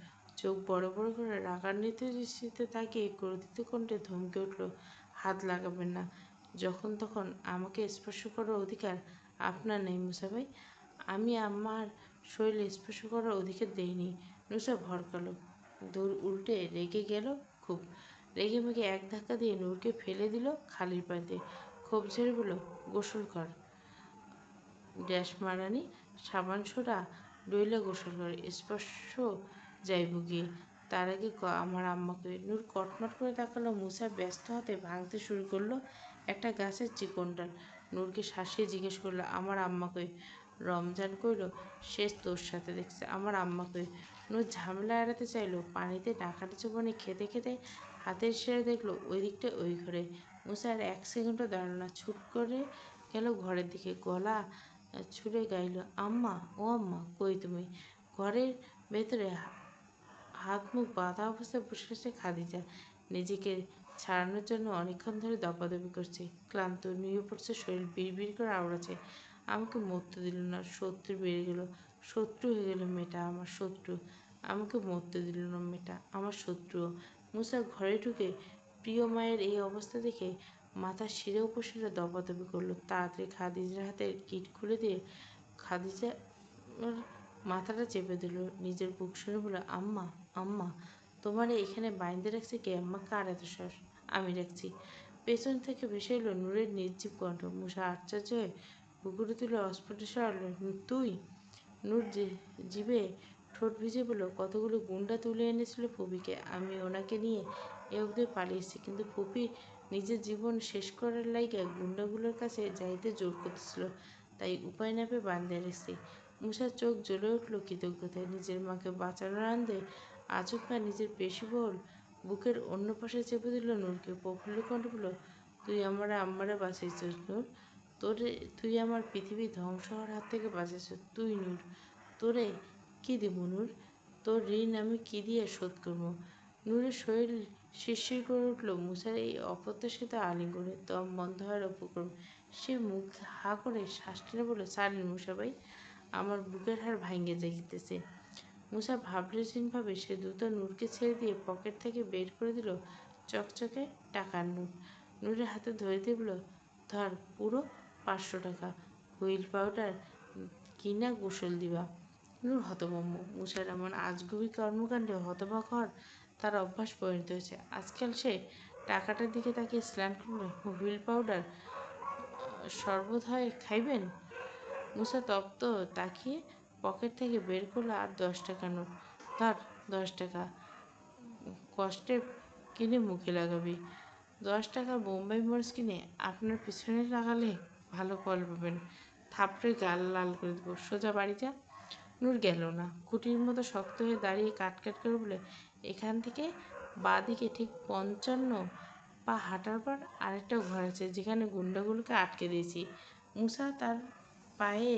A: চোখ বড় বড় করে রাগান্বিত দৃষ্টিতে তাকিয়ে ক্রোধিত কণ্ঠে ধমকে উঠল, হাত লাগাবেন না। যখন তখন আমাকে স্পর্শ করার অধিকার আপনার নেই মুসা ভাই। আমি আমার শরীরে স্পর্শ করার অধিকার দেইনি। নুসা ভড়কালো, দৌড় উল্টে রেগে গেল খুব। রেগে মেগে এক ধাক্কা দিয়ে নূরকে ফেলে দিল খালির পানিতে। ক্ষোভ ঝেড়ে বলল, গোসল কর ড্যাশমারানি, সাবান সোডা ডইলা গোসল করে, স্পর্শ যাইব গিয়ে। তার আগে আমার আম্মাকে। নূর কটমট করে তাকালো। মুসা ব্যস্ত হাতে ভাঙতে শুরু করলো একটা গাছের চিকন ডাল। নূরকে শাসিয়ে জিজ্ঞেস করলো, আমার আম্মাকে? রমজান কইল, সে তোর সাথে দেখছে। আমার আম্মাকে? নূর ঝামেলা এড়াতে চাইলো। পানিতে ডাকাটি চুবানি খেতে খেতে হাতের ইশারায় দেখলো ওই দিকটা ওই ঘরে। মুসা আর এক সেকেন্ডও দাঁড়ালো না, ছুট করে গেল ঘরের দিকে। গলা ছুড়ে গাইল, আম্মা, ও আম্মা, কই তুমি? ঘরের ভেতরে হাত মুখ বাঁধা অবস্থায় বসে আছে খাদিজা। নিজেকে ছাড়ানোর জন্য অনেকক্ষণ ধরে দপাদপি করছে। ক্লান্ত, নুয়ে পড়ছে, শরীর বিড়বিড় করে আওড়াচ্ছে। আমাকে মরতে দিল না, শত্রু বেড়ে গেল। শত্রু হয়ে গেল মেয়েটা, আমার শত্রু। আমাকে মরতে দিল না মেয়েটা, আমার শত্রু। মুসা ঘরে ঢুকে প্রিয় মায়ের এই অবস্থা দেখে মাথা শিরে উপশিরে দপাদপি করলো। তাড়াতাড়ি খাদিজার হাতের কিট খুলে দিয়ে খাদিজা মাথাটা চেপে দিল নিজের বুক। শুনে বলল, আম্মা, আম্মা, তোমারে এখানে বাইন্ধে রাখছে কে আম্মা? কার এত সাহস? আমি রাখছি। পেছন থেকে ভেসে এলো নূরের নির্জীব কণ্ঠ। মুসা আশ্চর্য হয়ে বুকুরে তুলে অস্ফুট সরাল, তুই? নূর জিভে ঠোঁট ভিজে বলল, কতগুলো গুন্ডা তুলে এনেছিল ফুপিকে। আমি ওনাকে নিয়ে এ অবধি পালিয়েছি, কিন্তু ফুপি নিজের জীবন শেষ করার লাইগা গুন্ডাগুলোর কাছে যাইতে জোর করতেছিল, তাই উপায় না পেয়ে বান্ধে রেখেছি। মুসার চোখ জ্বলে উঠল কৃতজ্ঞতায়। নিজের মাকে বাঁচানোর আনন্দে আচমকা নিজের পেশিবহুল বুকের অন্য পাশে চেপে দিল নূরকে। প্রফুল্ল কণ্ঠে বলল, তুই আমার আম্মারে বাঁচিয়েছিস নূর। তোরে তুই আমার পৃথিবী ধ্বংস হওয়ার হাত থেকে বাঁচিয়েছিস তুই নূর। তোরে কি দিব নূর? তোর ঋণ আমি কি দিয়ে শোধ করবো? নূরের শরীর শিরশির করে উঠল মুসার এই অপ্রত্যাশিত আলিঙ্গনে। দম বন্ধ হওয়ার উপক্রম। সে মুখ হা করে শ্বাস টেনে বলল, ছাড়েন মুসা ভাই, আমার বুকের হাড় ভাঙে যাইতেছে। মুসা ভাবলেশীনভাবে সে দ্রুত নূরকে ছেড়ে দিয়ে পকেট থেকে বের করে দিল চকচকে টাকার নোট। নূরের হাতে ধরে দিয়ে বলল, ধর, পুরো 500 টাকা। হুইল পাউডার কিনা গোসল দিবা। নূর হতভম্ব। মুসার এমন আজগুবি কর্মকাণ্ডে হতবাক হওয়ার তার অভ্যাস পরিণত হয়েছে। আজকাল সে টাকাটার দিকে তাকিয়ে স্নান করল। হুইল পাউডার শরবত হয় খাইবেন? মুসা তপ্ত তাকিয়ে পকেট থেকে বের করলো আর 10 টাকা নোট। ধর, 10 টাকা, কষ্টে কিনে মুখে লাগাবি। 10 টাকা বোম্বাই মরিচ কিনে আপনার পিছনে লাগালে ভালো ফল পাবেন। থাপড়ে গাল লাল করে দেবো। সোজা বাড়ি যা। নূর গেল না। খুঁটির মতো শক্ত হয়ে দাঁড়িয়ে কাটকাট করে বলে, এখান থেকে বাঁ দিকে ঠিক 55 পা হাঁটার পর আরেকটা ঘর আছে, যেখানে গুন্ডাগুলোকে আটকে দিয়েছি। মুসা তার পায়ে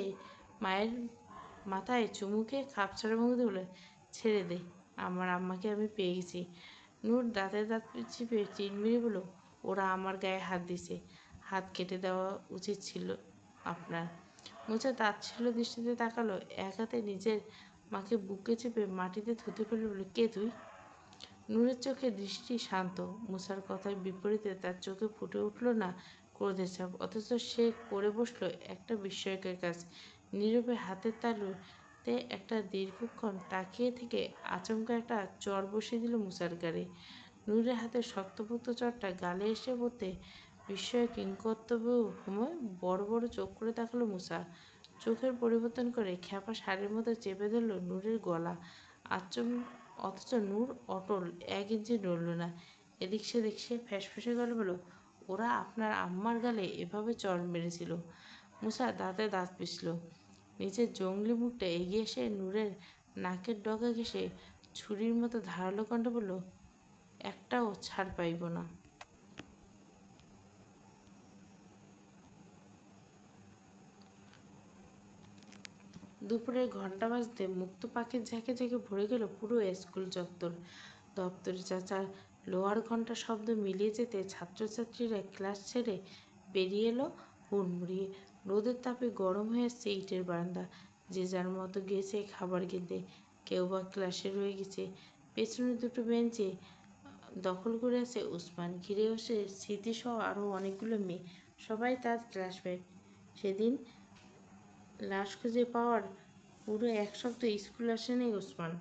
A: মায়ের মাথায় চুমু খেয়ে খাপছাড়া ভঙ্গিতে বলে, ছেড়ে দে, আমার আম্মাকে আমি পেয়ে গেছি। নূর দাঁতে দাঁত চিপে চিরমিরে বলল, ওরা আমার গায়ে হাত দিছে, হাত কেটে দেওয়া উচিত ছিল আপনার। মুসা তাচ্ছিল্য দৃষ্টিতে তাকালো। এক হাতে নিজের মাকে বুকে চেপে মাটিতে থুতু ফেলে বলে, কে তুই? নূরের চোখে দৃষ্টি শান্ত। মুসার কথার বিপরীতে তার চোখে ফুটে উঠল না ক্রোধের ছাপ, অথচ সে করে বসল একটা বিস্ময়কর কাজ। নীরবে হাতের তালুতে একটা দীর্ঘক্ষণ তাকিয়ে থেকে আচমকা একটা চর বসিয়ে দিল মুসার গাড়ি। নূরের হাতের শক্তপোক্ত চরটা গালে এসে পড়তে বিস্ময় কিংকর্তব্যময় বড় বড় চোখ করে তাকালো মুসা। চোখের পরিবর্তন করে খ্যাপা শাড়ির মতো চেপে ধরল নূরের গলা। অথচ নূর অটল, 1 ইঞ্চি নড়ল না। এদিক সেদিক। সে ফ্যাঁসফেঁসে গেল বলল, ওরা আপনার আম্মার গালে এভাবে চড় মেরেছিল? মুসা দাঁতে দাঁত পিষল। নিজের জংলি মুখটা এগিয়ে এসে নূরের নাকের ডগা ঘেঁষে ছুরির মতো ধারালো কণ্ঠে বলল, একটাও ছাড় পাইব না। দুপুরের ঘণ্টা বাজতে মুক্ত পাখির ঝাঁকে ঝাঁকে ভরে গেল পুরো স্কুল চত্বর। দপ্তরি চাচার লোহার ঘণ্টার শব্দ মিলিয়ে যেতে ছাত্রছাত্রীরা ক্লাস ছেড়ে বেরিয়ে এলো হুড়মুড়িয়ে। রোদের তাপে গরম হয়ে আসছে ইটের বারান্দা। যে যার মতো গেছে খাবার কিনতে, কেউ বা ক্লাসে রয়ে গেছে। পেছনে দুটো বেঞ্চে দখল করে আছে ওসমান। ঘিরে বসে স্মৃতিসহ আরও অনেকগুলো মেয়ে, সবাই তার ক্লাসমেট। সেদিন লাশ খুঁজে পাওয়ার পুরো এক সপ্তাহ স্কুল আসেনি ওসমান।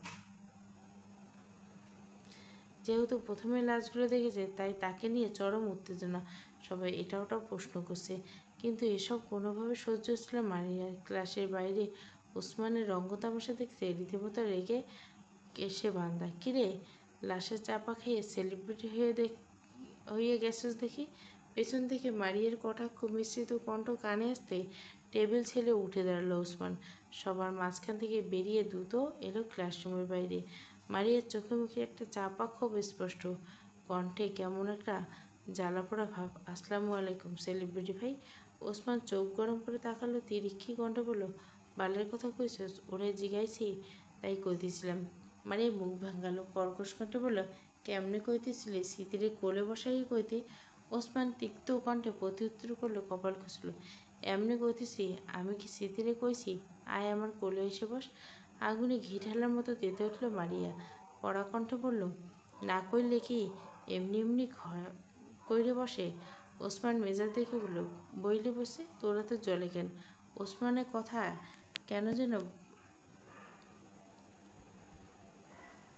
A: যেহেতু প্রথমে লাশগুলো দেখেছে, তাই তাকে নিয়ে চরম উত্তেজনা। সবাই এটা ওটা প্রশ্ন করছে, কিন্তু এসব কোনোভাবে সহ্য হচ্ছিল মারিয়ার। ক্লাসের বাইরে ওসমানের রঙ্গতামাশা দেখতে রীতিমতো রেগে কেসে বান্দা। কিরে, লাশের চাপা খেয়ে সেলিব্রিটি হয়ে গেছিস দেখি। পেছন থেকে মারিয়ার কটাক্ষ মিশ্রিত কণ্ঠ কানে আসতে টেবিল ছেড়ে উঠে দাঁড়ালো ওসমান। সবার মাঝখান থেকে বেরিয়ে দ্রুত এলো ক্লাসরুমের বাইরে। মারিয়ার চোখে মুখে একটা চাপা ক্ষোভ স্পষ্ট, কণ্ঠে কেমন একটা জ্বালাপোড়া ভাব। আসসালামু আলাইকুম সেলিব্রিটি ভাই। ওসমান চোখ গরম করে তাকালো, তিরিক্ষি কণ্ঠ বলল, বালের কথা কইছস? ওরে জিগাইছি তাই কইতেছিলাম। মারিয়া মুখ ভাঙালো, কর্কশ কণ্ঠে বলল, কেমনে কইতেছিলি? স্মৃতিরে কোলে বসাই কইতে। ওসমান তিক্ত কণ্ঠে প্রত্যুত্তর করলো, কপাল খুঁজল, এমনি কইতেছি? আমি কি স্মৃতিরে কইছি আয় আমার কোলে এসে বস? আগুনে ঘি ঢালার মতো তেতে উঠল মারিয়া। কড়া কণ্ঠে বলল, না কইলে কি এমনি এমনি কইরে বসে? ওসমান মেজাজ দেখে বলল, বইলে বসে তোরা তো জলে কেন? ওসমানের কথা কেন যেন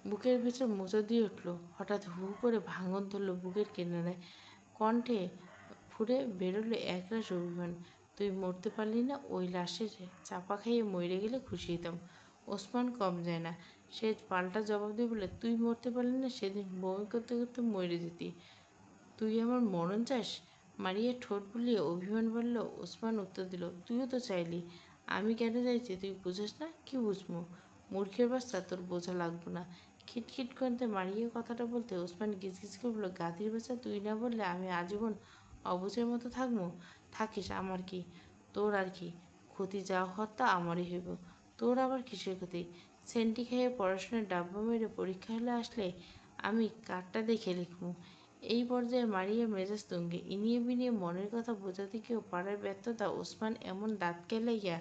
A: বুকের ভেতর মোচড় দিয়ে উঠল। হঠাৎ হু করে ভাঙন ধরল বুকের কিনারায়। কণ্ঠে ফুঁড়ে বেরোলো একরাশ অভিমান। তুই মরতে পারলি না? ওই লাশের চাপা খাইয়ে মরে গেলে খুশি হইতাম। ওসমান কম যায় না। সে পাল্টা জবাব দিয়ে বলে, তুই মরতে পারলি না? সেদিন বমি করতে করতে মরে যেতি। তুই আমার মরণ চাস? মারিয়া ঠোঁট বুলিয়ে অভিমান বলল। ওসমান উত্তর দিল, তুইও তো চাইলি। আমি কেন চাইছি তুই বুঝিস না? কি বুঝবো? মূর্খের বাচ্চা, তোর বোঝা লাগবো না। খিটখিট করতে মারিয়ে কথাটা বলতে ওসমান গিজগিজ করে বলল, গাধীর বাচ্চা, তুই না বললে আমি আজীবন অবুঝের মতো থাকবো? থাকিস, আমার কি? তোর আর কি ক্ষতি? যা হত্যা আমারই হইব। তোর আবার কিসের ক্ষতি? সেন্টি খাইয়ে পড়াশোনায় ডাব্বা মেরে পরীক্ষা হলে আসলে আমি কার্ডটা দেখে লিখবো। এই পর্যায়ে মারিয়া মেজাজ তুঙ্গে। ইনিয়ে বিনিয়ে মনের কথা বোঝাতে গিয়েও পাড়ার ব্যর্থতা। ওসমান এমন দাঁত কেলাইয়া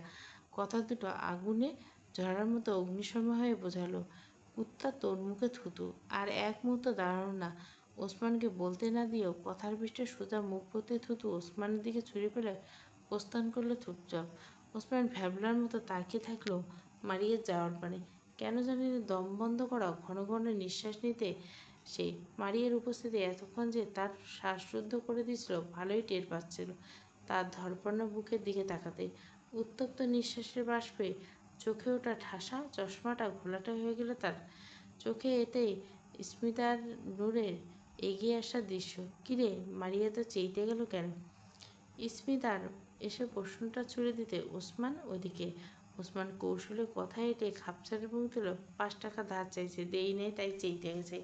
A: কথা দুটো আগুনে ঝরার মতো অগ্নিশর্মা হয়ে বোঝালো, কুত্তা তোর মুখে থুতু। আর এক মুহূর্ত দাঁড়ানো না। ওসমানকে বলতে না দিয়েও কথার পৃষ্ঠে সোজা মুখ ভর্তি থুতু ওসমানের দিকে ছুঁড়ে ফেলে প্রস্থান করলো চুপচাপ। ওসমান ভ্যাবলার মতো তাকিয়ে থাকলো মারিয়ার যাওয়ার পানে। কেন জানি না দম বন্ধ করা ঘন ঘন নিঃশ্বাস নিতে সে মারিয়ার উপস্থিতি এতক্ষণ যে তার শ্বাসরুদ্ধ করে দিয়েছিল ভালোই টের পাচ্ছিল তার ধরপড়া বুকের দিকে তাকাতে। উত্তপ্ত নিঃশ্বাসের বাষ্পে চোখে ওঠা ঠাসা চশমাটা ঘোলাটে হয়ে গেল তার চোখে। এতেই স্মিতার নূরের এগিয়ে আসার দৃশ্য। কিরে, মারিয়া তো চেইতে গেল কেন? স্মিতার এসে প্রশ্নটা ছুড়ে দিতে ওসমান ওদিকে। ওসমান কৌশলে কথা এঁটে খাপছাড়ে ভঙ্গি তুলো, 5 টাকা ধার চাইছে, দেই নাই তাই চেইতে গেছে।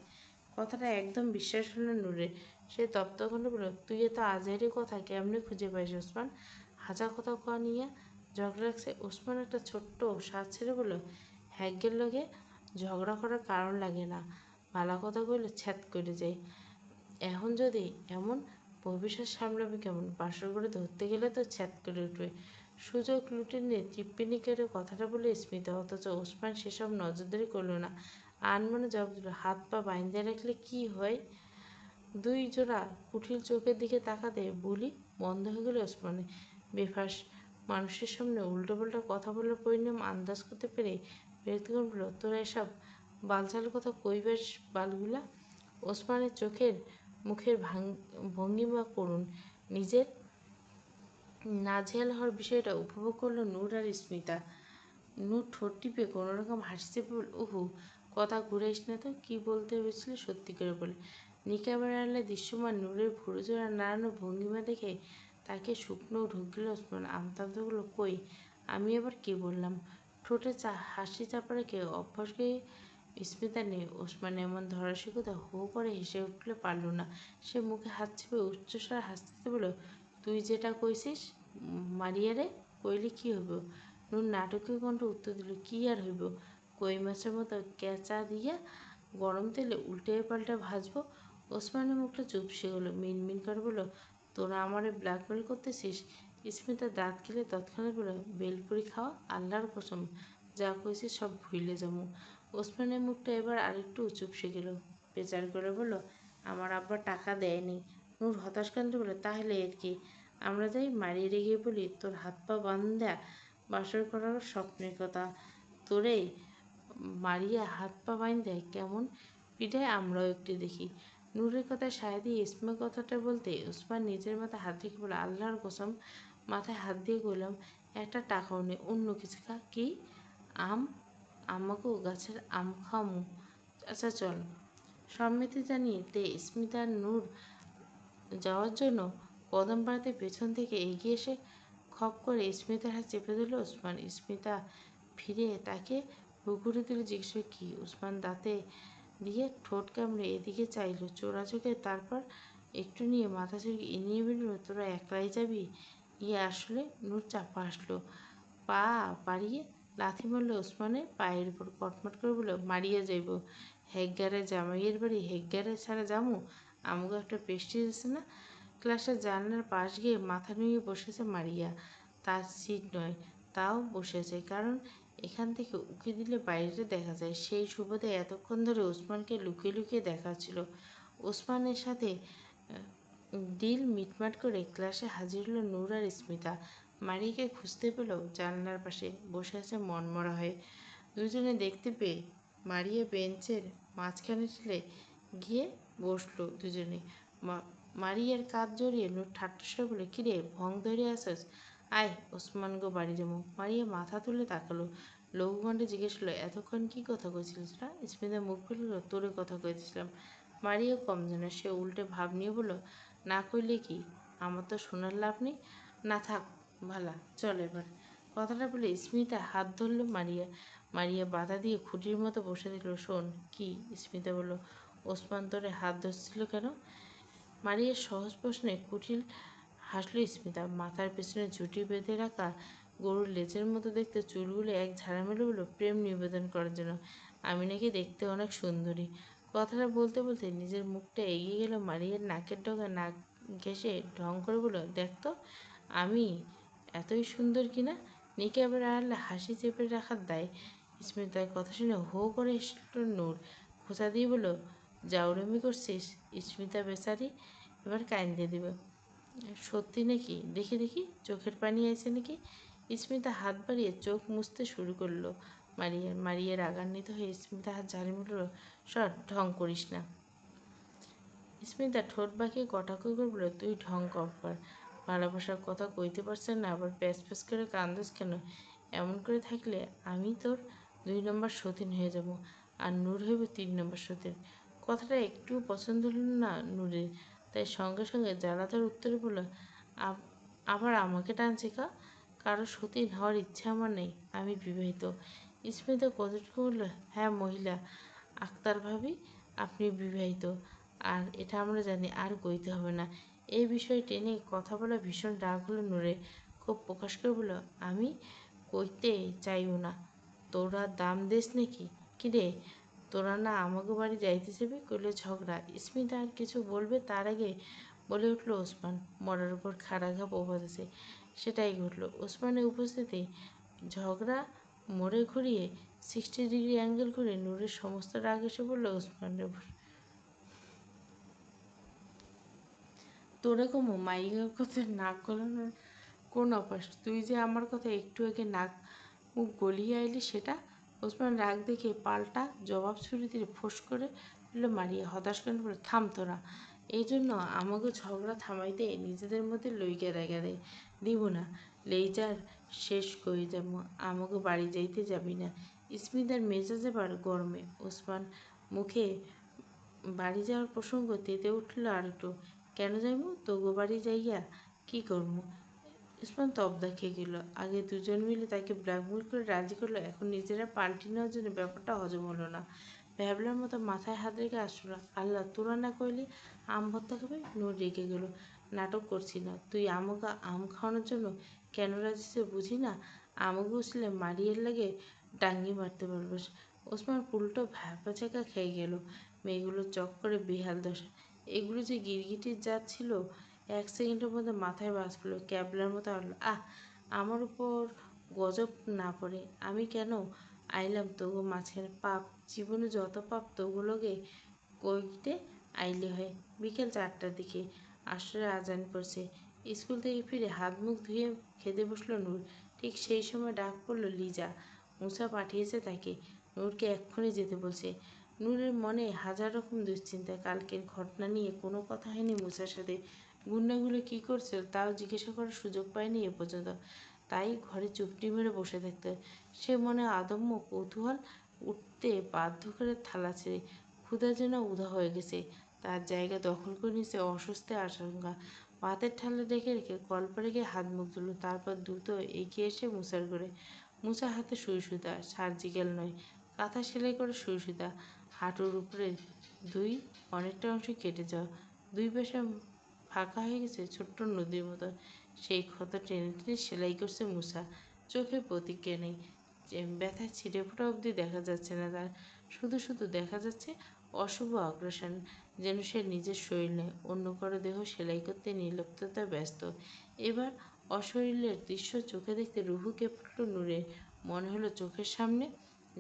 A: কথাটা একদম বিশ্বাস হলো না নূরের। সে তপ্ত কণ্ঠে বলল, তুই এত আজেহারি কথা কেমনে খুঁজে পাইস ওসমান? হাজা কথা কয়া নিয়ে ঝগড়া লাগছে? ওসমান একটা ছোট্ট শ্বাস ছেড়ে বলল, হ্যাগের লগে ঝগড়া করার কারণ লাগে না, ভালা কথা কইলে ছ্যাদ করে যায়। এখন যদি এমন ভবিষ্যৎ সামলাবে কেমন? বাসর করে ধরতে গেলে তো ছ্যাদ করে উঠবে। সুযোগ লুটে নিয়ে টিপ্পিনি করে কথাটা বলে স্মিতা। অথচ ওসমান সেসব নজরদারি করল না। আনমনে জবাব দিল, হাত পা বাইন্ধে রাখলে কি হয়? 2 জোড়া কুঠিল চোখের দিকে তাকাতে বুলি বন্ধ হয়ে গেল ওসমানের। বেফাঁস মানুষের সামনে উল্টোপাল্টা কথা বলার পরিণাম আন্দাজ করতে পেরে ব্যক্তিগণ বলল, তোরা এসব বালছাল কথা কইবেস বালগুলা? ওসমানের চোখের মুখের ভঙ্গিমা করুণ। নিজের নাজেহাল হওয়ার বিষয়টা উপভোগ করলো নূর আর স্মিতা। নূর ঠোঁট টিপে কোনোরকম হাসি চেপে বলল, উহু, কথা ঘুরাইস না তো। কি বলতে হয়েছিল সত্যি করে বলে। নিকাবের আড়ালে দৃশ্যমান নূরের ভুরুজোড়া নাড়ানো ভঙ্গিমা দেখে তাকে শুকনো ঢুক গেল ওসমান। আমতা আমতা বলল, কই, আমি আবার কি বললাম? ঠোঁটে হাসি চাপা রেখে অভ্যাস গিয়ে স্মিতা নেই। ওসমান এমন ধরাশিকতা হো করে হেসে উঠলে পারল না। সে মুখে হাত চেপে উচ্চস্বরে হাসতে বলল, তুই যেটা কইছিস মারিয়ারে কইলে কি হইব? নূর নাটকীয় কণ্ঠে উত্তর দিল, কি আর হইব, কই মাছের মতো কেঁচা দিয়া গরম তেলে উল্টে পাল্টে ভাজবো। ওসমানের মুখটা চুপসে গেল, মিনমিন করে বলল, তোরা আমারে ব্ল্যাকমেল করতেছিস? স্মিতা দাঁত খেলে তৎক্ষণাৎ বলল, বেলপুরি খাওয়া, আল্লাহর কসম, যা কইছিস সব ভুলে যাবো। ওসমানের মুখটা এবার আরেকটু চুপসে গেল, পেঁচার করে বলল, আমার আব্বা টাকা দেয়নি। নূর হতাশ কাণ্ডে বলল, তাহলে এর কি? আমরা যাই মারিয়ে রেগে বলি, তোর হাত পা বান্ধা বাসর করার স্বপ্নের কথা, তোরে মারিয়া হাত পা বাইন্ধায় কেমন পিঠায় আমরাও একটু দেখি। নূরের কথায় সায় দিয়ে ইসমা কথাটা বলতে ওসমান নিজের মাথায় হাত রেখে বলে, আল্লাহর কসম, মাথায় হাত দিয়ে কইলাম, একটা টাকাও নেই, অন্য কিছু খা। কি? আম? আমাকেও গাছের আম খাওয়ামু? আচ্ছা চল। সম্মতি জানিয়ে তে স্মিতা আর নূর যাওয়ার জন্য কদম বাড়াতে পেছন থেকে এগিয়ে এসে খপ করে স্মিতার হাত চেপে ধরল ওসমান। স্মিতা ফিরে তাকে বুকুরে তুলে জিজ্ঞেস করে, কি? ওসমান দাঁতে দিয়ে ঠোঁট কামড়ে এদিকে চাইল চোরা চোখে, তারপর একটু নিয়ে মাথা চুলকে ইনিয়ে বেরোল, তোরা একলাই যাবি? ইয়ে আসলে। নূর চাপা আসলো, পা বাড়িয়ে লাথি মারল ওসমানের পায়ের উপর, কটমট করে বলল, মারিয়া যাইব? হেগ্গারে জামাইয়ের বাড়ি হেগ্গারে ছাড়া যামু? আমাকে একটা পেস্টিজ আছে না? ক্লাসের জানলার পাশ গিয়ে মাথা নুয়ে বসেছে মারিয়া, তার সিট নয়, তাও বসেছে, কারণ এখান থেকে উঁকি দিলে বাইরে দেখা যায়। সেই সুবাদে এতক্ষণ ধরে ওসমানকে লুকিয়ে লুকিয়ে দেখা হচ্ছিল। ওসমানের সাথে ডিল মিটমাট করে ক্লাসে হাজির হলো নূর আর স্মিতা। মারিয়াকে খুঁজতে পেলেও জানলার পাশে বসে আছে মনমরা হয়ে। দুজনে দেখতে পেয়ে মারিয়া বেঞ্চের মাঝখানে ঠেলে গিয়ে বসলো দুজনে। মারিয়ার কাঁধ জড়িয়ে নূর ঠাট্টা স্বরে বলে, কিরে ভং ধরে আসস? আয় ওসমান গো বাড়ি যাবো। মারিয়া মাথা তুলে তাকালো, লঘুকণ্ঠে জিজ্ঞেস করলো, এতক্ষণ কি কথা কইছিলিস না? স্মিতা মুখ খুলল, তোরে কথা কইতেছিলাম। মারিয়া কম জানে, সে উল্টে ভাব নিয়ে বলল, না কইলে কি, আমার তো শোনার লাভ নেই। না থাক ভালা, চল এবার। কথাটা বলে স্মিতা হাত ধরল মারিয়া। মারিয়া বাধা দিয়ে খুঁটির মতো বসে দিল। শোন। কি? স্মিতা বলল, ওসমান তোরে হাত ধরছিল কেন? মারিয়ার সহজ প্রশ্নে কুটিল হাসল স্মিতা। মাথার পেছনে ঝুঁটি বেঁধে রাখা গরুর লেজের মতো দেখতে চুলগুলো এক ঝাড়া মেলে বলল, প্রেম নিবেদন করার জন্য। আমি নাকি দেখতে অনেক সুন্দরী। কথাটা বলতে বলতে নিজের মুখটা এগিয়ে গেল মারিয়ার নাকের ডগা, নাক ঘেঁষে ঢং করে বলল, দেখ তো আমি এতই সুন্দর কিনা। নিকাবের আড়ালে হাসি চেপে রাখার দায়। স্মিতার কথা শুনে হো করে এসল নূর, খোঁচা দিয়ে বলল, জাউরামি করছিস? স্মিতা বেচারি এবার কাঁদিয়ে দিবে। সত্যি নাকি? দেখি দেখি, চোখের পানি আছে নাকি? স্মিতা হাত বাড়িয়ে চোখ মুছতে শুরু করলো। মারিয়া রাগান্বিত হয়ে স্মিতা হাত ঝাড়ি মুড়ল, সর, ঢং করিস না। স্মিতা ঠোঁট বাঁকিয়ে কটাক্ষ করে বলল, তুই ঢং কম কর। ভালোবাসার কথা কইতে পারছেন না, আবার প্যাচ প্যাচ করে কান্দোস কেন? এমন করে থাকলে আমি তোর 2 নম্বর সতীন হয়ে যাব, আর নূর হইব 3 নম্বর সতীন। কথাটা একটু পছন্দ হল না নূরের, তাই সঙ্গে সঙ্গে জ্বালাতর উত্তরে বলল, আবার আমাকে টানছে কা? কারো সতীন হওয়ার ইচ্ছা আমার নেই, আমি বিবাহিত। স্মিতা কতটুকু বলল, হ্যাঁ মহিলা আক্তার ভাবি, আপনি বিবাহিত, আর এটা আমরা জানি, আর কইতে হবে না। এই বিষয়ে টেনে কথা বলা ভীষণ রাগ হলো নূরের। খুব প্রকাশ করে বলল, আমি কইতে চাইও না। তোরা দাম দেস নাকি? কিরে, তোরা না আমাকে বাড়ি যাইতে চাবি, কইলে ঝগড়া। স্মিতা আর কিছু বলবে তার আগে বলে উঠল ওসমান, মরার উপর খাড়া ঘা প্রবাদ আছে, সেটাই ঘটল। ওসমানের উপস্থিতি ঝগড়া মোড়ে ঘুরিয়ে 60 ডিগ্রি অ্যাঙ্গেল করে নূরের সমস্ত রাগ এসে পড়ল ওসমানের উপর। তোরা কমু মাইয়ার কথা নাক গলানোর কোন অভ্যাস? তুই যে আমার কথা একটু আগে নাক মুখ গলিয়ে আইলি সেটা? ওসমান রাগ দেখে পাল্টা জবাব ছুড়ে দিয়ে ফোঁস করে দিল মারিয়া। হতাশ করে বলে, থাম তোরা, এই জন্য আমাকে ঝগড়া থামাইতে নিজেদের মধ্যে লইগা দেখা দেয় দিব না। লেইজার শেষ করে যাব, আমাকে বাড়ি যাইতে যাবি না। স্মিতার মেজাজ এবার গরমে। ওসমান মুখে বাড়ি যাওয়ার প্রসঙ্গ তেতে উঠল আর একটু। কেন যাইব? তোগো বাড়ি যাইয়া কি করবো? ওসমান তবদা খেয়ে গেল। আগে দুজন মিলে তাকে ব্ল্যাকমেল করে রাজি করলো, এখন নিজেরা পাল্টি নেওয়ার জন্য ব্যাপারটা হজম হলো না। ভ্যাবলার মতো মাথায় হাত রেখে আসলো, আল্লাহ তোরা না কইলে আম ভর্তা খাবে? নূর রেগে গেল, নাটক করছি না, তুই আমাকে আম খাওয়ানোর জন্য কেন রাজি বুঝি না। আমাকে উছলে মারিয়ে লাগে ডাঙ্গি মারতে পারবো। ওসমান পুলটো ভ্যাপা খেয়ে গেল। মেয়েগুলো চক করে বেহাল দশা। এগুলো যে গিরগিটির জাত ছিল। 1 সেকেন্ডের মধ্যে মাথায় বাজ পড়লো। ক্যাবলার মতো আড়লো, আমার উপর গজব না পড়ে আমি কেন আইলাম তবু মাঝখানে? পাপ, জীবনে যত পাপ তগুলোকে কইতে আইলে হয়। বিকেল 4টার দিকে আসরে আজান পড়ছে। স্কুল থেকে ফিরে হাত মুখ ধুয়ে খেতে বসলো নূর। ঠিক সেই সময় ডাক পড়লো লিজা। মুসা পাঠিয়েছে তাকে। নূরকে এক্ষুনি যেতে বলছে। নূরের মনে হাজার রকম দুশ্চিন্তা। কালকের ঘটনা নিয়ে কোনো কথা হয়নি মুসার সাথে। গুন্ডাগুলো কী করছিল তাও জিজ্ঞাসা করার সুযোগ পায়নি এ পর্যন্ত। তাই ঘরে চুপটি মেরে বসে থাকতে হয়। সে মনে আদম্য কৌতূহল উঠতে বাধ্য করে থালা ছেড়ে। ক্ষুধা যেন উধাও হয়ে গেছে। তার জায়গা দখল করে নিয়েছে অস্বস্তি আশঙ্কা। ভাতের থালা রেখে রেখে কলপারে গিয়ে হাত মুখ ধুলো। তারপর দ্রুত এগিয়ে এসে মুসার ঘরে। মুসার হাতে সুই সুতা, সার্জিক্যাল নয়, কাঁথা সেলাই করে সুই সুতা। হাঁটুর উপরে অনেকটা অংশ কেটে যাওয়া। দুই পাশে ফাঁকা হয়ে গেছে ছোট্ট নদীর মতো। সেই ক্ষত টেনে টেনে সেলাই করছে মুসা। চোখে প্রতিক্রিয়া নেই। ব্যথায় ছিঁড়ে ফোটা অবধি দেখা যাচ্ছে না তার। শুধু শুধু দেখা যাচ্ছে অশুভ আগ্রাসন। যেন সে নিজের শরীর নয়, অন্য কারো দেহ সেলাই করতে নির্লিপ্ততায় ব্যস্ত। এবার অশরীরের দৃশ্য চোখে দেখতে রুহু কেঁপে উঠল নূরের। মনে হলো চোখের সামনে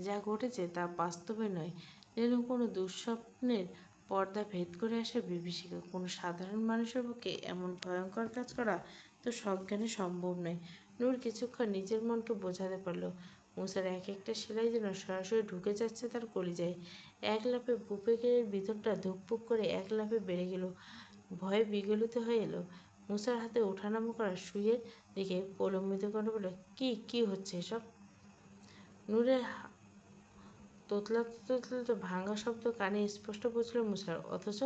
A: যা ঘটেছে তা বাস্তবে নয়, যেন কোনো দুঃস্বপ্নের পর্দা ভেদ করে আসা বিভীষিকা। কোনো সাধারণ মানুষের পক্ষে এমন ভয়ঙ্কর কাজ করা তো সজ্ঞানে সম্ভব নয়। নূর কিছুক্ষণ নিজের মনকে বোঝাতে পারল। মুসার এক একটা সেলাই যেন সরাসরি ঢুকে যাচ্ছে তার কলিজায়। এক লাফে বুকের ভিতরটা ধুকপুক করে এক লাফে বেড়ে গেল। ভয়ে বিগলিত হয়ে এলো। মুসার হাতে ওঠানামা করা সুইয়ের দিকে প্রলম্বিত করে বলল, কি হচ্ছে এসব? নূরের তোতলাতে তোতলাতে ভাঙা শব্দ কানে স্পষ্ট পৌঁছল মুসার। অথচ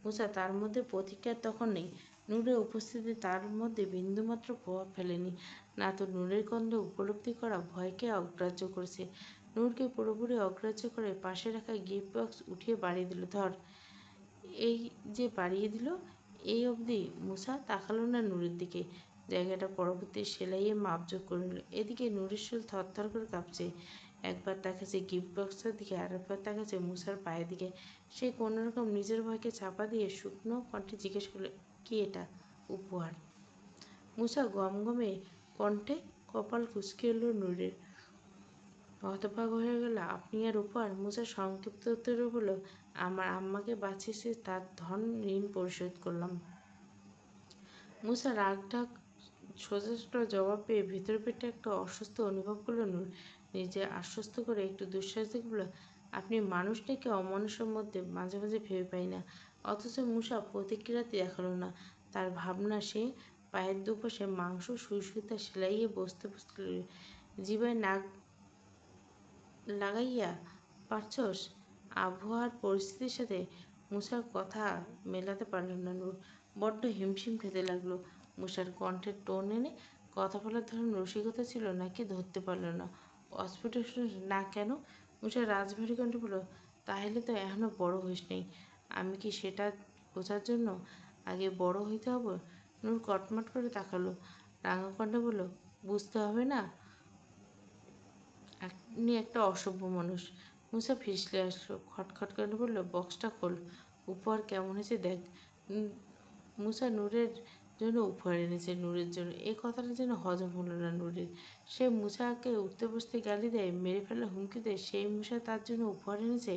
A: মুসা তার মধ্যে প্রতিক্রিয়া তখন নেই। নূরের উপস্থিতি তার মধ্যে বিন্দুমাত্র প্রভাব ফেলেনি। না তো নূরের গন্ধ উপলব্ধি করা ভয়কে অগ্রাহ্য করেছে। নূরকে পুরোপুরি অগ্রাহ্য করে পাশে রাখা গিফট বক্স উঠিয়ে বাড়িয়ে দিল। ধর। এই যে বাড়িয়ে দিল, এই অবধি মুসা তাকালো না নূরের দিকে। জায়গাটা পরবর্তী সেলাইয়ে মাপজোক করে নিল। এদিকে নূরের শরীর থরথর করে কাঁপছে। একবার তাকাচ্ছে গিফট বক্সের দিকে, আরেকবার তাকাচ্ছে মুসার পায়ের দিকে। সে কোনোরকম নিজের ভয়কে চাপা দিয়ে শুকনো কণ্ঠে জিজ্ঞেস করল, কি এটা? উপহার? মুসা গমগমে কণ্ঠে কপাল কুঁচকে এলো নূরের। হতবাক হয়ে গেল। আপনি আর উপহার? মুসা সংক্ষিপ্ত উত্তরে বলল, আমার আম্মাকে বাঁচিয়েছে তার ধন ঋণ পরিশোধ করলাম। মুসা রাগ ঢাক সোজাসুটা জবাব পেয়ে ভিতরে পেটে একটা অস্বস্তি অনুভব করলো নূর। নিজে আশ্বস্ত করে একটু দুঃশ্বাস দিয়ে বলল, আপনি মানুষ নাকি অমানুষের মধ্যে মাঝে মাঝে ভেবে পাই না। অথচ মুসা প্রতিক্রিয়া দেখালো না। তার ভাবনা সে পায়ের দুপাশে মাংস সুই সুতা সেলাইয়ে বসতে বসতে জিভায় নাক লাগাইয়া পারছস? আবহাওয়ার পরিস্থিতির সাথে মুসার কথা মেলাতে পারল না নূর। বড্ড হিমশিম খেতে লাগলো। মুসার কণ্ঠের টোন এনে কথা বলার ধরন রসিকতা ছিল নাকি ধরতে পারল না। অস্ফুট না কেন? মুসার রাজভারী কণ্ঠে বলল, তাহলে তো এখনো বড় হইস নাই। আমি কি সেটা বোঝার জন্য আগে বড় হইতে হবে? নূর কটমট করে তাকালো। রাঙা কণ্ঠে বলল, বুঝতে হবে না, আপনি একটা অসভ্য মানুষ। মুসা ফিসলে আসলো। খটখট করে বলল, বক্সটা খোল। উপহার কেমন হয়েছে দেখ। মুসা নূরের জন্য উপহার এনেছে। নূরের জন্য। এই কথাটা যেন হজম হলো না নূরের। সে মুসাকে উঠতে বসতে গালি দেয়, মেরে ফেলার হুমকি দেয়, সেই মুসা তার জন্য উপহার এনেছে।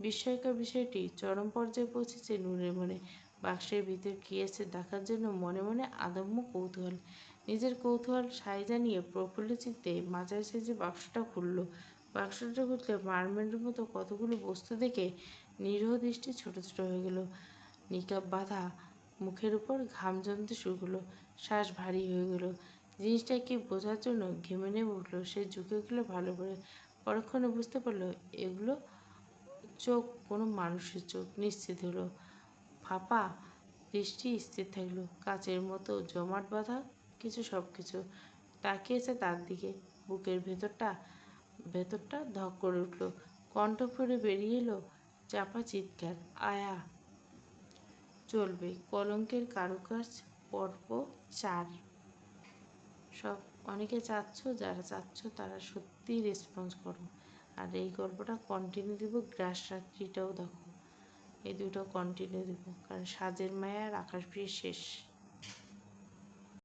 A: বিস্ময়কর বিষয়টি চরম পর্যায়ে পৌঁছেছে নূরের মনে। বাক্সের ভিতর কী আছে দেখার জন্য মনে মনে আদম্য কৌতূহল। নিজের কৌতূহল সায় জানিয়ে প্রফুল্ল চিত্তে মাঝারি সাইজের বাক্সটা খুলল। বাক্সটা খুলতে মারমেডের মতো কতগুলো বস্তু দেখে নিরীহ দৃষ্টি ছোট ছোট হয়ে গেল। নিকাব বাঁধা মুখের উপর ঘাম জমতে শুরু করলো। শ্বাস ভারী হয়ে গেল। জিনিসটা কি বোঝার জন্য ঘেমে নেমে উঠল। সে ঝুঁকে গেল ভালো করে। পরক্ষণে বুঝতে পারল এগুলো চোখ, কোনো মানুষের চোখ। নিশ্চিত হলো। ফাঁপা দৃষ্টি স্থির থাকলো। কাচের মতো জমাট বাঁধা কিছু সবকিছু তাকিয়েছে তার দিকে। বুকের ভেতরটা ধক করে উঠল। কণ্ঠ ফুঁড়ে বেরিয়ে এলো চাপা চিৎকার, আয়া! চলবে কলঙ্কের কারুকাজ, পর্ব 4। সব অনেকে চাচ্ছ, যারা চাচ্ছ তারা সত্যিই রেসপন্স করো। আর এই গল্পটা কন্টিনিউ দিব, গ্রাস রাত্রিটাও দেখো, এই দুটো কন্টিনিউ দিব, কারণ সাজের মায়া আর আকাশ শেষ।